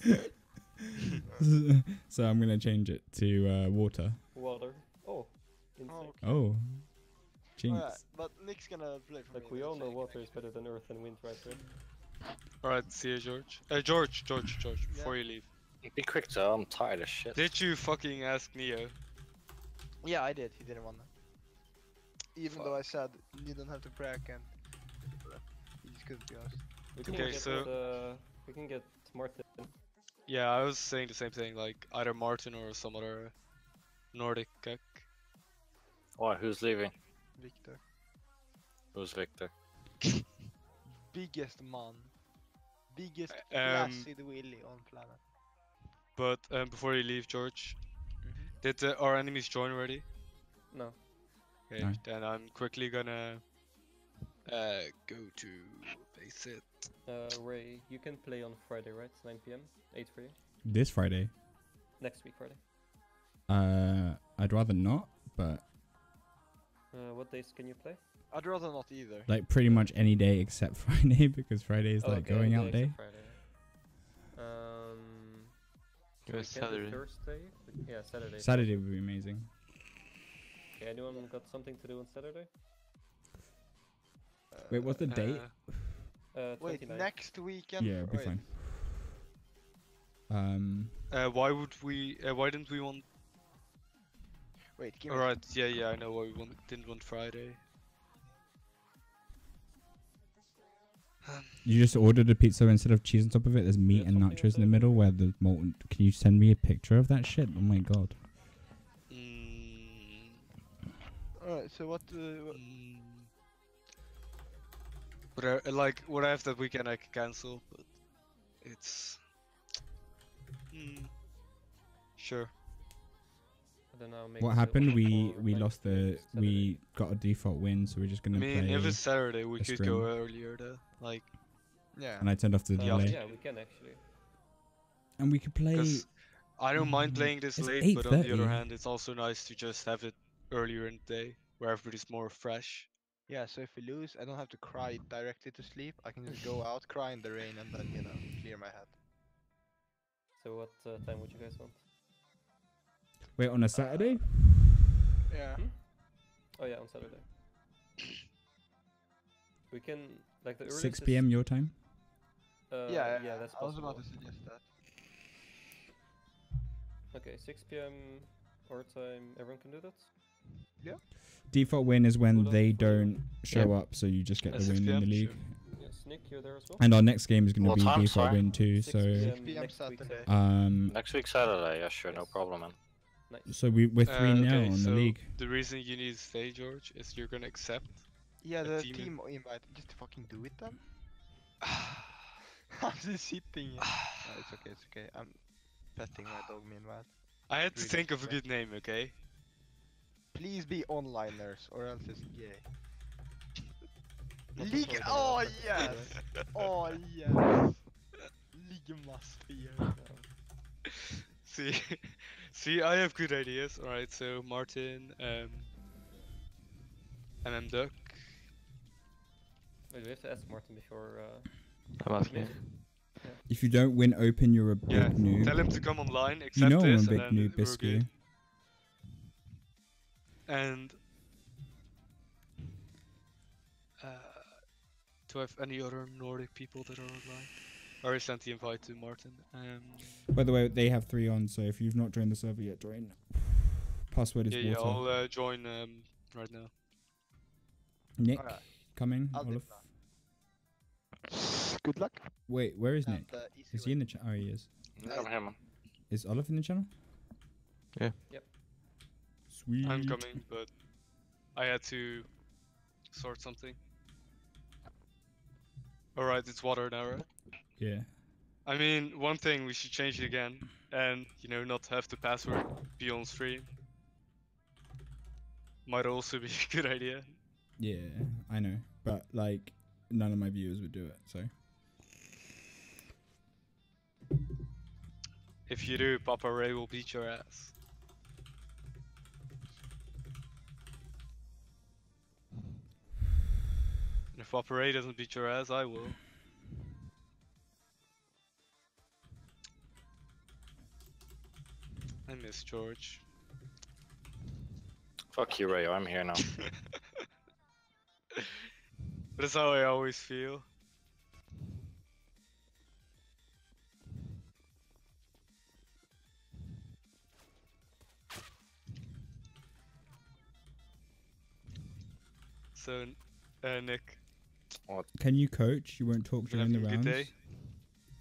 So I'm gonna change it to water. Water. Oh. Oh. Jinx. Alright, but Nick's gonna play for me. Like we all know water is better than earth and wind, right? alright, see you, George. George, before you leave. Be quick, though. I'm tired of shit. Did you fucking ask Neo? Yeah, I did. He didn't want that. Even though I said you don't have to crack and he just couldn't be honest. We can Okay, get so we can get Martin. yeah, I was saying the same thing, like either Martin or some other Nordic cuck. Why? Who's leaving? Victor. Who's Victor? Biggest man. Biggest Um, flaccid willy on planet. But before you leave, George, did our enemies join already? No. Okay, No. then I'm quickly gonna go to FACEIT. Ray, you can play on Friday, right? 9 p.m. 8 for you. This Friday. Next week Friday. I'd rather not, but What days can you play? I'd rather not either. like pretty much any day except Friday, because Friday is like Okay, going any out day day. except Friday. Go we can Saturday. do Thursday? Yeah, Saturday. Saturday would be amazing. Okay, anyone got something to do on Saturday? Wait, what's the date? Wait, 29th. next weekend? Yeah, it'll be Wait. fine. Why would we? Why didn't we want? Wait, give me. Alright, yeah, I know why we didn't want Friday. You just ordered a pizza instead of cheese on top of it. There's meat and something nachos in the middle where the molten. Can you send me a picture of that shit? Oh my god. Alright, so what? But like, what I have that weekend I can cancel, but it's. Sure. I don't know. Maybe What so- happened? We or like lost maybe Saturday. we got a default win, so we're just I gonna mean, play. if it's Saturday, we a could stream. go earlier though. Like, Yeah. And I turned off the delay. Yeah, we can actually. And we could play. because I don't mind playing this it's late, but on the 8:30. other hand, it's also nice to just have it earlier in the day, where everybody's more fresh. Yeah, so if we lose, I don't have to cry directly to sleep. I can just go out, cry in the rain, and then, clear my head. So what time would you guys want? Wait, on a Saturday? Yeah. Oh yeah, on Saturday. We can like the earliest 6 is- p.m. your time? Yeah, that's I was possible. about to suggest that. Okay, 6 p.m. our time. Everyone can do that. Default win is when Hold on, they before you- don't show up, so you just get the 6 win in PM, the league. sure. Yes, Nick, you're there as well. And our next game is going to What be time, default sorry? win too. 6 So p.m. PM next week, Saturday. Next week Saturday, yeah, sure, no problem, man. Nice. so we're 3 now Okay, on so the league. the reason you need to stay, George, is you're gonna accept. Yeah, A the team team invite. Just fucking do it then. I'm just sitting. No, it's okay. I'm petting my dog meanwhile. I had to Really think of a great. good name, okay? Please be onliners, or else it's gay. Not League. before the Oh practice, by the yes. way. Oh yes. League must fear. See, I have good ideas. Alright, so Martin, Duck. Wait, we have to ask Martin before. I'm asking. If you don't win open, you're a big Yeah, noob. tell him to come online, You accept know I'm a this, big and then noob, we're Biscuit. good. And Do I have any other Nordic people that are online? I already sent the invite to Martin. By the way, they have 3 on, so if you've not joined the server yet, join. Password is yeah, water. I'll join right now. Nick, Alright. coming. I'll do Olaf. Good luck. Wait, where is And, Nick? easy Is he win. in the channel? Oh, he is. I'm him. Is Olaf in the channel? Yeah. Yep. Sweet. I'm coming, but I had to sort something. Alright, it's water now, right? Yeah. I mean, one thing, we should change it again. And, you know, not have the password be on stream. Might also be a good idea. Yeah, I know. But, like, none of my viewers would do it, so. If you do, Papa Ray will beat your ass. And if Papa Ray doesn't beat your ass, I will. I miss George. Fuck you, Ray. I'm here now. That's how I always feel. So, Nick, Can you coach? You won't talk you during the having a rounds? good day?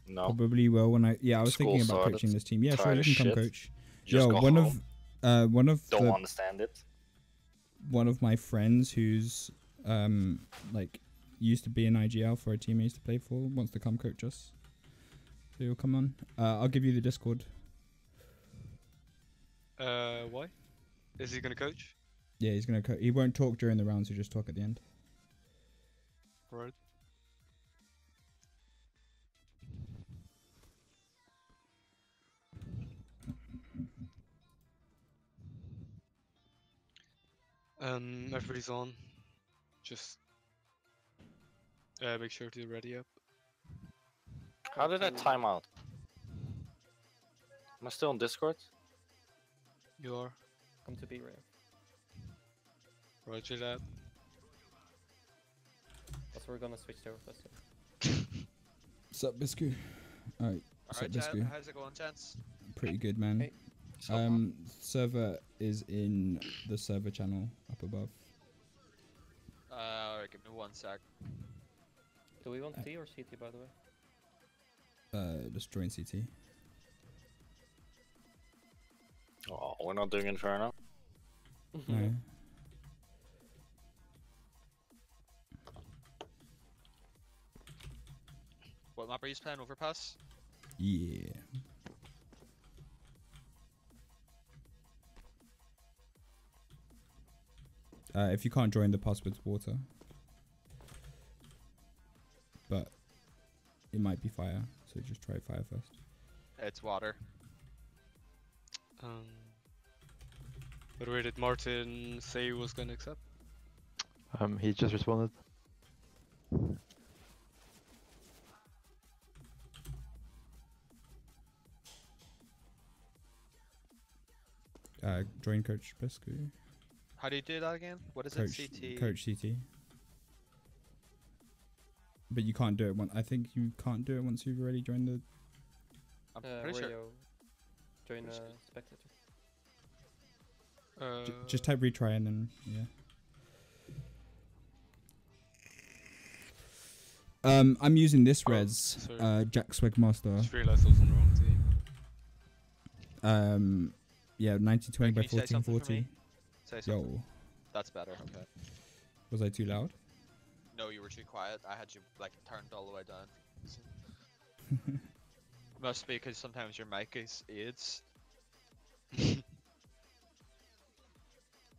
No. Probably will when I. Yeah, I was School thinking about started. coaching this team. Yeah, sure, Tired you as can come shit. coach. Just Yo, go one home. of Don't the understand it. one of my friends who's like used to be in IGL for a team I used to play for wants to come coach us. So you'll come on. I'll give you the Discord. Why? Is he gonna coach? Yeah, he's gonna. He won't talk during the rounds. He'll just talk at the end. Right. Everybody's on. Just make sure to ready up. How did I time out? Am I still on Discord? You are. Come to B, Ray. Roger that. That's where we're gonna switch to first. Sup, Biscu? Alright. Sup, Alright, Chad, Biscu? how's it going, gents? Pretty good, man. Hey. Server is in the server channel up above. Alright, give me 1 sec. Do we want T or CT, by the way? Just join CT. Oh, we're not doing Inferno. No. What map are you playing? Overpass? Yeah. If you can't join, the password's water. But it might be fire, so just try fire first. It's water. By the way, did Martin say he was gonna accept? He just responded. Join Coach Biscu. How do you do that again? What is Coach, it? CT? Coach CT. But you can't do it I think you can't do it once you've already joined the. I'm pretty sure. Radio. Join spectator. Just type retry and then yeah. I'm using this res, sorry. Jack Swagmaster. Just realized I was on the wrong team. Yeah, 1920 by Can you say something for 1440. me? Say something. Yo, That's better, okay. was I too loud? No, you were too quiet. I had you, like, turned all the way down. Must be because sometimes your mic is aids.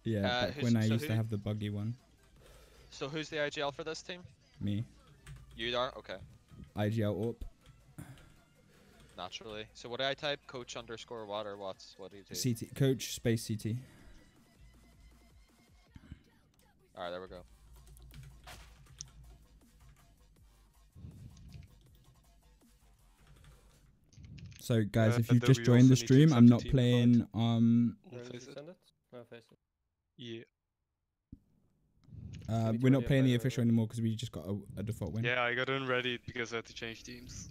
Yeah, back who's- when I so used to who- have the buggy one. So who's the IGL for this team? Me. You are? Okay. IGL up. Naturally. So what do I type? Coach underscore water. What do you do? CT. Coach space CT. Alright, there we go. So guys, if you've though just we joined also the need to stream, I'm accept not the team playing invite. Where did you FACEIT. send it? No, FACEIT. Yeah. We're not playing the official anymore because we just got a default win. Yeah, I got unready because I had to change teams.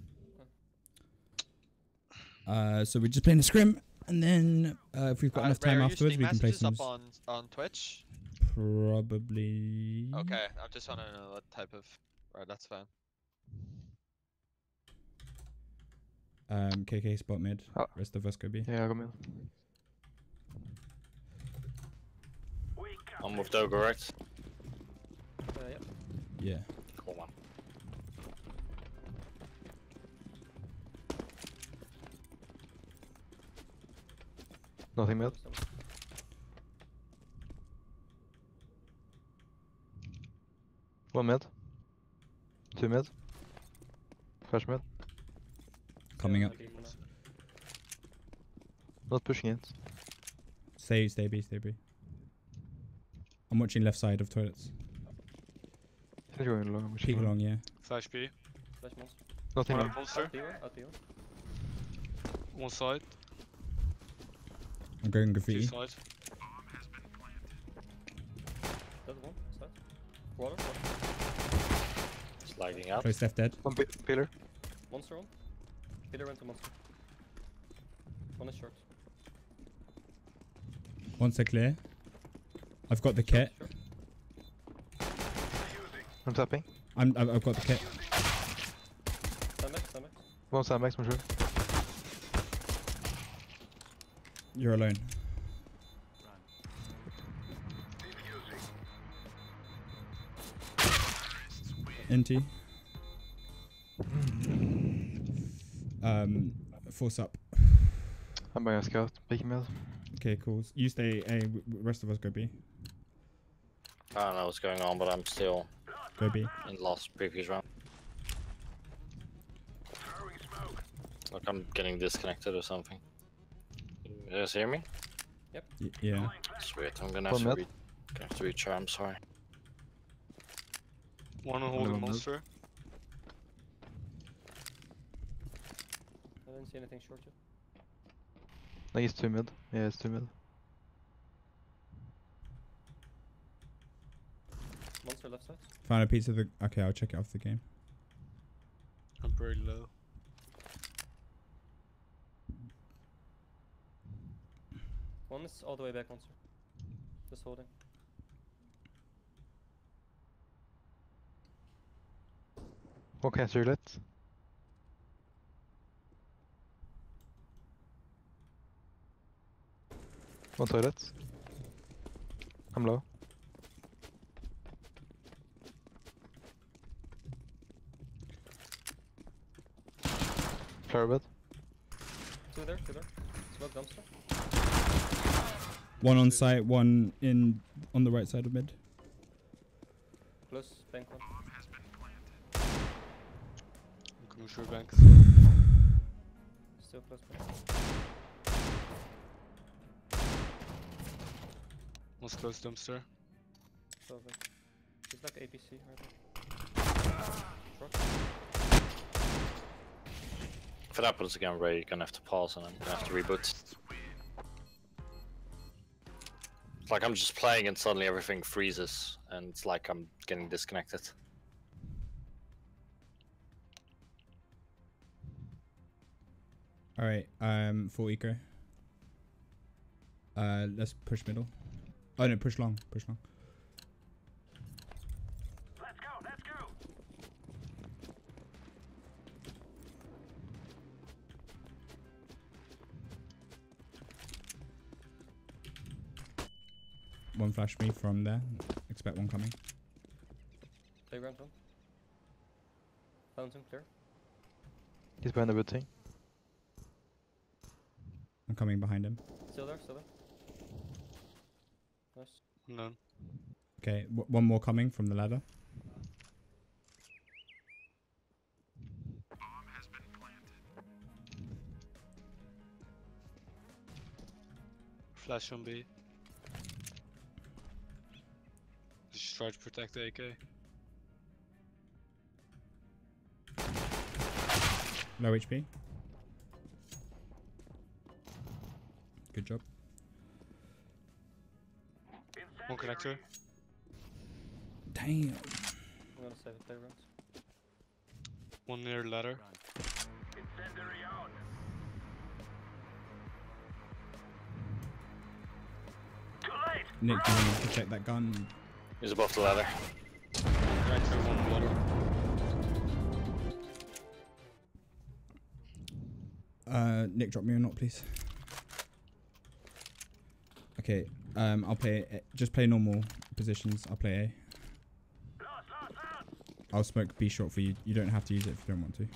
So we're just playing a scrim, and then if we've got enough time afterwards, we can play some. Up on Twitch? Probably. Okay, I just want to know what type of. Right, that's fine. KK spot mid. Rest of us go B. Yeah, I go mid. I'll move to correct. Yep. Yeah. Cool man. Nothing mid. One mid. Two mid. Flash mid. Coming up. Not pushing it. Stay B, stay B. I'm watching left side of toilets. He's going long. Peek along, yeah. Flash B. Flash monster. Nothing One long. monster. Out the One side. I'm going Two graffiti. side. That's one. Side. Water. It's lagging out. Close left dead. One pillar. Monster on. Pillar went to monster. One is short. Once they're clear. I've got the kit. Short. I'm tapping. I've got the kit. Stand back. One sandbags, I'm sure. You're alone. NT. Force up. I'm buying a scout. Peeking mid. Okay, cool. You stay A, rest of us go B. I don't know what's going on, but I'm still Go B. in the last previous round. Like I'm getting disconnected or something. You guys hear me? Yeah. Sweet, I'm gonna have One to retry, I'm sorry. One on holding monster. I didn't see anything short yet. No, he's two mid. Yeah, it's two mid. Monster left side. Find a piece of the. Okay, I'll check it off the game. I'm pretty low. One is all the way back monster. Just holding. One cancer lit. One toilet. I'm low. Flower bed. Two there. Smoke dumpster. One on site, one on the right side of mid. Close bank one. I'm coming through bank. Still close bank. One's close dumpster. So it's like APC right there. Short. If it happens again, Ray, you're gonna have to pause and I'm gonna have to reboot. It's like I'm just playing and suddenly everything freezes and it's like I'm getting disconnected. Alright, full eco. Let's push middle. Oh no, push long. Let's go. One flash me from there. Expect one coming. Playground one. Fountain clear. He's behind the wood thing. I'm coming behind him. Still there. Nice. None. Okay, one more coming from the ladder. Flash on B. Just try to protect the AK. Low HP. Good job. One connector. Damn. I'm gonna save it there, rounds. One near ladder. Nick, do you want to check that gun? He's above the ladder. Right through one water. Nick, drop me or not, please. Okay, I'll play. Just play normal positions. I'll play A. I'll smoke B short for you. You don't have to use it if you don't want to.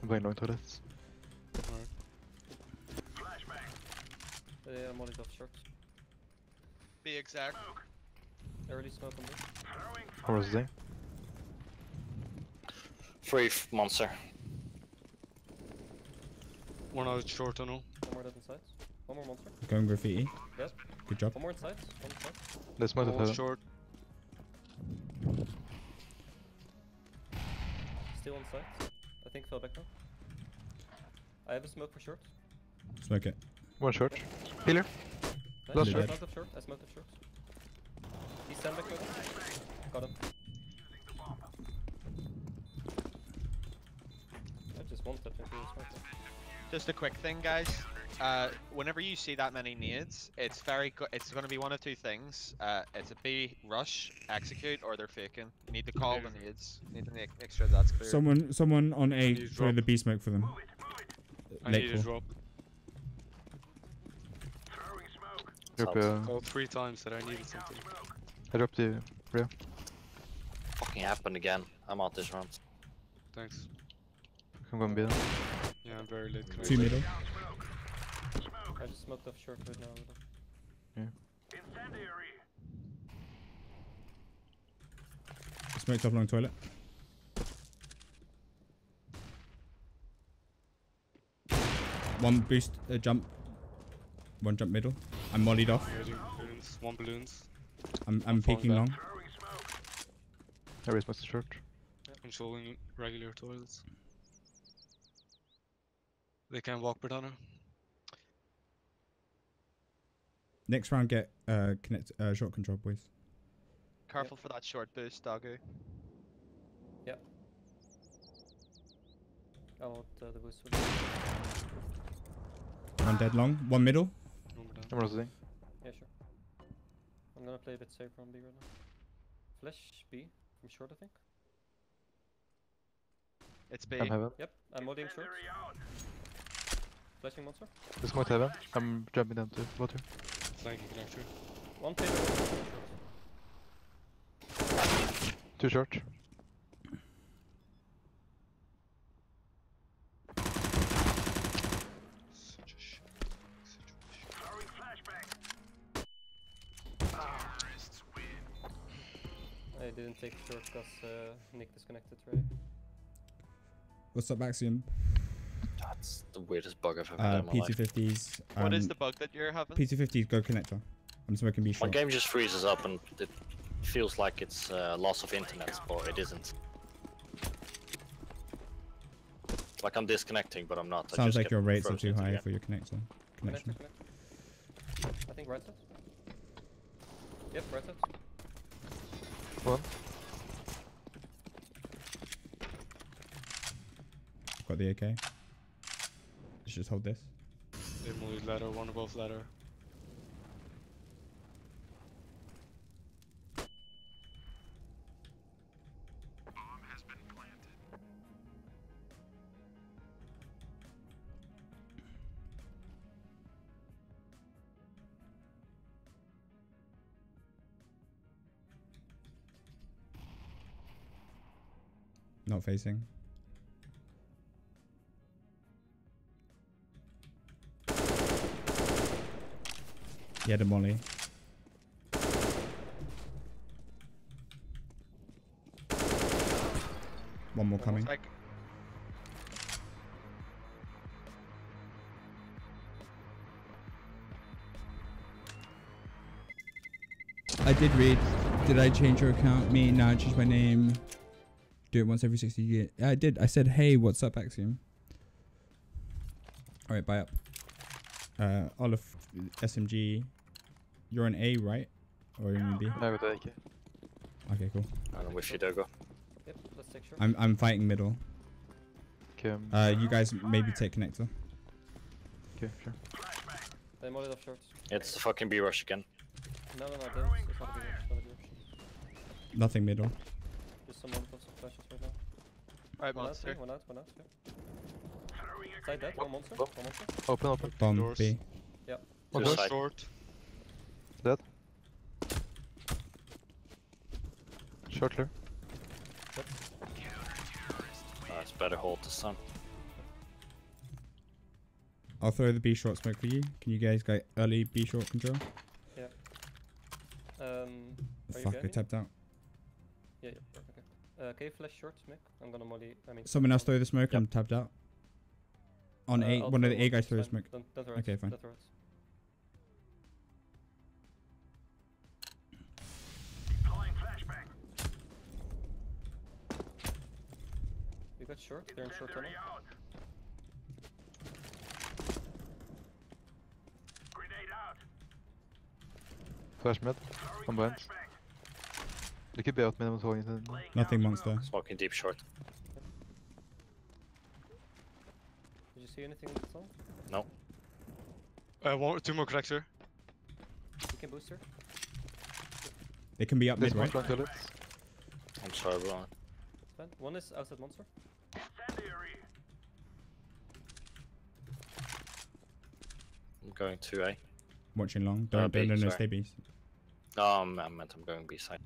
I'm going long toilets. I'm only off short. Be exact. Early smoke on me. How was they? Free monster. One out short tunnel. One more dead inside. One more monster. Going graffiti. Yes. Good job. One more inside. One inside. Let's move One the short. Still on site. I think fell back now. I have a smoke for short. Smoke it. one short. Pillar. Nice. Last I short. smoked up short. I smoked up short. He's stand back with him. Got him. I just one touch into the smoke. Just a quick thing, guys. Whenever you see that many nades, it's it's going to be one of two things. It's a B rush, execute, or they're faking. You need to call the nades. You need to make sure that's clear. Someone on A Please throw drop. the B smoke for them. I Late need a call. drop. Drop, Called 3 times that I needed something. I dropped the rear. Fucking happened again. I'm out this round. Thanks. I'm going B then. Yeah, I'm very late. 2 middle. I just smoked off short right now. Smoked off long toilet. One boost, jump. One jump middle. I'm mollied off. Balloons. 1 balloons. I'm falling peeking back. long. I raised my short. Controlling regular toilets. They can walk banana. Next round, get connect short control, boys. Careful for that short boost, doggo. Yep. I want the boost. One dead long. One middle. I'm rotating. Yeah, sure. I'm gonna play a bit safer on B right now. Flash B from short, I think. It's B. I'm heaven. Yep, I'm modding short. Flashing monster. This might heaven. I'm jumping down to water. Flanking connector. One pillar, one short. Too short. Such a shit. I didn't take short because Nick disconnected, right? What's up, Axiom? That's the weirdest bug I've ever had in my life. P250s. What is the bug that you're having? P250s, go connector. I'm smoking B My short. game just freezes up and it feels like it's loss of internet, but it isn't. Like I'm disconnecting, but I'm not. I Sounds just like get your rates are frozen too into the high game. for your connector. Connection. Connector. I think right side. Yep, right side. One. Got the AK. Let's just hold this. They mollied ladder, one above ladder. Not facing. He had a molly. One more coming. Like, I did read. Did I change your account? Me? No, I changed my name. Do it once every 60 years. Yeah, I did. I said, hey, what's up, Axiom? Alright, buy up. Olive, SMG. You're an A, right? Or in B? I would take it. Okay, cool. I don't wish you to go. Yep, let's take short. I'm fighting middle. Okay, You guys maybe take connector. okay, sure. They mollied off shorts. It's the fucking B rush again. No, don't. It's not a big rush. It's not a big rush. Nothing middle. Just some molotovs and flashes right now. Right, One out, monster. one out, one out. Yeah. Side dead, one monster. What? One monster. Open, open. Bomb Doors. B. One Two door. side. Short. Dead. Short clear. It's better hold this time. I'll throw the B short smoke for you. Can you guys get early B short control? Are you Fuck, I okay? tapped out. Yeah, yeah, okay. Okay, flash short, Mick. I'm gonna molly. I mean. Someone else throw the smoke. Yep. I'm tapped out. On A, I'll one of throw the A guys it's throw the fine. smoke. Don't throw it. Okay, fine. Don't throw it. You got short. They're in short tunnel. Flash mid. One behind. They could be out minimum talking to them. Nothing monster. Smoking deep short. Did you see anything in the tunnel? No. Two more connector. You can boost her. They can be up This mid, one's right? front toilet. I'm sorry, bro. It's fine. One is outside monster. I'm going to A. Watching long. B, Don't sorry. stay B. No, I meant I'm going B side.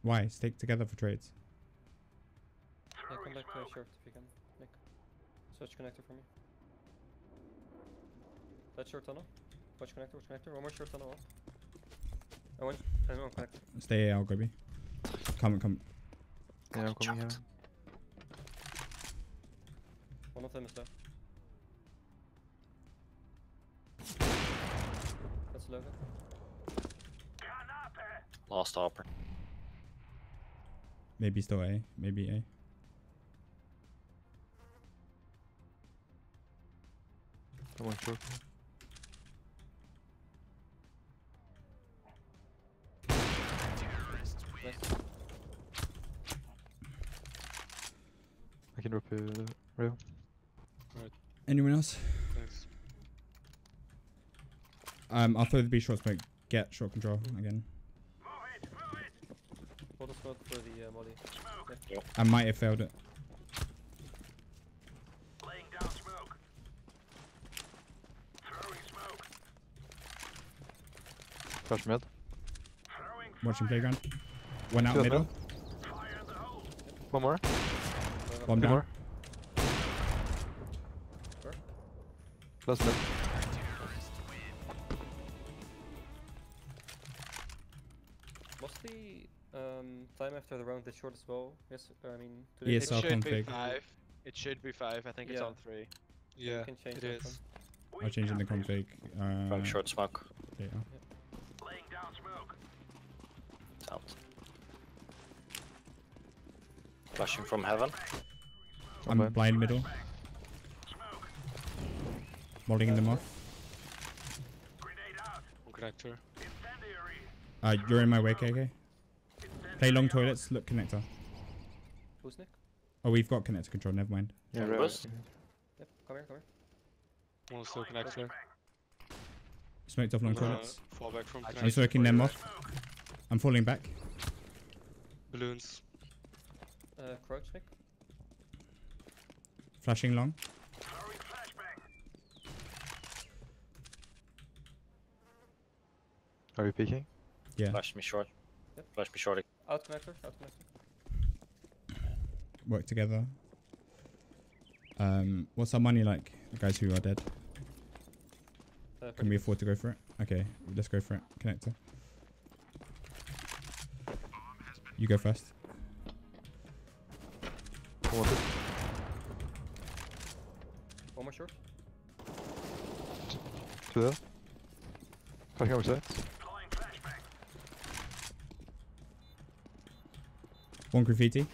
Why? Stick together for trades. Yeah, come back short if you can. Nick. Switch connector for me. That short tunnel. Watch connector. One more short tunnel off. And one connector. Stay A, I'll go B. Come. Yeah, I'm coming here. One of them is low. That's low. Lost hopper. Maybe still A. Maybe A. One short. Nice. I can drop rail. Anyone else? Thanks. I'll throw the B short smoke. Get short control again. Hold the smoke for the molly. I might have failed it. Flash mid. Watching playground. One out Two middle. mid. One more. Bomb Two down. more. Sure. Last mid. What's the time after the round is short as well? Yes, I mean. Today Yes, It I'll should be config. 5. It should be 5. I think it's Yeah. on 3. Yeah, you can change it that is. I'll change in the config. Going short smoke. Yeah. It's out. Flashing from heaven. I'm Fine. blind middle. Molding them off. One connector. You're in my way, KK. Play long toilets. Look connector. Who's Nick? Oh, we've got connector control. Never mind. Yeah, One rail. burst. Yep, come here. One still connector. Smoked off long toilets. Fall back from I'm connector. smoking them off. I'm falling back. Balloons. Crouch, Nick. Flashing long. Are you peeking? Yeah. Flash me short. Yep. Flash me short. Out connector. Work together. What's our money like? The guys who are dead. Can we afford to go for it? Okay, let's go for it. Connector. You go first. One more short. Two there. Flashing over sides. One graffiti.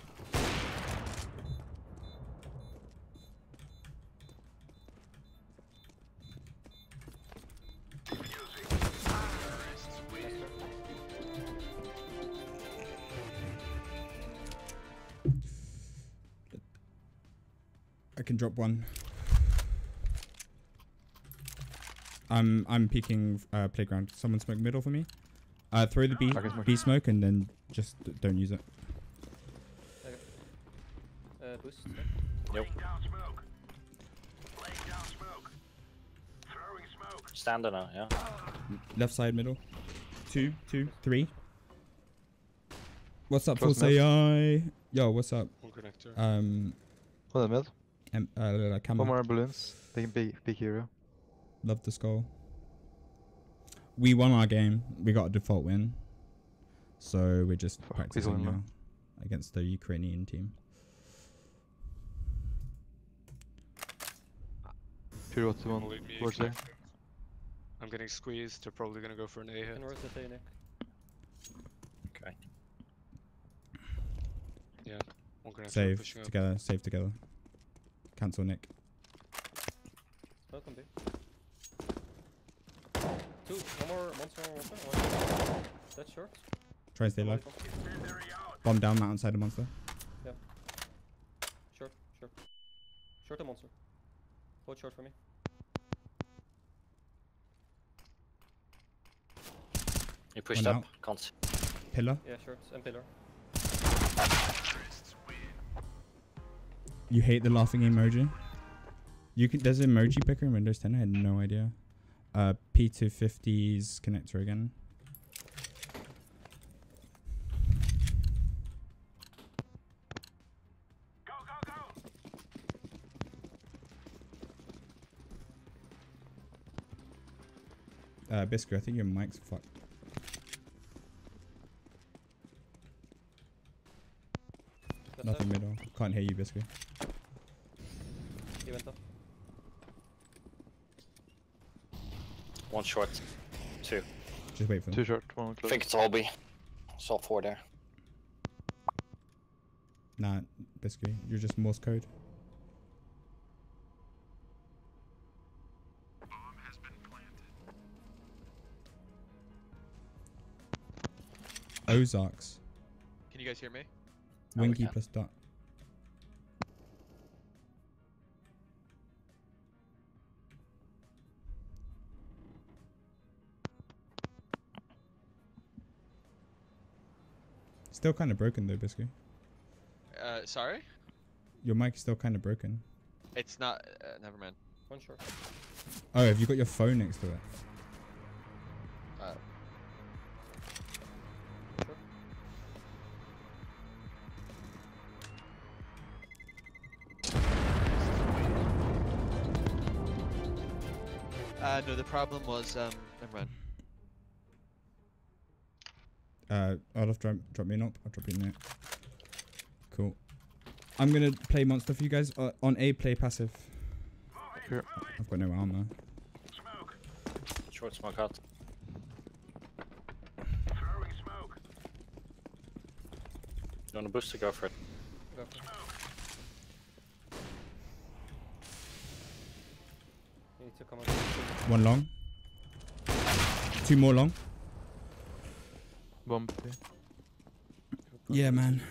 I can drop one. I'm peeking playground. Someone smoke middle for me. Throw the B smoke and then just don't use it. Okay. Boost. Yep. Stand now, yeah. Left side middle. 2, 2, 3. What's up, Close FACEIT? Yo, what's up? One connector. Hold on mid. Camera. One more balloons. They can big hero. Love the skull. We won our game. We got a default win. So we're just practicing now against the Ukrainian team. Pure what one towards there. I'm getting squeezed. They're probably gonna go for an A hit. And where's the Nick? Okay. Yeah. One connector Save pushing up. together. Save together. Cancel Nick. Smoke on B. 2. One more monster. That's short. Try and stay alive. Bomb down mountainside of monster. Yep. Short. Short a monster. Hold short for me. You pushed One up. out. Can't see. Pillar. Yeah, short and pillar. You hate the laughing emoji. You can. There's an emoji picker in Windows 10. I had no idea. P250's connector again. Biscuit, I think your mic's fucked. Nothing middle. Can't hear you, Biscuit. He went up. One short. 2. Just wait for them. 2 short, one I close. think it's all B. Saw 4 there. Nah, Biscuit, you're just Morse code. Ozarks. Can you guys hear me? Winky can. plus dot. Still kind of broken though, Biscuit. Sorry? Your mic's still kind of broken. It's not. Never mind. One short. Oh, have you got your phone next to it? No, the problem was, never mind. Olaf, drop me an up. I'll drop you a net. Cool. I'm gonna play monster for you guys. On A, play passive. Sure. I've got no armor. Short smoke out. You want a booster? Go for it. Go for it. You need to come up. One long. 2 more long. Bomb. Yeah, man.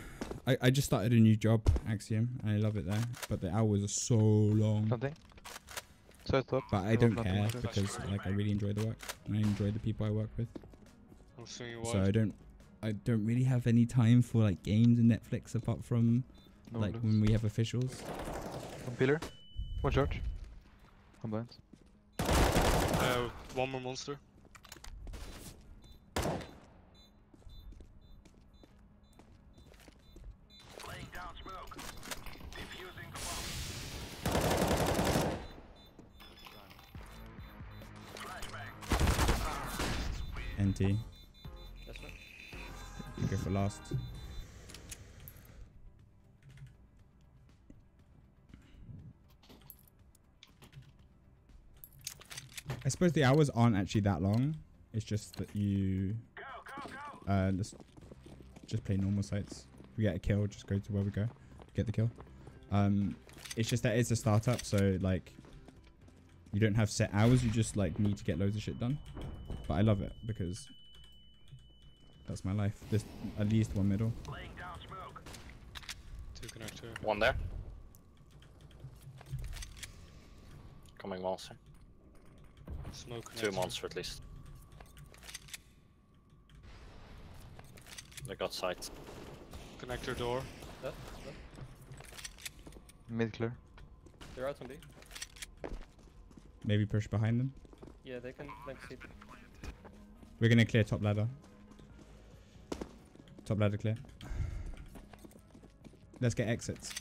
I just started a new job, Axiom, and I love it there. But the hours are so long. Something. So it's up. But I don't care because like I really enjoy the work and I enjoy the people I work with. I'm swinging So wide. I don't really have any time for like games and Netflix apart from No like balloons. when we have officials. One pillar. One short. One blind. One more monster. NT. That's right. You go for last. I suppose the hours aren't actually that long. It's just that you let's just play normal sites. If we get a kill, just go to where we go. Get the kill. It's just that it's a startup, so like you don't have set hours, you just like need to get loads of shit done. But I love it because that's my life. There's at least one middle. 2 connector. One there. Coming monster. Smoke. 2 connector. monster at least. They got sight. Connector door. Left. Mid clear. They're out on B. Maybe push behind them. Yeah, they can flank C. We're gonna clear top ladder. Top ladder clear. Let's get exits.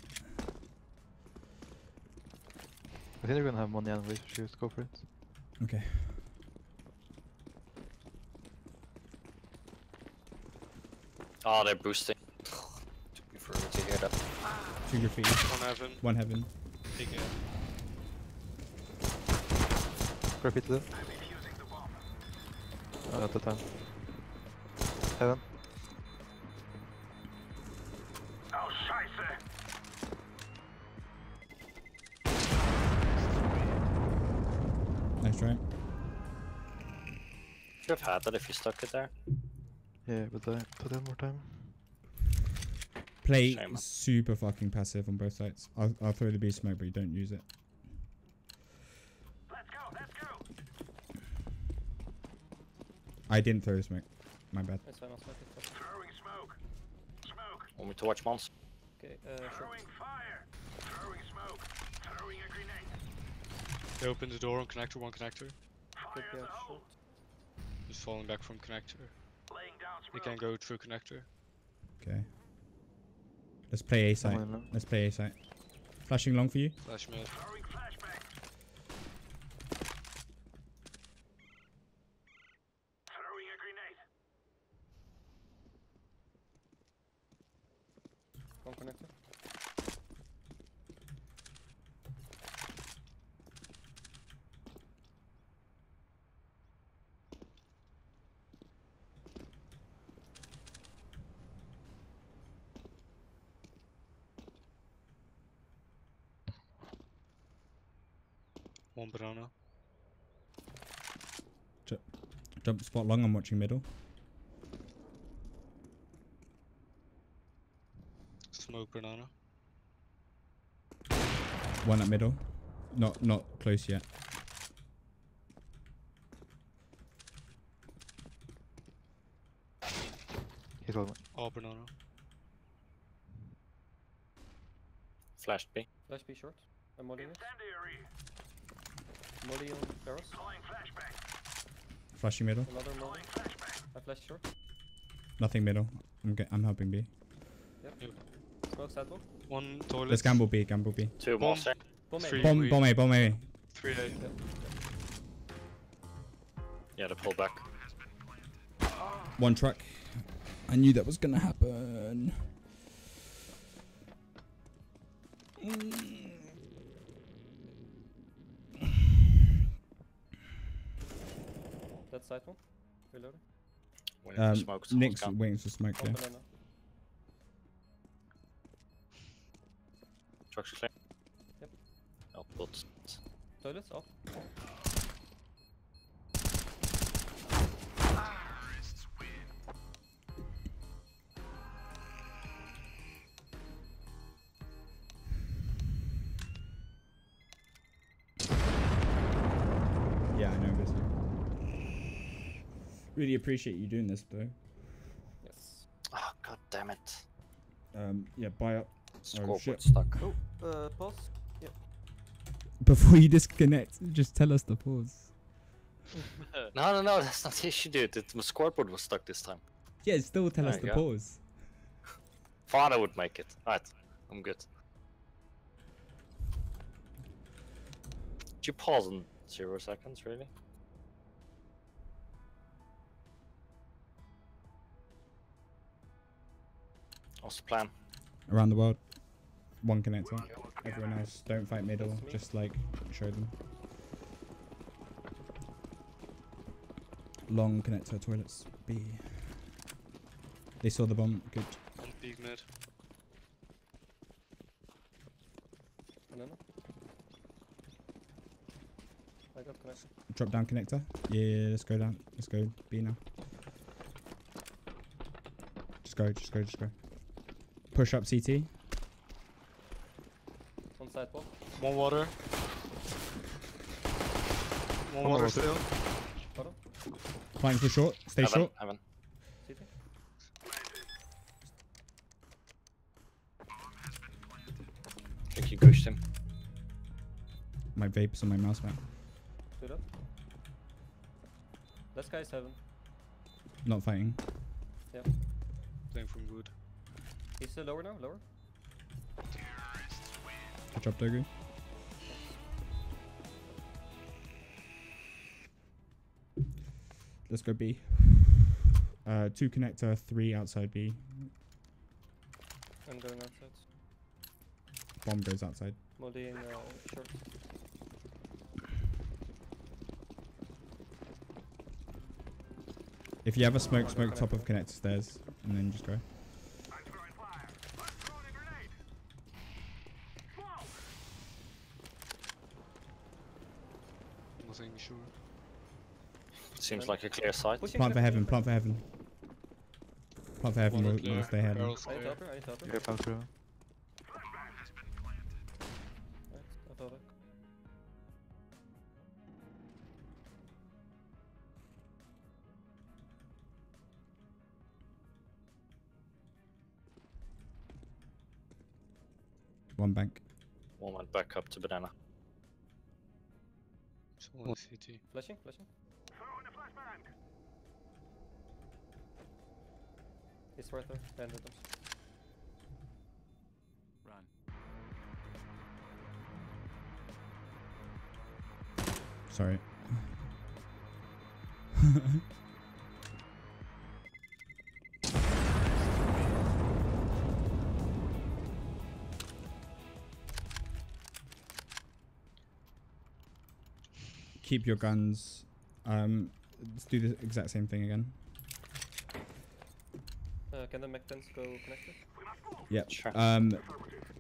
I think they're gonna have money anyways. Just go for it. Okay. Oh, they're boosting. Took me forever to hear that. 2 graffiti. 1 heaven. 1 heaven. Big head. Repeat it. At the time. Heaven. Nice try. Should have had that if you stuck it there. Yeah, but I put in more time. Play Shame. super fucking passive on both sides. I'll throw the B smoke, but you don't use it. Let's go. I didn't throw the smoke. My bad. That's fine, I'll smoke it. Throwing smoke. Want me to watch monster? Okay, sure. Throwing fire. Throwing smoke. Throwing a grenade. They opened the door on connector. 1 connector. Could be out short. Just falling back from connector. Laying down We smoke. can go through connector. Okay. Let's play A site. Someone in Let's play A site. Flashing long for you. Flash mid. Throwing flashbang. Throwing a grenade. One connector. One banana. Jump spot long. I'm watching middle. Smoke banana. 1 at middle. Not close yet. He's all All banana. Flashed B. Flash B short. I'm mollying it. Incendiary. Molly on barrels. Deploying flashbang. Flashing middle. Another molly. Deploying flashbang. I flash short. Nothing middle. I'm helping B. Smoke sidewalk. 1 toilet. Let's gamble B. Gamble B. 2 Bomb. monster. Bomb A. 3 Bomb A. Bomb A. 3 A. Yeah, they pull back. 1 truck. I knew that was gonna happen. That side one. Reloading. Waiting for smoke. someone's Nick's gone. waiting for smoke One there. banana. Truck's clear. Yep. I'll put. Toilets up. Yeah, I know this. Really appreciate you doing this though. Yes. Oh, god damn it. Yeah, buy up. Scoreboard shit. stuck. Pause. Before you disconnect, just tell us the pause. No, that's not the issue, dude. The scoreboard was stuck this time. Yeah, still tell us There the you go. pause. Thought I would make it. Alright, I'm good. Did you pause in 0 seconds, really? What's the plan? Around the world. 1 connector. Everyone else, don't fight middle. Just like show them. Long connector toilets. B. They saw the bomb. Good. One big mid. Banana. I got connection. Drop down connector. Yeah, let's go down. Let's go B now. Just go. Push up CT. One sidewalk. 1 water. One water still. Bottom. Flying for short. Stay short. Heaven. CT. I think you pushed him. My vapes on my mouse, man. Stood up. This guy's heaven. Not fighting. Yeah. Playing from wood. He's still lower now. Lower. Good job, Dogu. Let's go B. 2 connector, 3 outside B. I'm going outside. Bomb goes outside. Mollying short. If you have a smoke, smoke top of connector stairs, and then just go. Nothing sure. Seems like a clear sight. Plant for heaven, plant for heaven. Plant for heaven, we'll stay heaven. I need helper, I need helper. Yeah, plant through. Right, I thought it. One bank. One went back up to banana. So one CT. Flashing, flashing. He's right there, behind the doors. Sorry. Keep your guns. Let's do the exact same thing again. Can the mech-tens go connected? Yep. Sure.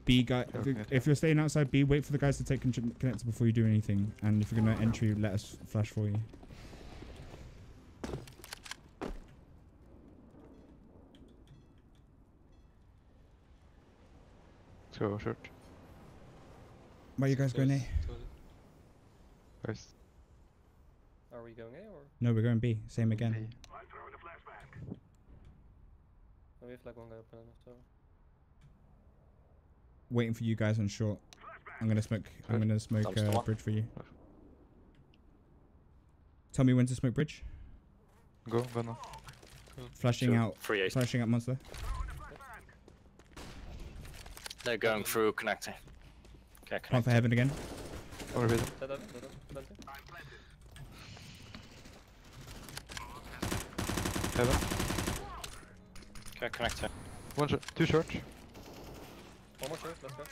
B guy. If you're staying outside B, wait for the guys to take connector before you do anything. And if you're gonna entry, let us flash for you. Let's go short. Where you guys going A? Guys. Are we going A or? No, we're going B. Same again. B. No, we have like one guy open, so. Waiting for you guys on short. I'm gonna smoke. I'm gonna smoke bridge for you. Tell me when to smoke bridge. Go now. Flashing out. Free ace. Flashing out monster. They're going through connecting. Okay, Plant for connect. heaven again. Over here. Dead heaven, plenty. Heaven. Okay, connector. One short. 2 short. One more short, let's go.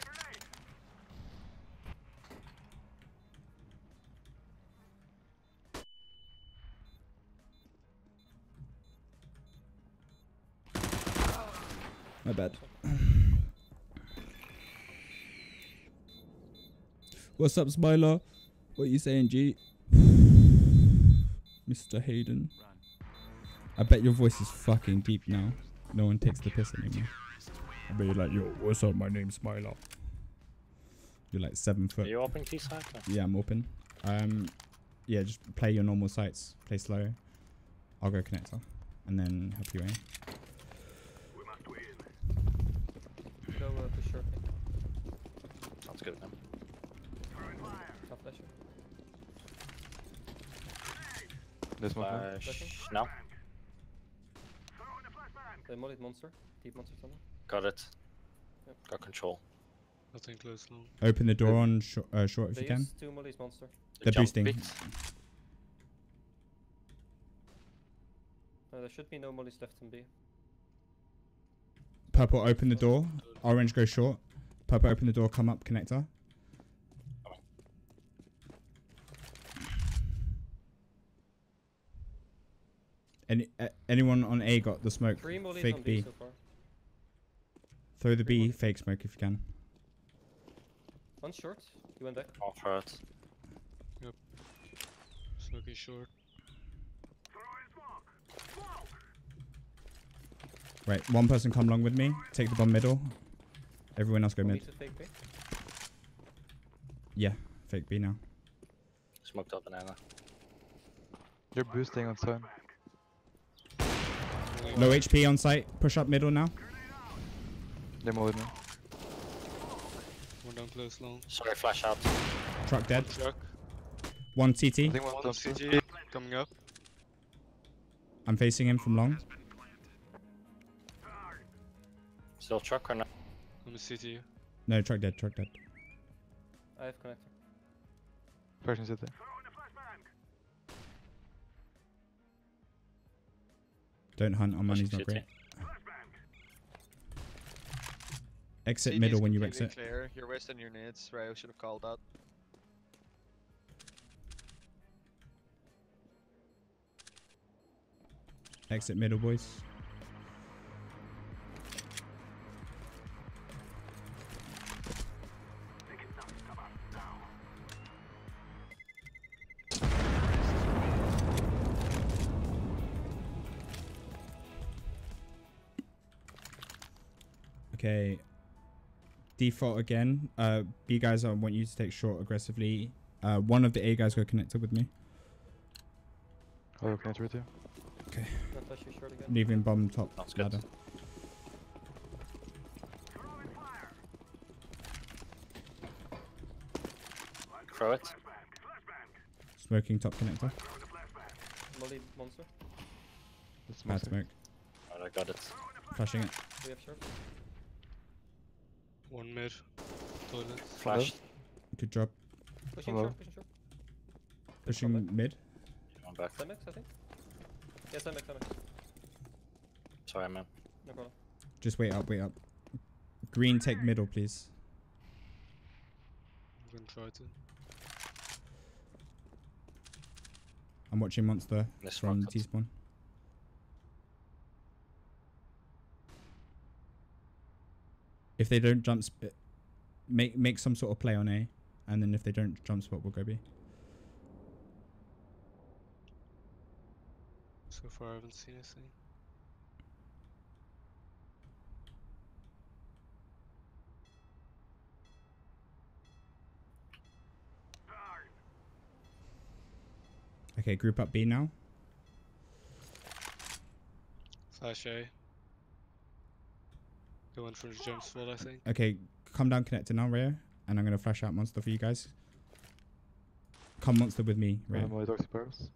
My bad. What's up, Smiler? What you saying, G? Mr. Hayden. I bet your voice is fucking deep now. No one takes the piss anymore. I bet you're like, yo, what's up? My name's Smiler. You're like 7 foot. Are you open T side? Yeah, I'm open. Yeah, just play your normal sites. Play slow. I'll go connector, and then help you in. Go push short. Sounds good then. I'll flash you. This one. Flash. No. The mollied monster. Deep monster tunnel. Got it. Yep. Got control. Nothing close now. Open the door on short if They you can. use 2 mollies monster. They're Jump boosting. beat. There should be no mollies left in B. Purple, open the door. Orange, go short. Purple, open the door. Come up, connector. Anyone on A got the smoke? 3 mollies Fake on B. B so far. Throw the B, fake smoke if you can. One short. He went back. Off hurt. Smoking short. Right, one person come along with me. Take the bomb middle. Everyone else go Want mid. me to fake B? Yeah, fake B now. Smoked up banana. They're boosting on time. Low HP on site. Push up middle now. They're more with me. One down close long. Sorry, flash out. Truck dead. Truck. One I CT. think one One top CT coming up. I'm facing him from long. Still truck or not? I'm a CT. No, truck dead. Truck dead. I have connector. Flashing city. Don't hunt. Our money's not CT. great. Exit CT middle is when you completely exit. Clear. You're wasting your nades. Rayo should have called that. Exit middle, boys. Okay. Default again. B guys, I want you to take short aggressively. One of the A guys go connected with me. Oh, connector with you. Okay. I'll flash you short again. Leaving bomb top Sounds good. ladder. Throw it. Smoking top connector. Molly monster. That's Bad mostly. smoke. Alright, I got it. Flashing it. We have short. One mid. Toilet. Flash. Good job. Pushing Hello. short, pushing short. Pushing mid. One back. Semex, I think. Yeah, Semex. Sorry, man. No problem. Just wait up, wait up. Green, take middle, please. I'm gonna try to. I'm watching monster This from one. T-spawn. If they don't jump, make some sort of play on A, and then if they don't jump spot, we'll go B. So far, I haven't seen anything. Okay, group up B now. Flash A. Going for the jump spot, I think. Okay, come down connector now, Rhea, and I'm gonna flash out monster for you guys. Come monster with me, Rhea. I'm only toxic powers.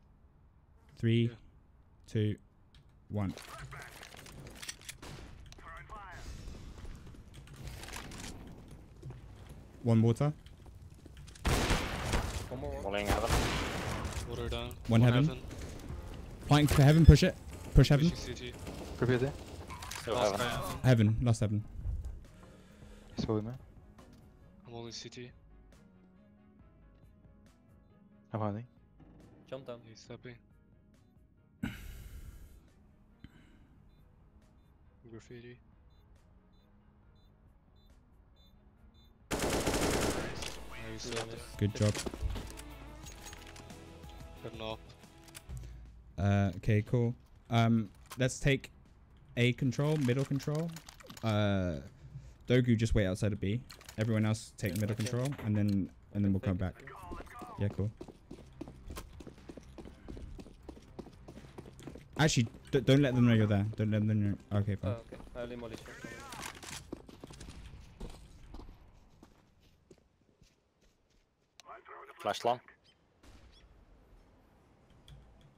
3, Yeah. 2, 1. One water. One more. Walling heaven. Water down. One heaven. Planting for heaven. Push it. Push heaven. Pushing CT. Prepare there. Still Last heaven. guy heaven. Heaven. Last heaven. He's holding me. I'm holding CT. I'm hiding. Jump down. He's stepping. Graffiti. Nice. Good job. Got an op. Okay, cool. Let's take A control, middle control. Dogu, just wait outside of B. Everyone else take middle Okay. control, and then we'll come back. Yeah, cool. Actually, don't let them know you're there. Don't let them know. Okay, Oh, fine. okay. I'll leave Molly short. Flash long.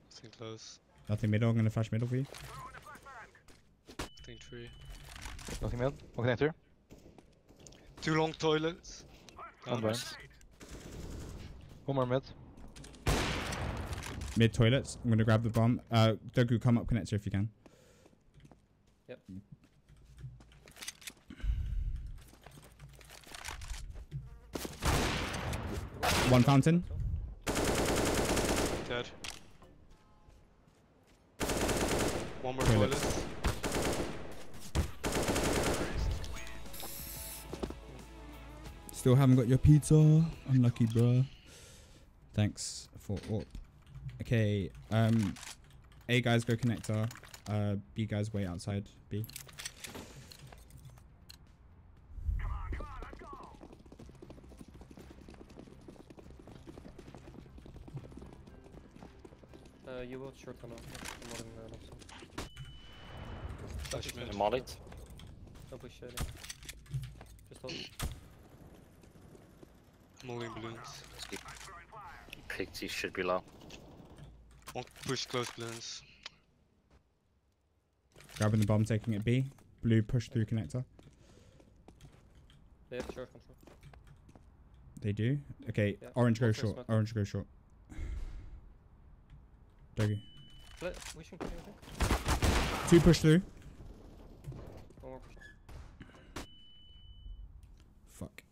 Staying close. Nothing middle. I'm gonna flash middle for you. Staying tree. Nothing mid. One connector. Two long toilets. One Down. blind. One more mid. Mid toilets. I'm gonna grab the bomb. Dogu, come up connector if you can. Yep. One fountain. Dead. One more Toilet. toilet. Still haven't got your pizza. Unlucky, bruh. Thanks for AWP. Okay. A guys go connector. B guys wait outside B. You will short tunnel. I'm not in Flash mid. I'm on it. Don't push shading. Just hold. Mulling balloons. Pixie should be low. Won't push close balloons. Grabbing the bomb, taking it B. Blue push through connector. They have short control. They do. Okay, Yeah. orange go Also short. smoke. Orange go short. Doggy. Wishing for you, I think. 2 push through. One more push. Fuck.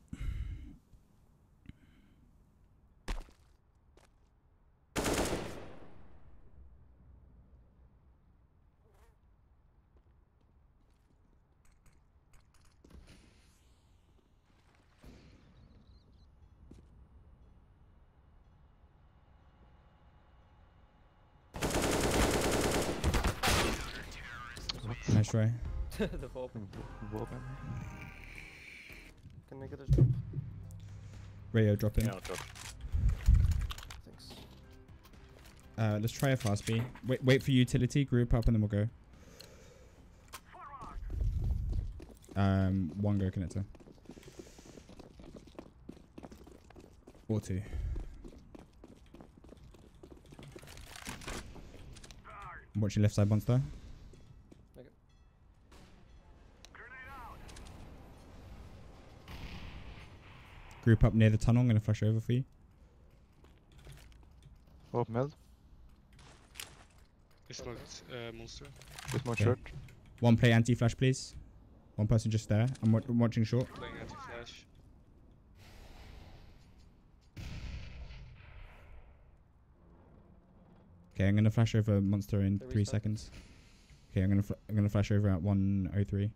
Nice try. The ball. Wallbang. Can I get a drop? Radio drop in. Yeah, I'll drop. Thanks. Let's try a fast B. Wait for utility, group up, and then we'll go. One go connector. Or 2. I'm watching left side monster. Okay. Group up near the tunnel. I'm gonna flash over for you. Up mid. He smoked monster. With more Okay. short. One play anti-flash, please. One person just there. I'm watching short. Playing anti-flash. Okay, I'm gonna flash over monster in There 3 is that. seconds. Okay, I'm gonna flash over at 103.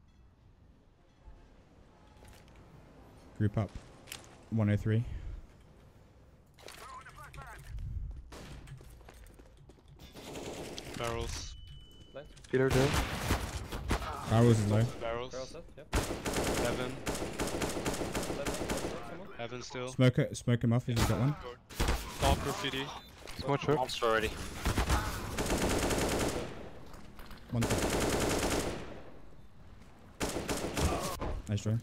Group up. 103. Barrels. Blind. Peter there. Barrels is low. Barrels. Barrels up. Yep. Heaven. Left. Someone. Heaven still. Smoke him off if you've got one. Top graffiti. More short. Monster already. One top. Nice try.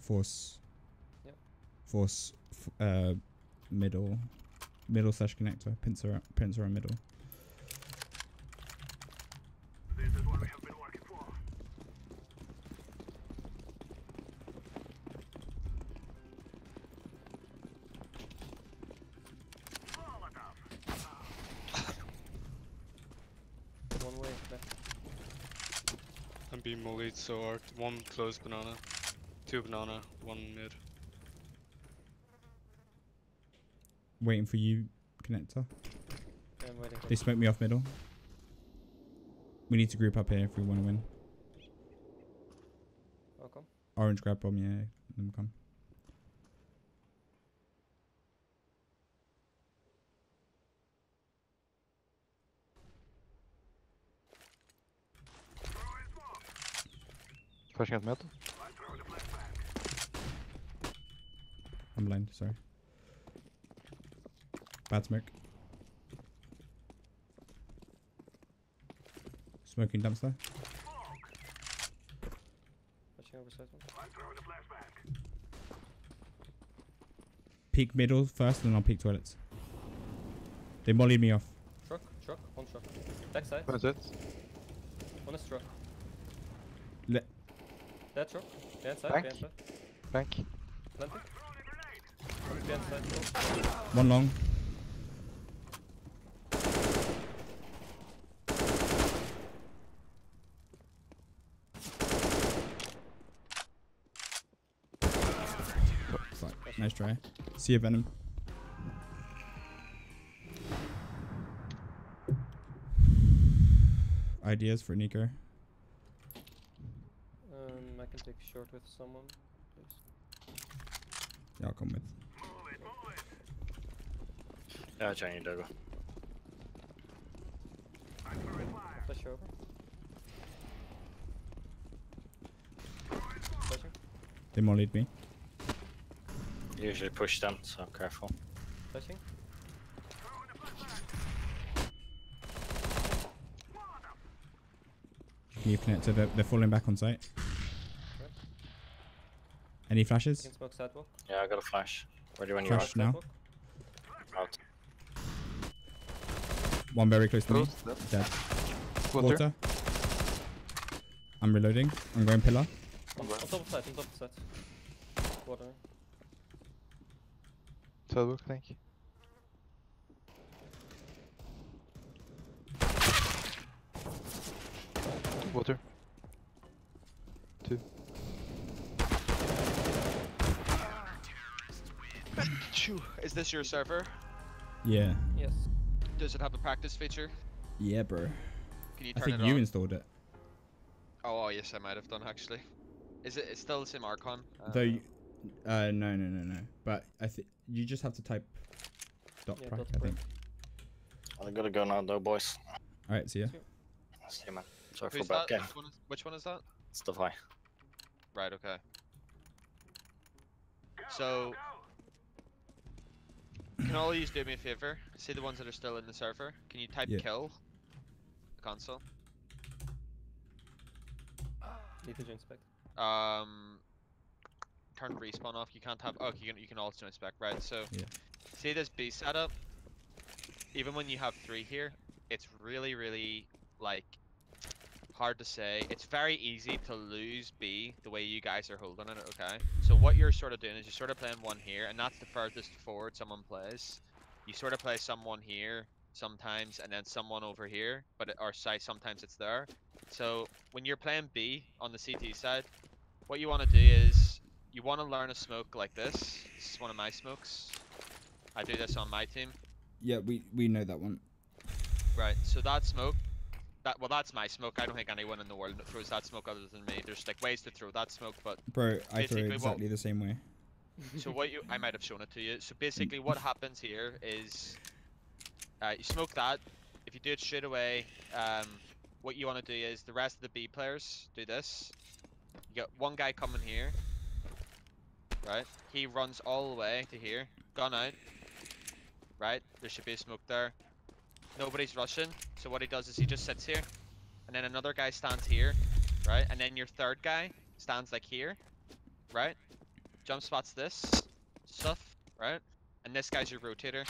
Force. Yep. Force. Middle slash connector. Pincer on middle. This is what we have been working for. One way left. I'm being mollied so hard. 1 close banana. 2 banana. 1 mid. Waiting for you, connector. Yeah, I'm waiting. They smoked me off middle. We need to group up here if we want to win. I'll come. Orange grab bomb, yeah. Let them come. Flashing at mid. I'm blind, sorry. Bad smoke. Smoking dumpster. Watching over side one. Peek middle first, and then I'll peek toilets. They mollied me off. Truck. One truck. Back side. That's it. One is truck. Le That truck. Behind side. Bank. Behind side. Bank. Planting. One behind side. One long. Fuck. Nice try. See you, Venom. Ideas for Nico? I can take short with someone, please. Yeah, I'll come with. Yeah, Chinese Dogo. Flash over. Flashing. They mollied me. Usually push them, so careful. Flashing. New connector. They're falling back on site. Yep. Any You flashes? can smoke sidewalk. Yeah, I got a flash. Ready when you are. Flash now. Sidewalk. Out. One very close to me. Close, Dead. Water. Water. I'm reloading. I'm going pillar. On top of site, on top of site. Water. Sidewalk, I think. Water. 2. Is this your server? Yeah. Yes. Does it have a practice feature? Yeah, bro. Can you I turn think it you on? installed it. Oh, yes, I might have done actually. Is it? It's still the same Archon. Though, no. But I think you just have to type dot Yeah, prac, dot I prac. think. I gotta go now, though, boys. All right, see ya. See you, man. Sorry for Who's bad that? game. Which one is that? It's the high. Right. Okay. So, can all of you do me a favor? See the ones that are still in the server. Can you type Yeah. kill? The console. Need to inspect. Turn respawn off. You can't have. Oh, you can also inspect. Right. So, Yeah. see this B setup. Even when you have 3 here, it's really like hard to say. It's very easy to lose B the way you guys are holding it. Okay. So what you're sort of doing is you're sort of playing one here, and that's the furthest forward someone plays. You sort of play someone here sometimes, and then someone over here, but or sometimes it's there. So when you're playing B on the CT side, what you want to do is you want to learn a smoke like this. This is one of my smokes. I do this on my team. Yeah, we know that one. Right. So that smoke. That's my smoke. I don't think anyone in the world throws that smoke other than me. There's like ways to throw that smoke, but Bro, I throw basically exactly the same way. so I might have shown it to you. So basically what happens here is you smoke that. If you do it straight away, what you want to do is the rest of the B players do this. You got one guy coming here, right? He runs all the way to here, gun out, right? There should be a smoke there. Nobody's rushing, so what he does is he just sits here, and then another guy stands here, right? And then your third guy stands like here, right? Jump spots this stuff, right? And this guy's your rotator,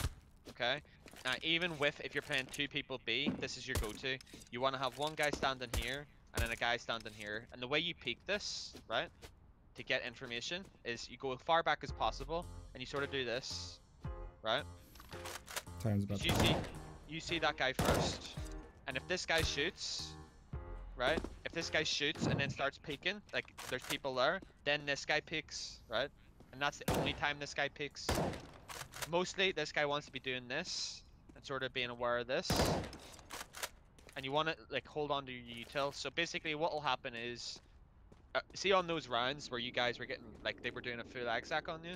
okay? Now, even if you're playing 2 people B, this is your go-to. You want to have one guy standing here, and then a guy standing here. And the way you peek this, right, to get information, is you go as far back as possible, and you sort of do this, right? Time's about You see that guy first, and if this guy shoots, right? If this guy shoots and then starts peeking, like there's people there, then this guy peeks, right? And that's the only time this guy peeks. Mostly, this guy wants to be doing this and sort of being aware of this, and you want to like hold on to your util. So basically, what will happen is, see on those rounds where you guys were getting like they were doing a full exec on you.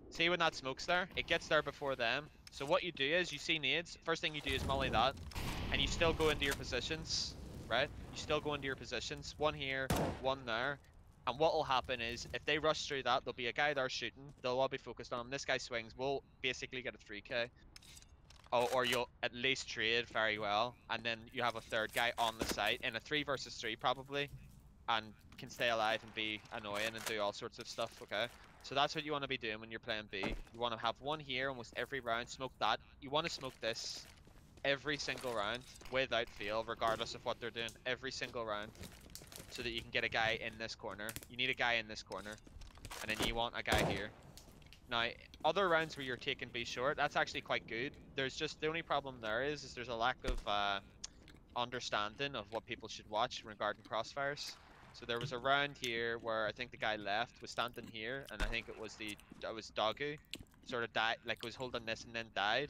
See when that smoke's there, it gets there before them. So what you do is you see nades, first thing you do is molly that, and you still go into your positions, right? You still go into your positions, one here, one there, and what will happen is if they rush through that, there'll be a guy there shooting, they'll all be focused on him, this guy swings, we'll basically get a 3k. Or you'll at least trade very well, and then you have a third guy on the site in a 3 versus 3 probably, and can stay alive and be annoying and do all sorts of stuff, okay? So that's what you want to be doing when you're playing B. You want to have one here almost every round, smoke that. You want to smoke this every single round without fail, regardless of what they're doing, every single round, so that you can get a guy in this corner. You need a guy in this corner, and then you want a guy here. Now, other rounds where you're taking B short, that's actually quite good. There's just, the only problem there is there's a lack of understanding of what people should watch regarding crossfires. So there was a round here where I think the guy left was standing here, and I think it was Dogu, sort of died, like was holding this and then died.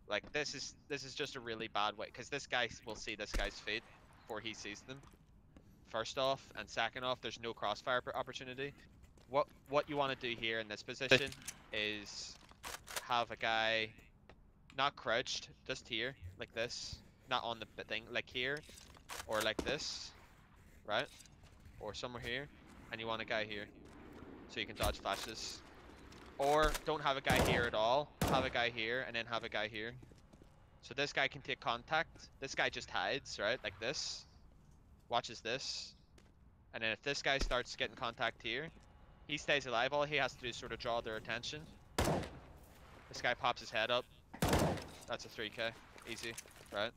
Like this is just a really bad way, because this guy will see this guy's feet before he sees them. First off, and second off, there's no crossfire opportunity. What you want to do here in this position is have a guy not crouched, just here, like this. not on the thing, like here, or like this, right? Or somewhere here, and you want a guy here, so you can dodge flashes. Or don't have a guy here at all, have a guy here, and then have a guy here. So this guy can take contact. This guy just hides, right? Like this. Watches this. And then if this guy starts getting contact here, he stays alive. All he has to do is sort of draw their attention. This guy pops his head up. That's a 3k. Easy, right?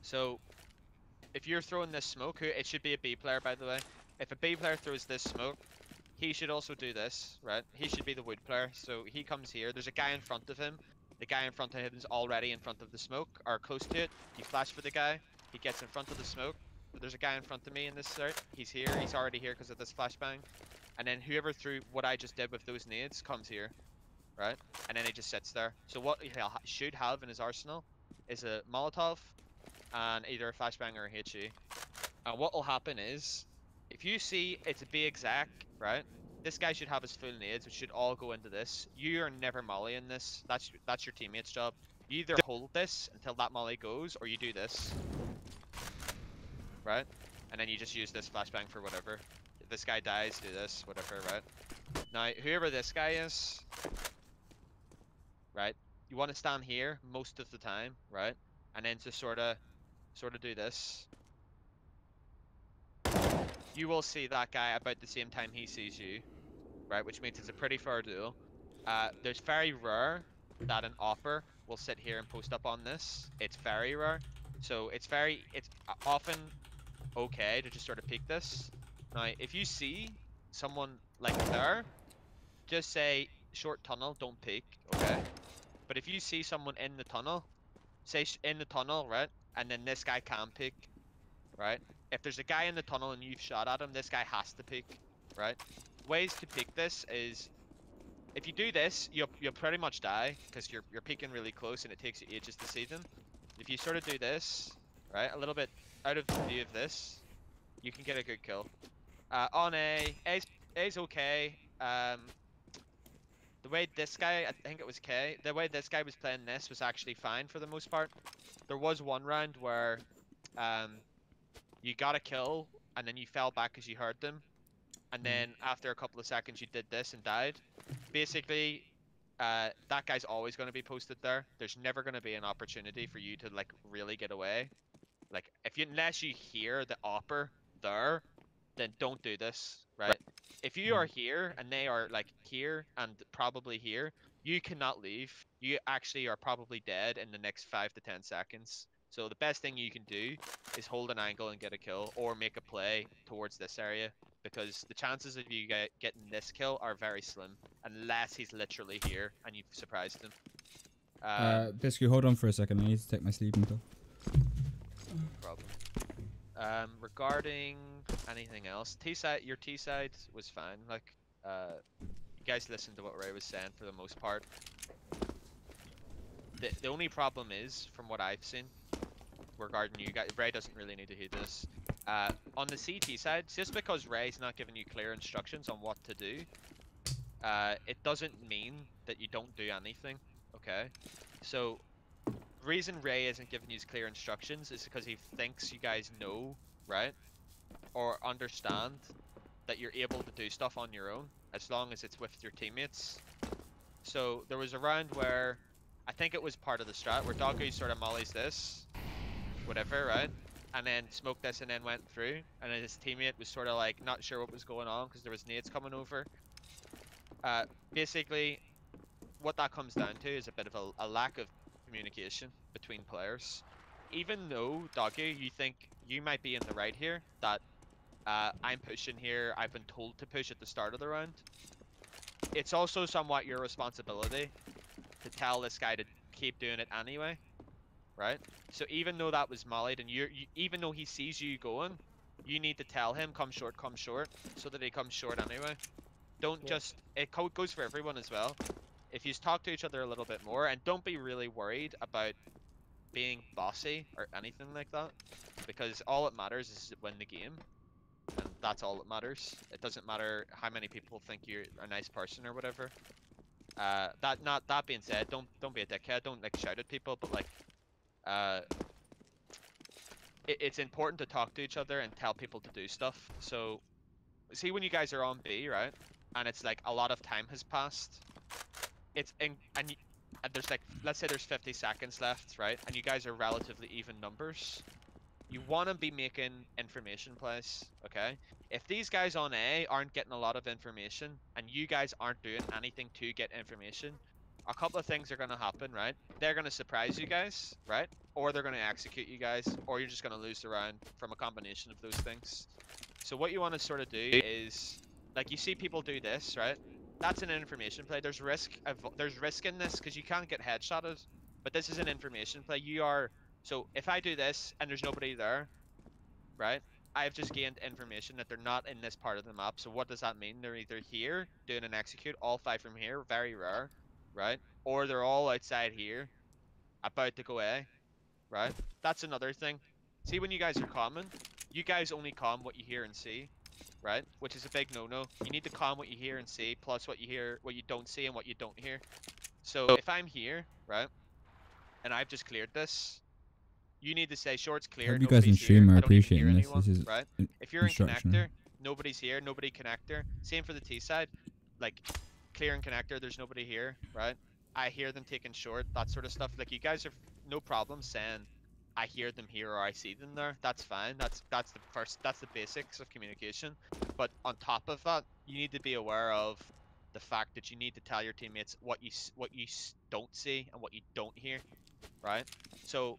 So if you're throwing this smoke, it should be a B player, by the way. If a B player throws this smoke, he should also do this, right? He should be the wood player. So he comes here. There's a guy in front of him. The guy in front of him is already in front of the smoke, or close to it. You flash for the guy. He gets in front of the smoke. There's a guy in front of me in this start. He's here. He's already here because of this flashbang. And then whoever threw what I just did with those nades comes here, right? And then he just sits there. So what he should have in his arsenal is a Molotov and either a flashbang or a HE. And what will happen is, if you see it's a B exec, right? This guy should have his full nades, which should all go into this. You are never mollying this. That's your teammate's job. You either hold this until that molly goes, or you do this. Right? And then you just use this flashbang for whatever. If this guy dies, do this, whatever, right? Now, whoever this guy is, right? You want to stand here most of the time, right? And then to sort of do this. You will see that guy about the same time he sees you, right? Which means it's a pretty fair duel. There's very rare that an offer will sit here and post up on this. It's very rare. So it's often okay to just sort of peek this. Now, if you see someone like there, just say short tunnel, don't peek, okay? But if you see someone in the tunnel, say in the tunnel, right? And then this guy can peek, right? If there's a guy in the tunnel and you've shot at him, this guy has to peek, right? Ways to peek this is, if you do this, you'll pretty much die because you're peeking really close and it takes you ages to see them. If you sort of do this, right, a little bit out of the view of this, you can get a good kill. On A's okay. The way this guy, I think it was K, the way this guy was playing this was actually fine for the most part. There was one round where you got a kill and then you fell back because you heard them. And then after a couple of seconds you did this and died. Basically, that guy's always going to be posted there. There's never going to be an opportunity for you to like really get away. Like unless you hear the opper there, then don't do this, right? If you are here and they are like here and probably here, you cannot leave. You actually are probably dead in the next 5 to 10 seconds. So the best thing you can do is hold an angle and get a kill, or make a play towards this area, because the chances of you getting this kill are very slim, unless he's literally here and you've surprised him. Biscuit, hold on for a second. I need to take my sleeping pill. No problem. Regarding anything else, your T side was fine. Like, you guys listened to what Ray was saying for the most part. The only problem is, from what I've seen, regarding you guys, Ray doesn't really need to hear this. On the CT side, just because Ray's not giving you clear instructions on what to do, it doesn't mean that you don't do anything, okay? So, the reason Ray isn't giving you clear instructions is because he thinks you guys know, right? Or understand that you're able to do stuff on your own, as long as it's with your teammates. So, there was a round where, I think it was part of the strat, where Doggo sort of mollies this, whatever, right? And then smoked this and then went through, and then his teammate was sort of like not sure what was going on because there was nades coming over. Basically, what that comes down to is a bit of a lack of communication between players. Even though, Doggo, you think you might be in the right here, that I'm pushing here, I've been told to push at the start of the round, it's also somewhat your responsibility to tell this guy to keep doing it anyway, right? So even though that was mollied, and even though he sees you going, you need to tell him come short, so that he comes short anyway. Don't just, it goes for everyone as well. If you talk to each other a little bit more, and don't be really worried about being bossy or anything like that, because all it matters is to win the game, and that's all that matters. It doesn't matter how many people think you're a nice person or whatever. That being said, don't be a dickhead. Don't like shout at people, but like, it's important to talk to each other and tell people to do stuff. So, see when you guys are on B, right, and it's like a lot of time has passed. And there's like, let's say there's 50 seconds left, right, and you guys are relatively even numbers. You want to be making information plays, okay? If these guys on A aren't getting a lot of information and you guys aren't doing anything to get information, a couple of things are going to happen, right? They're going to surprise you guys, right? Or they're going to execute you guys, or you're just going to lose the round from a combination of those things. So what you want to sort of do is, like, you see people do this, right? That's an information play. There's risk in this because you can't get headshotted, but this is an information play. So if I do this and there's nobody there, right? I've just gained information that they're not in this part of the map. So what does that mean? They're either here doing an execute, all 5 from here, very rare, right? Or they're all outside here, about to go A, right? That's another thing. See, when you guys are common, you guys only comm what you hear and see, right? Which is a big no-no. You need to comm what you hear and see, plus what you don't see and what you don't hear. So if I'm here, right, and I've just cleared this, you need to say short's clear, Hope you guys in nobody's stream here, are I don't even hear appreciating this. anyone, This is right? If you're in instructional. connector, nobody's here, nobody connector. Same for the T side, like clear and connector, there's nobody here, right? I hear them taking short, that sort of stuff. Like, you guys are no problem saying I hear them here or I see them there. That's fine. That's the basics of communication. But on top of that, you need to be aware of the fact that you need to tell your teammates what you don't see and what you don't hear, right? So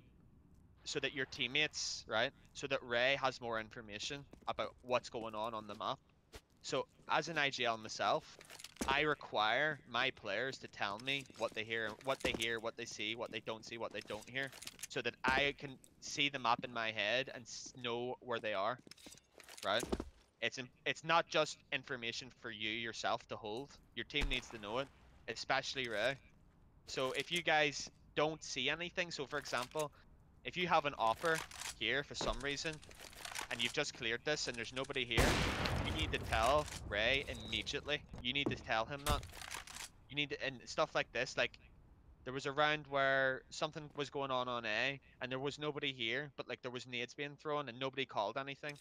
that your teammates, right? So that Ray has more information about what's going on the map. So as an IGL myself, I require my players to tell me what they hear, what they see, what they don't see, what they don't hear, so that I can see the map in my head and know where they are, right? It's not just information for you yourself to hold. Your team needs to know it, especially Ray. So if you guys don't see anything, so for example, if you have an offer here for some reason, and you've just cleared this and there's nobody here, you need to tell Ray immediately. You need to tell him that. You need to, and stuff like this, like, there was a round where something was going on A, and there was nobody here, but like there was nades being thrown and nobody called anything.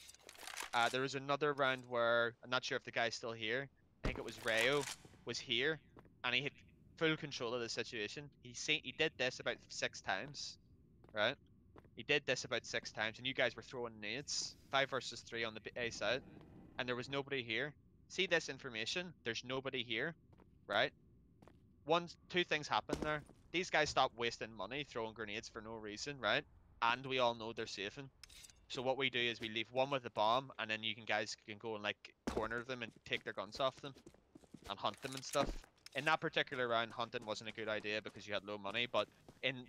There was another round where, I'm not sure if the guy's still here, I think it was Rayo, was here, and he had full control of the situation. He did this about 6 times, right? He did this about 6 times, and you guys were throwing nades, 5 versus 3 on the A side, and there was nobody here. See this information? There's nobody here, right? Two things happen there. These guys stop wasting money throwing grenades for no reason, right? And we all know they're safing. So what we do is we leave one with a bomb, and then guys can go and like corner them and take their guns off them and hunt them and stuff. In that particular round, hunting wasn't a good idea because you had low money, but in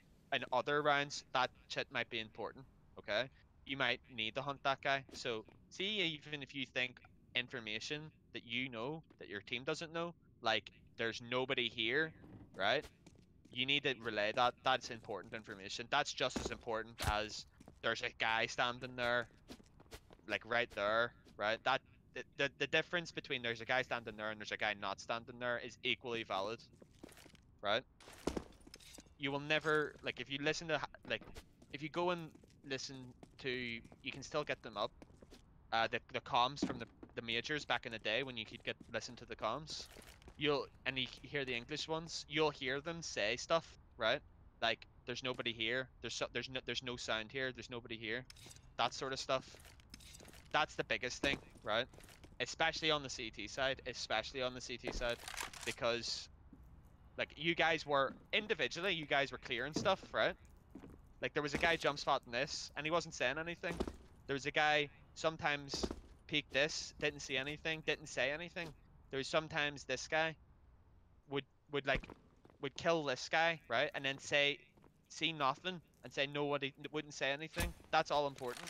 other rounds, that shit might be important, okay? You might need to hunt that guy. So, see, even if you think information that you know that your team doesn't know, like there's nobody here, right? You need to relay that. That's important information. That's just as important as there's a guy standing there, like right there, right? The difference between there's a guy standing there and there's a guy not standing there is equally valid, right? You will never, like, if you listen to, like, if you go and listen to, you can still get them up. The comms from the majors back in the day when you could listen to the comms, and you hear the English ones, you'll hear them say stuff, right? Like, there's nobody here, there's no sound here, there's nobody here, that sort of stuff. That's the biggest thing, right? Especially on the CT side, because like you guys were individually, you guys were clearing stuff, right? Like there was a guy jump spotting this, and he wasn't saying anything. There was a guy sometimes peeked this, didn't see anything, didn't say anything. There was sometimes this guy would kill this guy, right? And then see nothing and say nobody, wouldn't say anything. That's all important.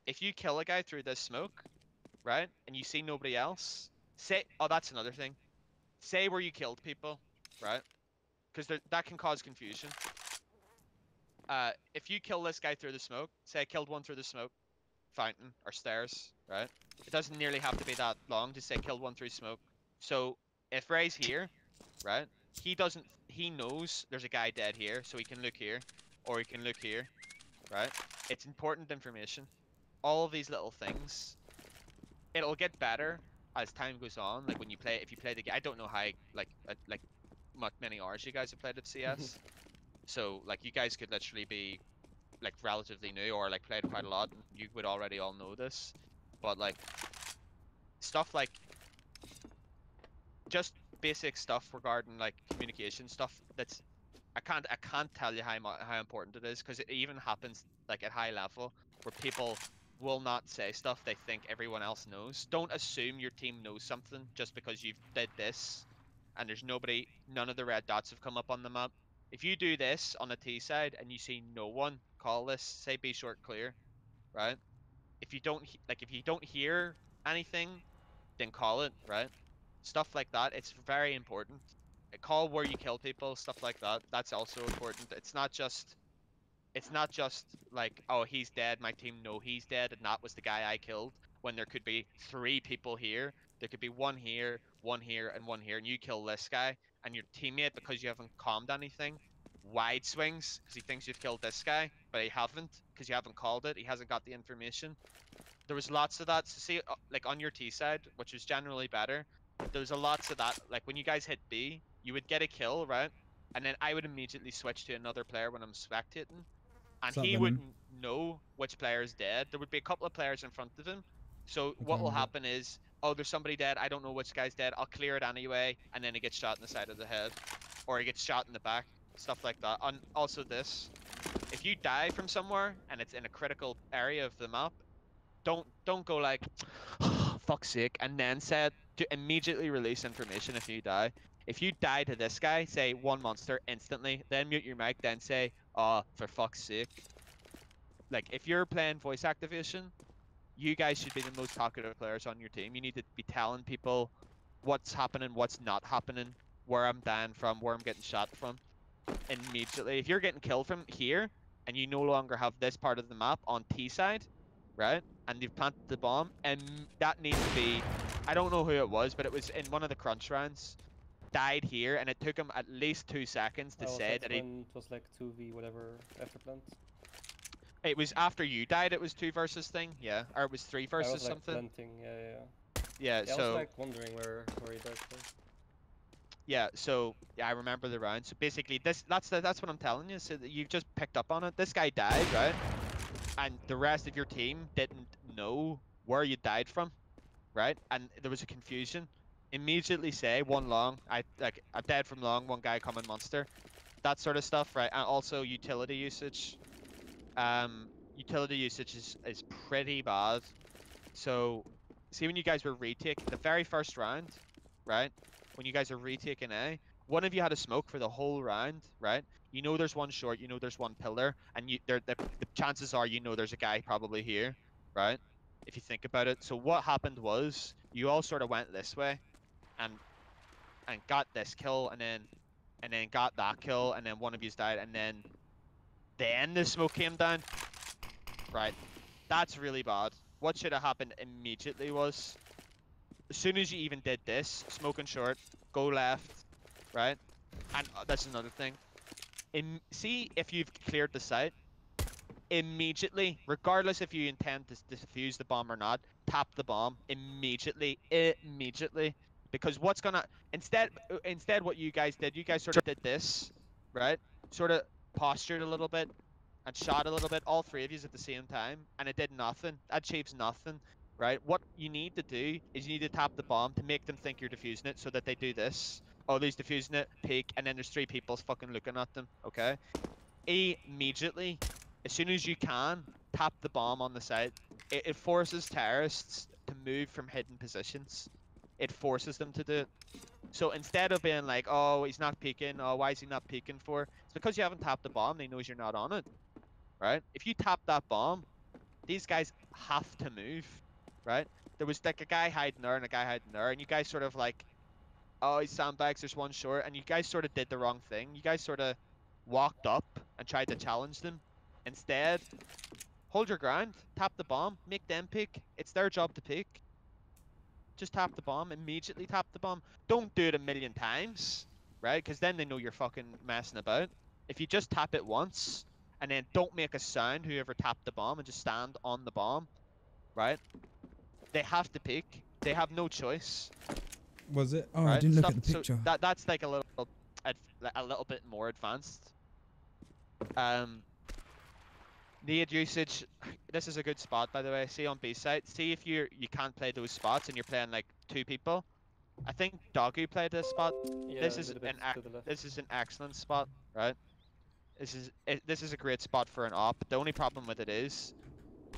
If you kill a guy through this smoke, right, and you see nobody else, oh, that's another thing. Say where you killed people, right? Because that can cause confusion. If you kill this guy through the smoke, say I killed one through the smoke, fountain, or stairs, right? It doesn't nearly have to be that long to say killed one through smoke. So if Ray's here, right, he knows there's a guy dead here, so he can look here, or he can look here, right? It's important information. All of these little things, it'll get better as time goes on. Like when you play, if you play the game, I don't know how like many hours you guys have played of CS. So like you guys could literally be like relatively new or like played quite a lot, and you would already all know this. But like stuff like just basic stuff regarding like communication stuff, that's I can't tell you how important it is, because it even happens like at high level where people will not say stuff they think everyone else knows. Don't assume your team knows something just because you've did this and there's none of the red dots have come up on the map. If you do this on the T side and you see no one, call this, say be short clear, right? If you don't hear anything, then call it, right? Stuff like that, it's very important. Call where you kill people, stuff like that. That's also important. It's not just like, oh, he's dead, my team know he's dead, and that was the guy I killed, when there could be 3 people here. There could be one here, and one here, and you kill this guy, and your teammate, because you haven't calmed anything, wide swings, because he thinks you've killed this guy, but he haven't, because you haven't called it, he hasn't got the information. There was lots of that. So see, like on your T side, which was generally better, there was a lots of that. Like when you guys hit B, you would get a kill, right? And then I would immediately switch to another player when I'm spectating, and he wouldn't know which player is dead. There would be a couple of players in front of him. So what will happen is, oh, there's somebody dead. I don't know which guy's dead. I'll clear it anyway, and then he gets shot in the side of the head, or he gets shot in the back, stuff like that. And also this, if you die from somewhere and it's in a critical area of the map, don't go like, oh, fuck's sake, and then said to immediately release information if you die. If you die to this guy, say one monster instantly, then mute your mic, then say, oh, for fuck's sake. Like if you're playing voice activation, you guys should be the most talkative players on your team. You need to be telling people what's happening, what's not happening, where I'm dying from, where I'm getting shot from immediately. If you're getting killed from here and you no longer have this part of the map on T side, right, and you've planted the bomb, and that needs to be, I don't know who it was, but it was in one of the crunch rounds, died here, and it took him at least 2 seconds to say that it was like 2v whatever after plant. It was after you died, it was 2 versus thing, yeah, or it was 3 versus was, like, something. Planting, Yeah, so I was like wondering where he died from. Yeah, so yeah, I remember the round. So basically, that's what I'm telling you. So that you've just picked up on it. This guy died, right? And the rest of your team didn't know where you died from, right? And there was a confusion. Immediately say one long. I'm dead from long. One guy coming monster. That sort of stuff, right? And also utility usage. Utility usage is pretty bad. So see when you guys were retaking the very first round, right? When you guys are retaking A, one of you had a smoke for the whole round, right? You know there's one short, you know there's one pillar, and the chances are you know there's a guy probably here, right? If you think about it. So what happened was you all sort of went this way, and got this kill, and then got that kill, and then one of you's died, and then the smoke came down, right? That's really bad. What should have happened immediately was, as soon as you even did this, smoking short, go left, right? And that's another thing. See if you've cleared the site, immediately, regardless if you intend to defuse the bomb or not, tap the bomb immediately, because what's gonna, instead what you guys sort of did this, right? Sort of postured a little bit and shot a little bit, all 3 of you at the same time, and it did nothing. That achieves nothing, right? What you need to do is you need to tap the bomb to make them think you're defusing it, so that they do this. Oh, he's defusing it, peek, and then there's 3 people fucking looking at them, okay? Immediately, as soon as you can, tap the bomb on the site. It forces terrorists to move from hidden positions. It forces them to do it. So instead of being like, oh, he's not peeking, oh, why is he not peeking for? It's because you haven't tapped the bomb, and he knows you're not on it, right? If you tap that bomb, these guys have to move, right? There was like a guy hiding there and a guy hiding there, and you guys sort of like, oh, he's sandbags, there's one short, and you guys sort of did the wrong thing. You guys sort of walked up and tried to challenge them. Instead, hold your ground, tap the bomb, make them pick. It's their job to pick. Just tap the bomb, immediately tap the bomb. Don't do it a million times. right? Because then they know you're fucking messing about. If you just tap it once and then don't make a sound, whoever tapped the bomb, and just stand on the bomb, right? They have to peek. They have no choice. Was it? Oh, I Right? didn't look Stuff, at the picture. So that's like a little bit more advanced. Need usage. This is a good spot, by the way. See on B side. See if you can't play those spots and you're playing like 2 people. I think Doggy played this spot. Yeah, This a is little bit to the left. this is an excellent spot, right? This is a great spot for an op. The only problem with it is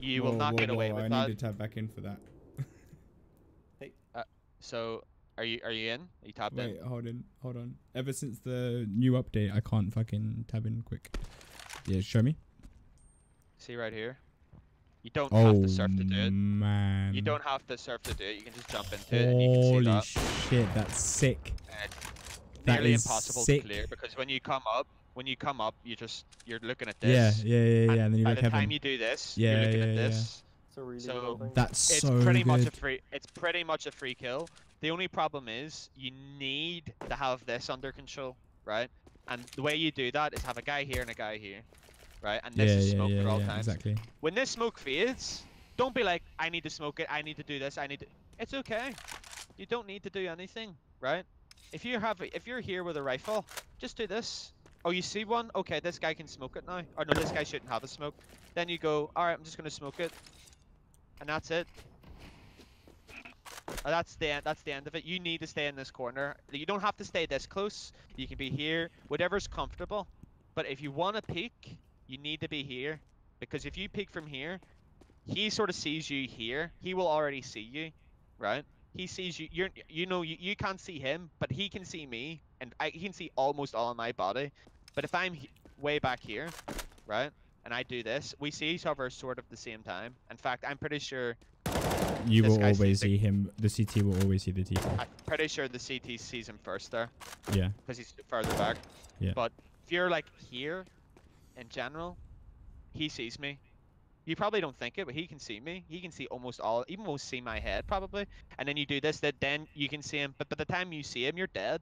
you will not get away with I that. need to tap back in for that. So are you in? Are you tapped in? Wait, hold on. Ever since the new update, I can't fucking tab in quick. Yeah, show me. See right here. You don't have to surf to do it. Man. You don't have to surf to do it. You can just jump into it and you can see Holy that. shit, that's sick. It's That nearly is impossible sick. to clear because when you come up, you're looking at this. Yeah. And then you're by like the time heaven. you do this, Yeah, you're looking yeah, at yeah. this. It's a really So good opening. That's it's so pretty much a good. free. It's pretty much a free kill. The only problem is you need to have this under control, right? And the way you do that is have a guy here and a guy here, right? And this is smoke at all times. Exactly. When this smoke fades, don't be like, I need to smoke it, I need to do this, I need to... It's okay. You don't need to do anything, right? If you're here with a rifle, just do this. Oh, you see one? Okay, this guy can smoke it now. Or no, this guy shouldn't have a smoke. Then you go, alright, I'm just gonna smoke it. And that's it. That's the end of it. You need to stay in this corner. You don't have to stay this close. You can be here, whatever's comfortable. But if you want to peek, you need to be here. Because if you peek from here, he sort of sees you here. He will already see you, right? He sees you. You can't see him, but he can see me, and he can see almost all of my body. But if I'm way back here, right, and I do this, we see each other sort of the same time. In fact, I'm pretty sure You this will guy always sees the- see him. The CT will always see the TT. I'm pretty sure the CT sees him first there, Yeah. because he's further back. Yeah. But if you're like here, in general, he sees me. You probably don't think it, but he can see me. He can see almost all, even almost see my head probably. And then you do this, then you can see him. But by the time you see him, you're dead.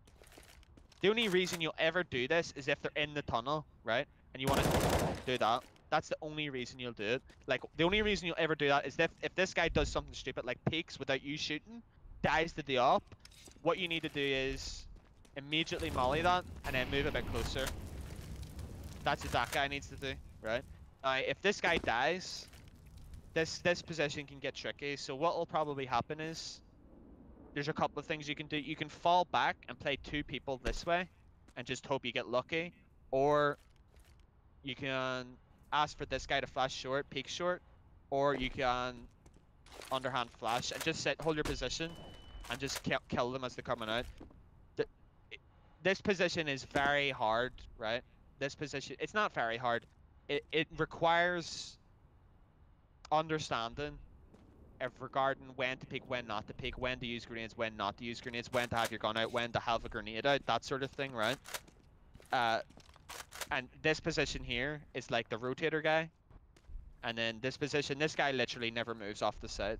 The only reason you'll ever do this is if they're in the tunnel, right? And you want to do that. That's the only reason you'll do it. Like, the only reason you'll ever do that is if this guy does something stupid, like peeks without you shooting, dies to the op, what you need to do is immediately molly that and then move a bit closer. That's what that guy needs to do, right? If this guy dies, this position can get tricky. So what will probably happen is there's a couple of things you can do. You can fall back and play 2 people this way and just hope you get lucky. Or you can ask for this guy to flash short, peek short. Or you can underhand flash and just hold your position and just kill them as they're coming out. This position is very hard, right? This position, it's not very hard. It requires understanding regarding when to pick, when not to pick, when to use grenades, when not to use grenades, when to have your gun out, when to have a grenade out, that sort of thing, right? And this position here is like the rotator guy. And then this position, this guy literally never moves off the side.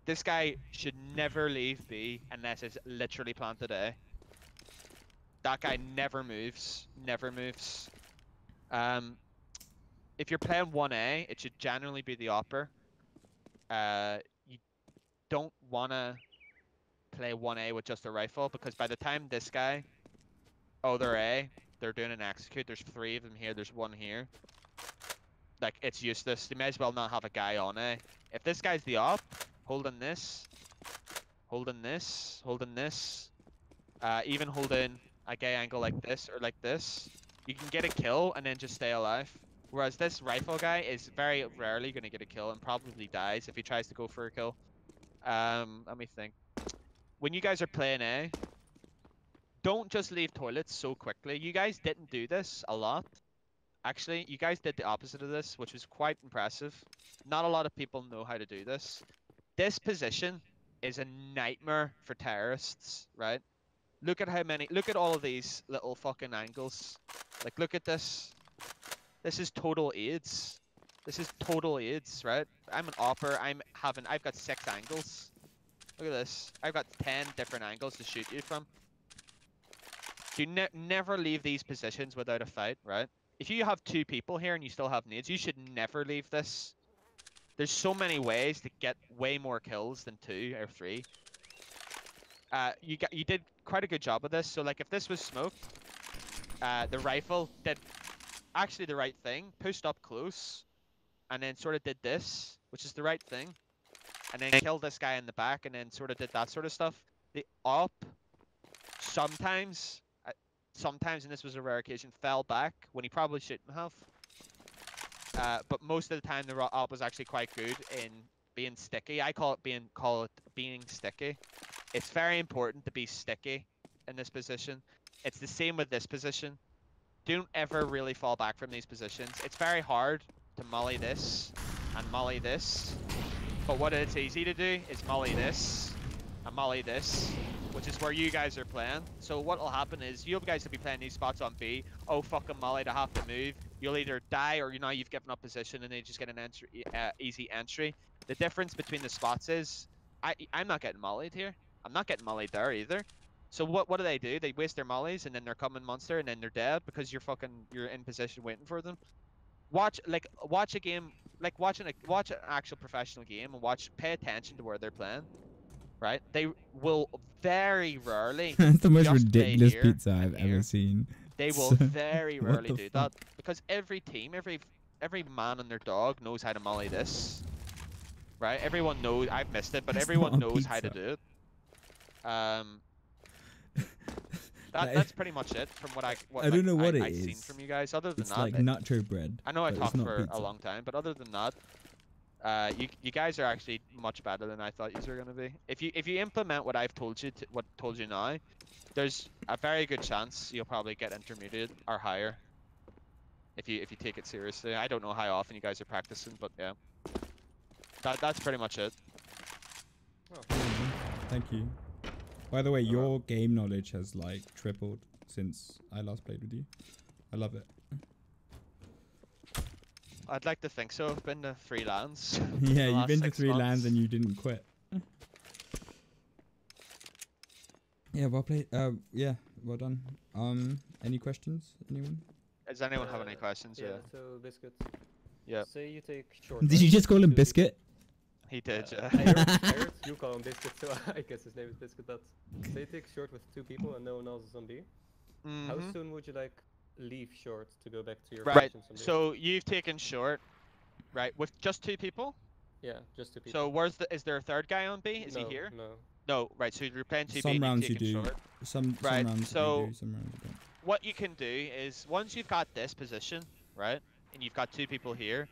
This guy should never leave B unless it's literally planted A. That guy never moves, never moves. If you're playing 1A, it should generally be the upper. You don't want to play 1A with just a rifle, because by the time this guy... Oh, they're A. They're doing an execute. There's 3 of them here. There's 1 here. Like, it's useless. You may as well not have a guy on A. If this guy's the op, holding this, holding this, holding this, even holding a gay angle like this or like this, you can get a kill and then just stay alive. Whereas this rifle guy is very rarely going to get a kill and probably dies if he tries to go for a kill. Let me think. When you guys are playing A, don't just leave toilets so quickly. You guys didn't do this a lot. Actually, you guys did the opposite of this, which was quite impressive. Not a lot of people know how to do this. This position is a nightmare for terrorists, right? Look at look at all of these little fucking angles. Like, look at this. This is total AIDS. This is total AIDS, right? I'm an opper. I've got 6 angles. Look at this. I've got 10 different angles to shoot you from. never leave these positions without a fight, right? If you have 2 people here and you still have nades, you should never leave this. There's so many ways to get way more kills than 2 or 3. You did quite a good job of this. So like if this was smoked, the rifle did actually the right thing, pushed up close, and then sort of did this, which is the right thing, and then killed this guy in the back, and then sort of did that sort of stuff. The op sometimes, and this was a rare occasion, fell back when he probably shouldn't have. But most of the time, the op was actually quite good in being sticky. I call it being sticky. It's very important to be sticky in this position. It's the same with this position. Don't ever really fall back from these positions. It's very hard to molly this and molly this. But what it's easy to do is molly this and molly this, which is where you guys are playing. So what will happen is you guys will be playing these spots on B. Oh, fucking molly to have to move. You'll either die or you've given up position and they just get an easy entry. The difference between the spots is I'm not getting mollied here. I'm not getting mollied there either. So what do? They waste their mollies and then they're coming monster and then they're dead because you're in position waiting for them. Watch a game, like watch an actual professional game and pay attention to where they're playing. Right? They will very rarely. That's the most just ridiculous play here pizza I've ever seen. They will very rarely do that because every team, every man and their dog knows how to molly this. Right? Everyone knows. I've missed it, but everyone knows how to do it. That's pretty much it from what I've seen from you guys. Other than it's that, like nacho bread. I know I talked for a long time, but other than that, you guys are actually much better than I thought you were gonna be. If you implement what I've told you now, there's a very good chance you'll probably get intermediate or higher. If you take it seriously. I don't know how often you guys are practicing, but yeah, that's pretty much it. Oh. Thank you. By the way, your game knowledge has like tripled since I last played with you. I love it. I'd like to think so. I've been to 3 lands. Yeah, you've been to 3 lands and you didn't quit. Yeah, well played. Yeah, well done. Any questions? Anyone? Does anyone have any questions? Yeah. So Biscuit. Yeah. Say you take short. Did you just call him Biscuit? He did. Yeah. I heard you call him Biscuit, so I guess his name is Biscuit. Say you take short with 2 people and no one else is on B. How soon would you leave short to go back to your positions on B? So you've taken short, right, with just 2 people? Yeah, just 2 people. So is there a 3rd guy on B? Is he here? No. No, right. So you're playing 2B. Some rounds you do. Short. Some rounds so you do. Some rounds you don't. What you can do is once you've got this position, right, and you've got 2 people here,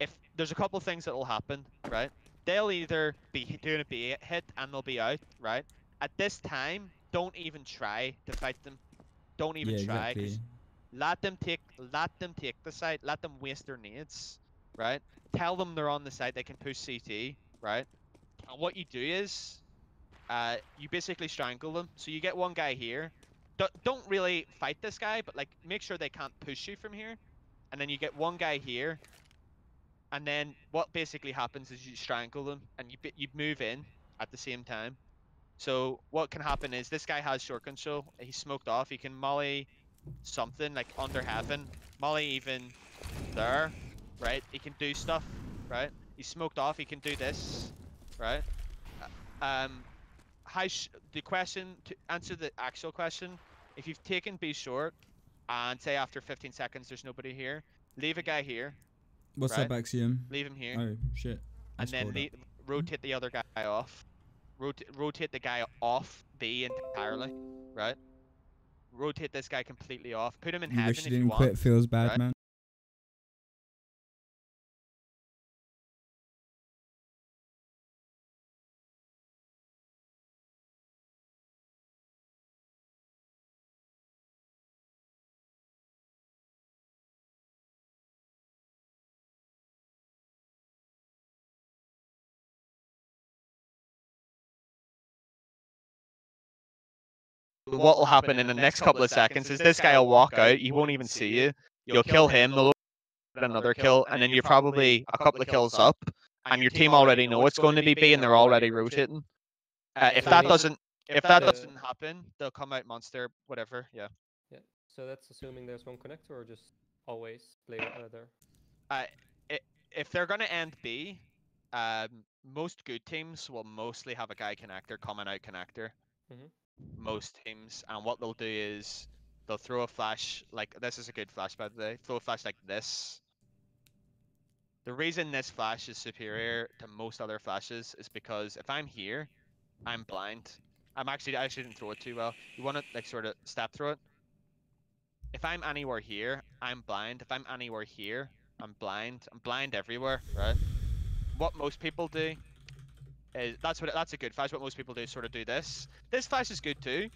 if there's a couple of things that will happen, right? They'll either be doing a B hit and they'll be out, right? At this time, don't even try to fight them. Don't even try. Exactly. Let them take the site. Let them waste their nades, right? Tell them they're on the site. They can push CT, right? And what you do is, you basically strangle them. So you get one guy here. Don't really fight this guy, but like make sure they can't push you from here. And then you get one guy here. And then what basically happens is you strangle them and you move in at the same time. So what can happen is this guy has short control. He's smoked off. He can molly something like under heaven, molly even there, right? He can do stuff, right? He's smoked off. He can do this, right? The question, to answer the actual question, if you've taken B short and say after 15 seconds there's nobody here, leave a guy here. What's up, Axiom? Leave him here. Oh shit! And then rotate the other guy off. Rotate the guy off B entirely, right? Rotate this guy completely off. Put him in heaven if you want. Quit feels bad, man. What will happen in the next couple of seconds is this guy will walk out. He won't even see you. You'll kill him. They'll get another kill, and then you're probably a couple of kills up, and your team already know it's going to be B, and they're already rotating. If that doesn't If that the- doesn't happen, they'll come out monster, whatever. Yeah. Yeah. So that's assuming there's one connector, or just always play there. Uh, I if they're gonna end B, most good teams will mostly have a guy connector coming out connector. Mhm. Most teams, and what they'll do is they'll throw a flash. Like this is a good flash by the way. Throw a flash like this. The reason this flash is superior to most other flashes is because if I'm here, I'm blind. I actually didn't throw it too well. You want to like sort of step through it. If I'm anywhere here, I'm blind. If I'm anywhere here, I'm blind. I'm blind everywhere, right? What most people do is that's a good flash. What most people do is sort of do this. This flash is good too.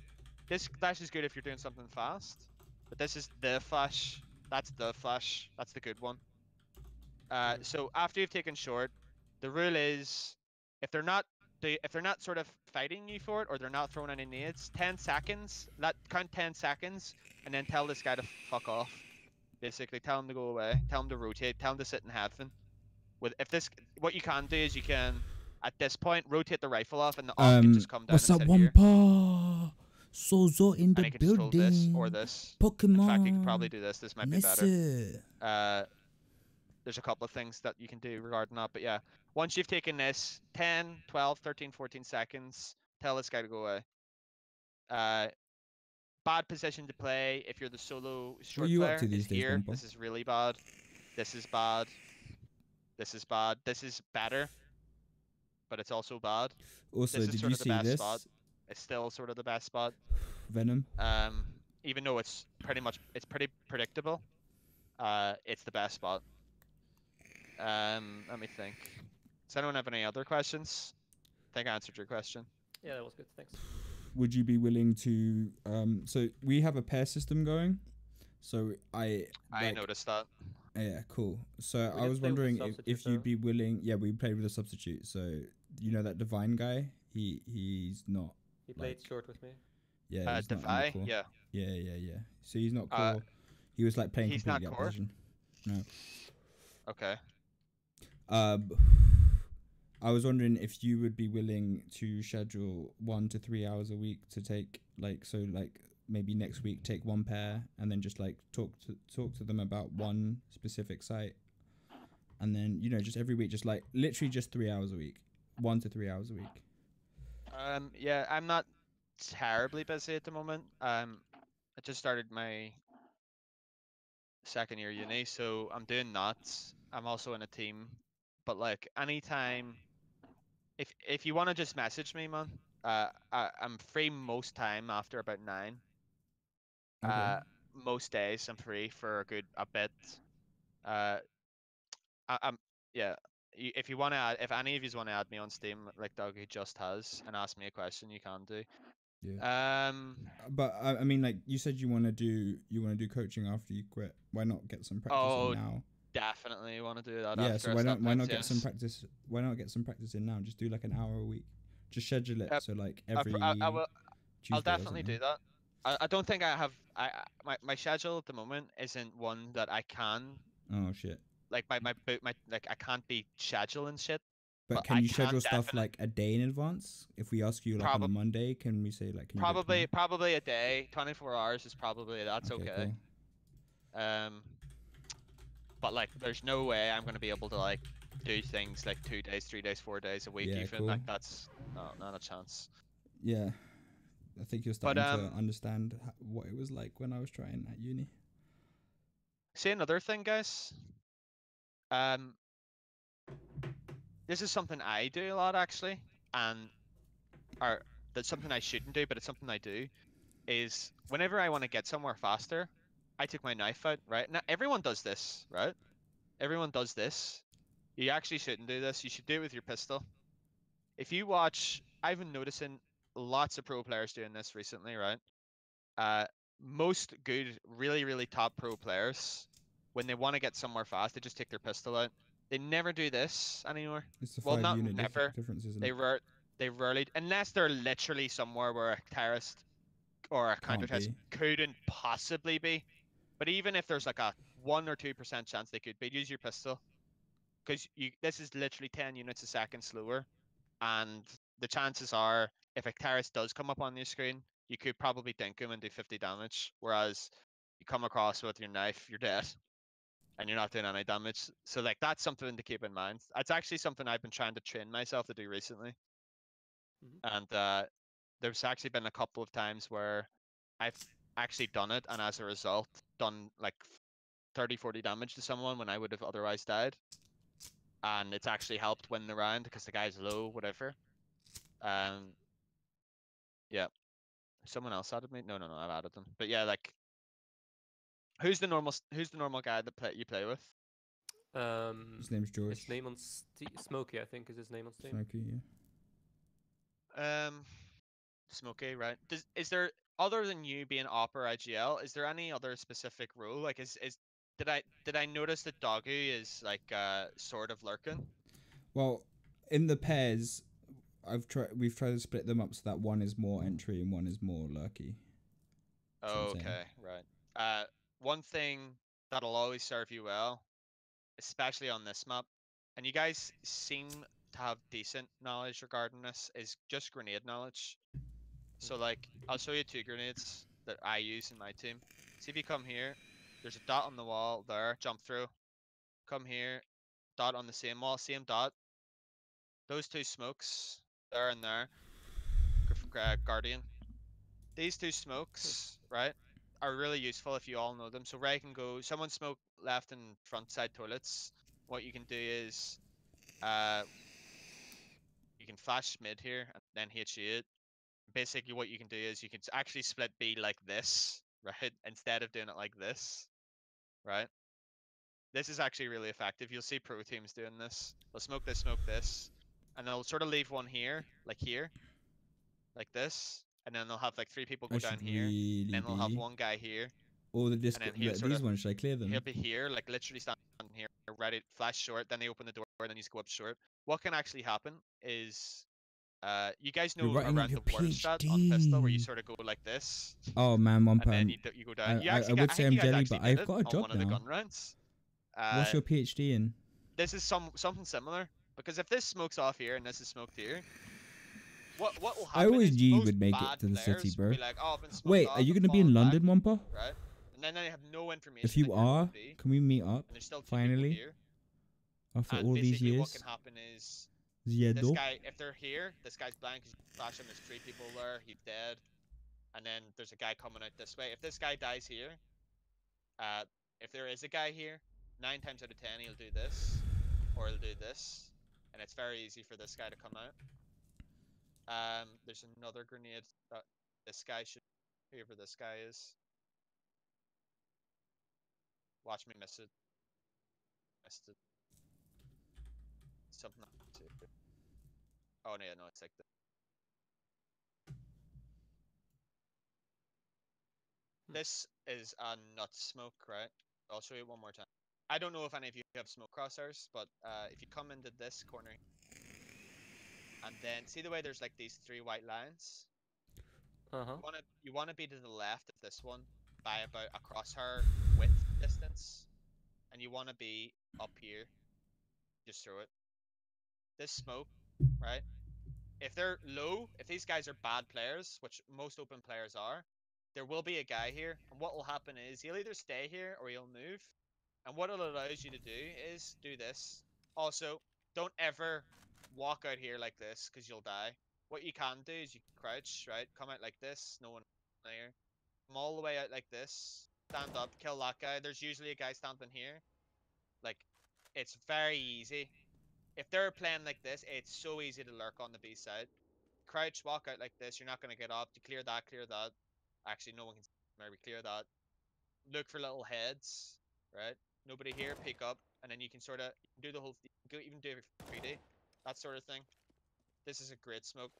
This flash is good if you're doing something fast. But this is the flash. That's the flash. That's the good one. So after you've taken short, the rule is if they're not sort of fighting you for it, or they're not throwing any nades, 10 seconds. Count 10 seconds, and then tell this guy to fuck off. Basically, tell him to go away. Tell him to rotate. Tell him to sit in heaven. What you can do is you can, at this point, rotate the rifle off, and the op can just come down What's and up, sit here. Wampa? Sozo in And the he can just hold this or building. this. Pokemon. In fact, you could probably do this. This might be better. Nessa. There's a couple of things that you can do regarding that, but yeah. Once you've taken this, 10, 12, 13, 14 seconds, tell this guy to go away. Bad position to play if you're the solo What are short you player up to these is days, here. Wampa? This is really bad. This is bad. This is bad. This is better, but it's also bad. Also, This is did sort you of the see best this? spot. It's still sort of the best spot. Venom. Even though it's pretty predictable, it's the best spot. Let me think. Does anyone have any other questions? I think I answered your question. Yeah, that was good. Thanks. Would you be willing to so we have a pair system going, so I noticed that. Yeah, cool. So We I did was play with a wondering substitute, if you'd though. be willing. Yeah, we played with a substitute. So you know that Divine guy, he's not He played like, short with me. yeah, he's not in the Defy, core. yeah. Yeah. So he's not core. He was like playing he's not completely out core? position. No. Okay. I was wondering if you would be willing to schedule 1 to 3 hours a week to take like maybe next week take one pair and then just like talk to them about one specific site, and then just every week just like literally just 3 hours a week, 1 to 3 hours a week. Yeah, I'm not terribly busy at the moment. I just started my second year uni, so I'm doing that. I'm also in a team, but like anytime, if you want to just message me, man. I'm free most time after about 9. Okay. Most days I'm free for a bit. I'm yeah. If you want to if any of you want to add me on Steam, like Dougie just has, and ask me a question, you can do. Yeah. But I mean, like you said, you want to do coaching after you quit. Why not get some practice in now? Definitely want to do that. Yeah. After So why not get yes. some practice? Why not get some practice in now? Just do like an hour a week. Just schedule it so like every. I will. Tuesday I'll or definitely something. do that. I don't think I have. My schedule at the moment isn't one that I can. Oh shit. Like my like I can't be scheduling shit. But can you schedule stuff like a day in advance? If we ask you like on a Monday, can we say like can you do it probably a day, 24 hours is probably that's okay. Cool. But like there's no way I'm gonna be able to like do things like 2 days, 3 days, 4 days a week even. Cool. Like that's not a chance. Yeah. I think you're starting to understand what it was like when I was trying at uni. See another thing, guys. This is something I do a lot actually, or that's something I shouldn't do, but it's something I do. Is whenever I want to get somewhere faster, I take my knife out. Right now, everyone does this, right? Everyone does this. You actually shouldn't do this. You should do it with your pistol. If you watch, I've been noticing lots of pro players doing this recently, right? Most good, really, really top pro players, when they want to get somewhere fast, they just take their pistol out. They never do this anymore. It's the well, 5 not unit never. difference, isn't They it? they rarely, unless they're literally somewhere where a terrorist or a counter terrorist couldn't possibly be. But even if there's like a 1 or 2% chance they could be, use your pistol, because this is literally 10 units a second slower, and the chances are if a terrorist does come up on your screen, you could probably dink him and do 50 damage. Whereas you come across with your knife, you're dead, and you're not doing any damage. So like that's something to keep in mind. That's actually something I've been trying to train myself to do recently. And there's actually been a couple of times where I've actually done it, and as a result, done like 30, 40 damage to someone when I would have otherwise died. And it's actually helped win the round because the guy's low, whatever. Yeah. Someone else added me? No, I've added them. But yeah, like, who's the normal guy that you play with? His name's George. His name on Smokey, I think, is his name on Steam. Smokey, yeah. Smokey, right? Is there, other than you being Op or IGL, is there any other specific rule? Like, did I notice that Doggy is like sort of lurking? Well, in the pairs, we've tried to split them up so that one is more entry and one is more lurky. Okay, right. One thing that'll always serve you well, especially on this map, and you guys seem to have decent knowledge regarding this, is just grenade knowledge. So like, I'll show you 2 grenades that I use in my team. See if you come here, there's a dot on the wall there, jump through. Come here, dot on the same wall, same dot. Those 2 smokes, there and there, Guardian. These 2 smokes, right, are really useful if you all know them. So Ray can go, someone smoke left and front side toilets. What you can do is, you can flash mid here and then HE it. Basically what you can do is you can actually split B like this, right, instead of doing it like this, right? This is actually really effective. You'll see pro teams doing this. They'll smoke this, and they'll sort of leave one here, like this, and then they'll have like 3 people go down here, and then they'll have one guy here, Or and then these ones, should I clear them? he'll be here, like literally standing here, ready, flash short, then they open the door, and then you just go up short. What can actually happen is, you guys know around the word shot on pistol where you sort of go like this. Oh man, one and then point. you go down. I would say I'm jelly, but I've got a job one of the now. gun rounds. What's your PhD in? This is something similar, because if this smokes off here and this is smoked here, what will happen? I always is knew you most would make it bad to the city, players bro. will be like, oh, I've been smoked Wait, off are you and gonna be in fallen London, back, Wampa? right? And then they have no information. If you that you're are, gonna be, can we meet up? and there's still 2 people Finally, here. after And all these basically years. what can happen is, this Ziedo. guy, if they're here, this guy's blank, you flash him, there's 3 people there, he's dead. And then there's a guy coming out this way. If this guy dies here, if there is a guy here, 9 times out of 10 he'll do this, or he'll do this, and it's very easy for this guy to come out. There's another grenade that this guy should, whoever this guy is. Watch me miss it. Missed it. Something like that. Oh no, no, it's like this. This is a nut smoke, right? I'll show you one more time. I don't know if any of you have smoke crosshairs, but if you come into this corner, and then see the way there's like these 3 white lines? You wanna be to the left of this one by about a crosshair width distance, and you wanna be up here. Just throw it. This smoke, right? If they're low, if these guys are bad players, which most open players are, there will be a guy here, and what will happen is he'll either stay here or he'll move. And what it allows you to do is do this. Also, don't ever walk out here like this, because you'll die. What you can do is you can crouch, right? Come out like this, no one there. Come all the way out like this. Stand up, kill that guy. There's usually a guy standing here. Like, it's very easy. If they're playing like this, it's so easy to lurk on the B side. Crouch, walk out like this. You're not going to get up. You clear that, clear that. Actually, no one can maybe clear that. Look for little heads, right? Nobody here, pick up, and then you can sort of do the whole, even do it 3D, that sort of thing. This is a great smoke.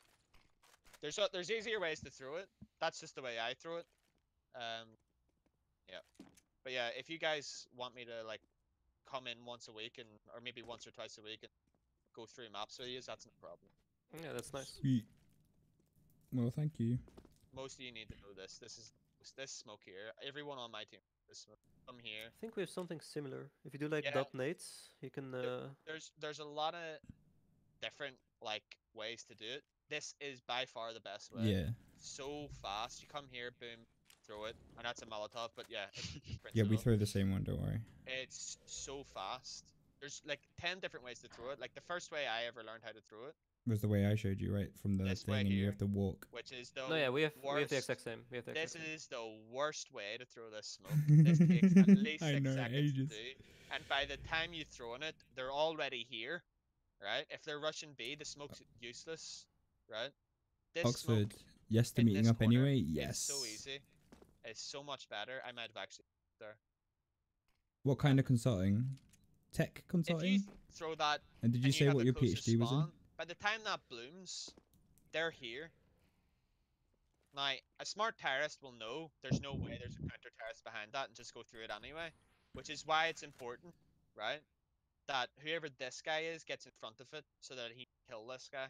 There's easier ways to throw it. That's just the way I throw it. Yeah. But yeah, if you guys want me to like come in once a week or maybe once or twice a week and go through maps with you, that's no problem. Yeah, that's nice. Sweet. Well, thank you. Most of you need to know this. This smoke here. Everyone on my team. This smoke. Come here. I think we have something similar. If you do like Yeah. nades, you can. There's a lot of different like ways to do it. this is by far the best way. Yeah. So fast. You come here, boom, throw it, and that's a Molotov. But yeah, it's Yeah, we principle. throw the same one. Don't worry. It's so fast. There's like 10 different ways to throw it. Like the first way I ever learned how to throw it, Was the way I showed you, right? From the this way thing, and you here, have to walk. which is the No, yeah, we have worst. the exact same. We have the This exact same. is the worst way to throw this smoke. This takes at least I 6 know, seconds ages. to do. And by the time you throwing it, they're already here, right? If they're rushing B, the smoke's useless, right? This Oxford. smoke Yes to in meeting this up corner anyway. is Yes. so easy. It's so much better. I might have actually there. What kind of consulting? Tech If you consulting? throw that And did you and say have what the your closest PhD was in? spawn, by the time that blooms, they're here. Now, a smart terrorist will know there's no way there's a counter terrorist behind that and just go through it anyway. Which is why it's important, right? That whoever this guy is gets in front of it so that he can kill this guy,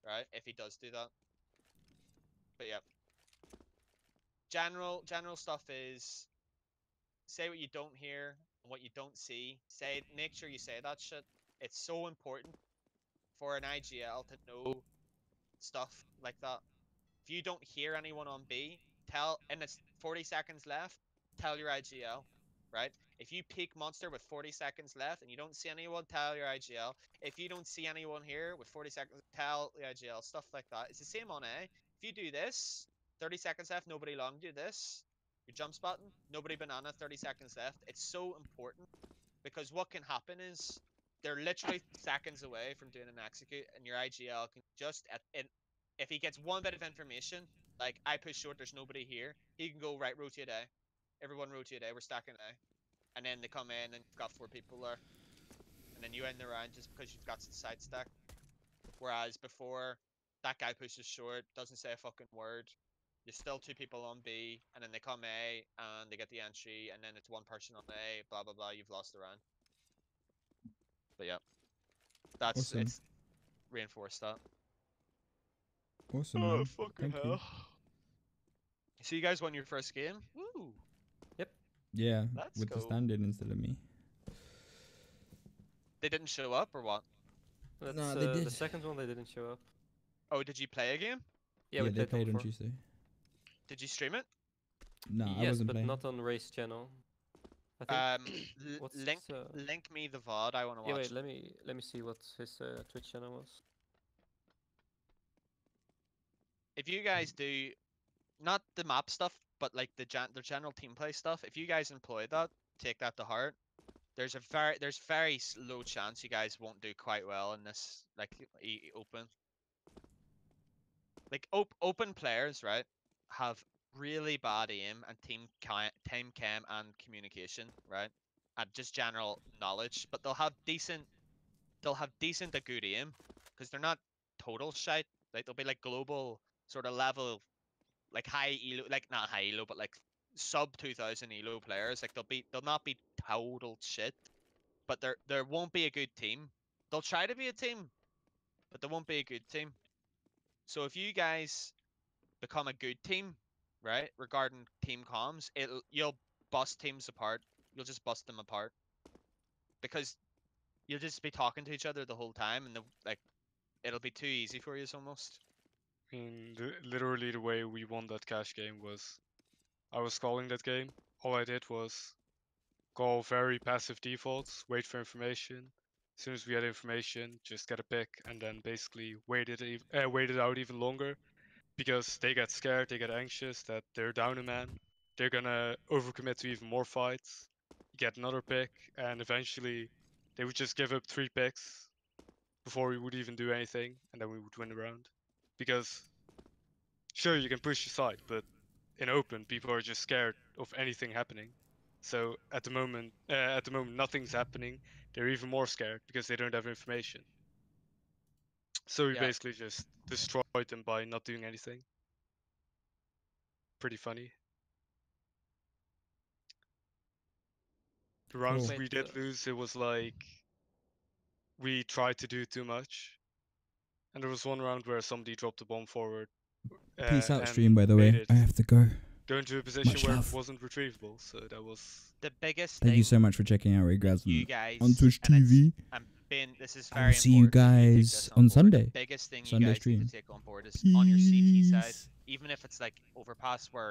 right? If he does do that. But yeah. General stuff is say what you don't hear and what you don't see. Make sure you say that shit. It's so important for an IGL to know stuff like that. If you don't hear anyone on B, and it's 40 seconds left, tell your IGL, right? If you peek monster with 40 seconds left and you don't see anyone, tell your IGL. If you don't see anyone here with 40 seconds, tell the IGL, stuff like that. It's the same on A. If you do this, 30 seconds left, nobody long, do this. You're jump spotting, nobody banana, 30 seconds left. It's so important because what can happen is they're literally seconds away from doing an execute and your IGL can just, if he gets one bit of information, like I push short, there's nobody here, he can go right, rotate A. Everyone rotate A, we're stacking A. And then they come in and you've got 4 people there. And then you end the round just because you've got the side stack. Whereas before, that guy pushes short, doesn't say a fucking word. There's still 2 people on B, and then they come A, and they get the entry, and then it's 1 person on A, blah blah blah, you've lost the round. But yeah. That's, Awesome. it's reinforced that. Awesome, Oh, man. fucking Thank hell. you. So you guys won your first game? Woo! Yeah, Let's with the go. stand-in instead of me. They didn't show up, or what? That's, No, they the did. second one they didn't show up. Oh, did you play a game? Yeah, we they played played on before. Tuesday. Did you stream it? No, I Yes, wasn't but playing. not on Race channel. I think. What's Link me the VOD, I want to watch. Yeah, wait. Let me see what his Twitch channel was. If you guys do, not the map stuff, but like the general team play stuff, if you guys employ that, take that to heart. There's very low chance you guys won't do quite well in this, like open. Like open players, right, have really bad aim and team cam and communication, right, and just general knowledge, but they'll have decent to good aim because they're not total shite. Like they'll be like global sort of level, like high elo, like not high elo, but like sub 2000 elo players. Like they'll not be total shit, but there won't be a good team. They'll try to be a team, but they won't be a good team. So if you guys become a good team, right, regarding team comms, you'll bust teams apart. You'll just bust them apart because you'll just be talking to each other the whole time, and it'll be too easy for you almost. I mean, literally the way we won that cash game was, I was calling that game. All I did was call very passive defaults, wait for information. As soon as we had information, just get a pick, and then basically wait it out even longer, because they get scared, they get anxious that they're down a man. They're gonna overcommit to even more fights, get another pick, and eventually they would just give up 3 picks before we would even do anything, and then we would win the round. Because sure, you can push your side, but in open, people are just scared of anything happening. So at the moment nothing's happening. They're even more scared because they don't have information. So we basically just destroyed them by not doing anything. Pretty funny. The rounds we did lose, it was like we tried to do too much. And there was one round where somebody dropped a bomb forward. Peace out, stream, by the way. I have to go. Go into a position Much where love. it wasn't retrievable, so that was the biggest Thank thing you so much for checking out Regrasm you guys on Twitch and TV. I'm this is I very will see you important. You take guys this on board. Sunday. The biggest thing you Sunday guys stream. need to take on board is on your CT side, Peace. even if it's like overpass where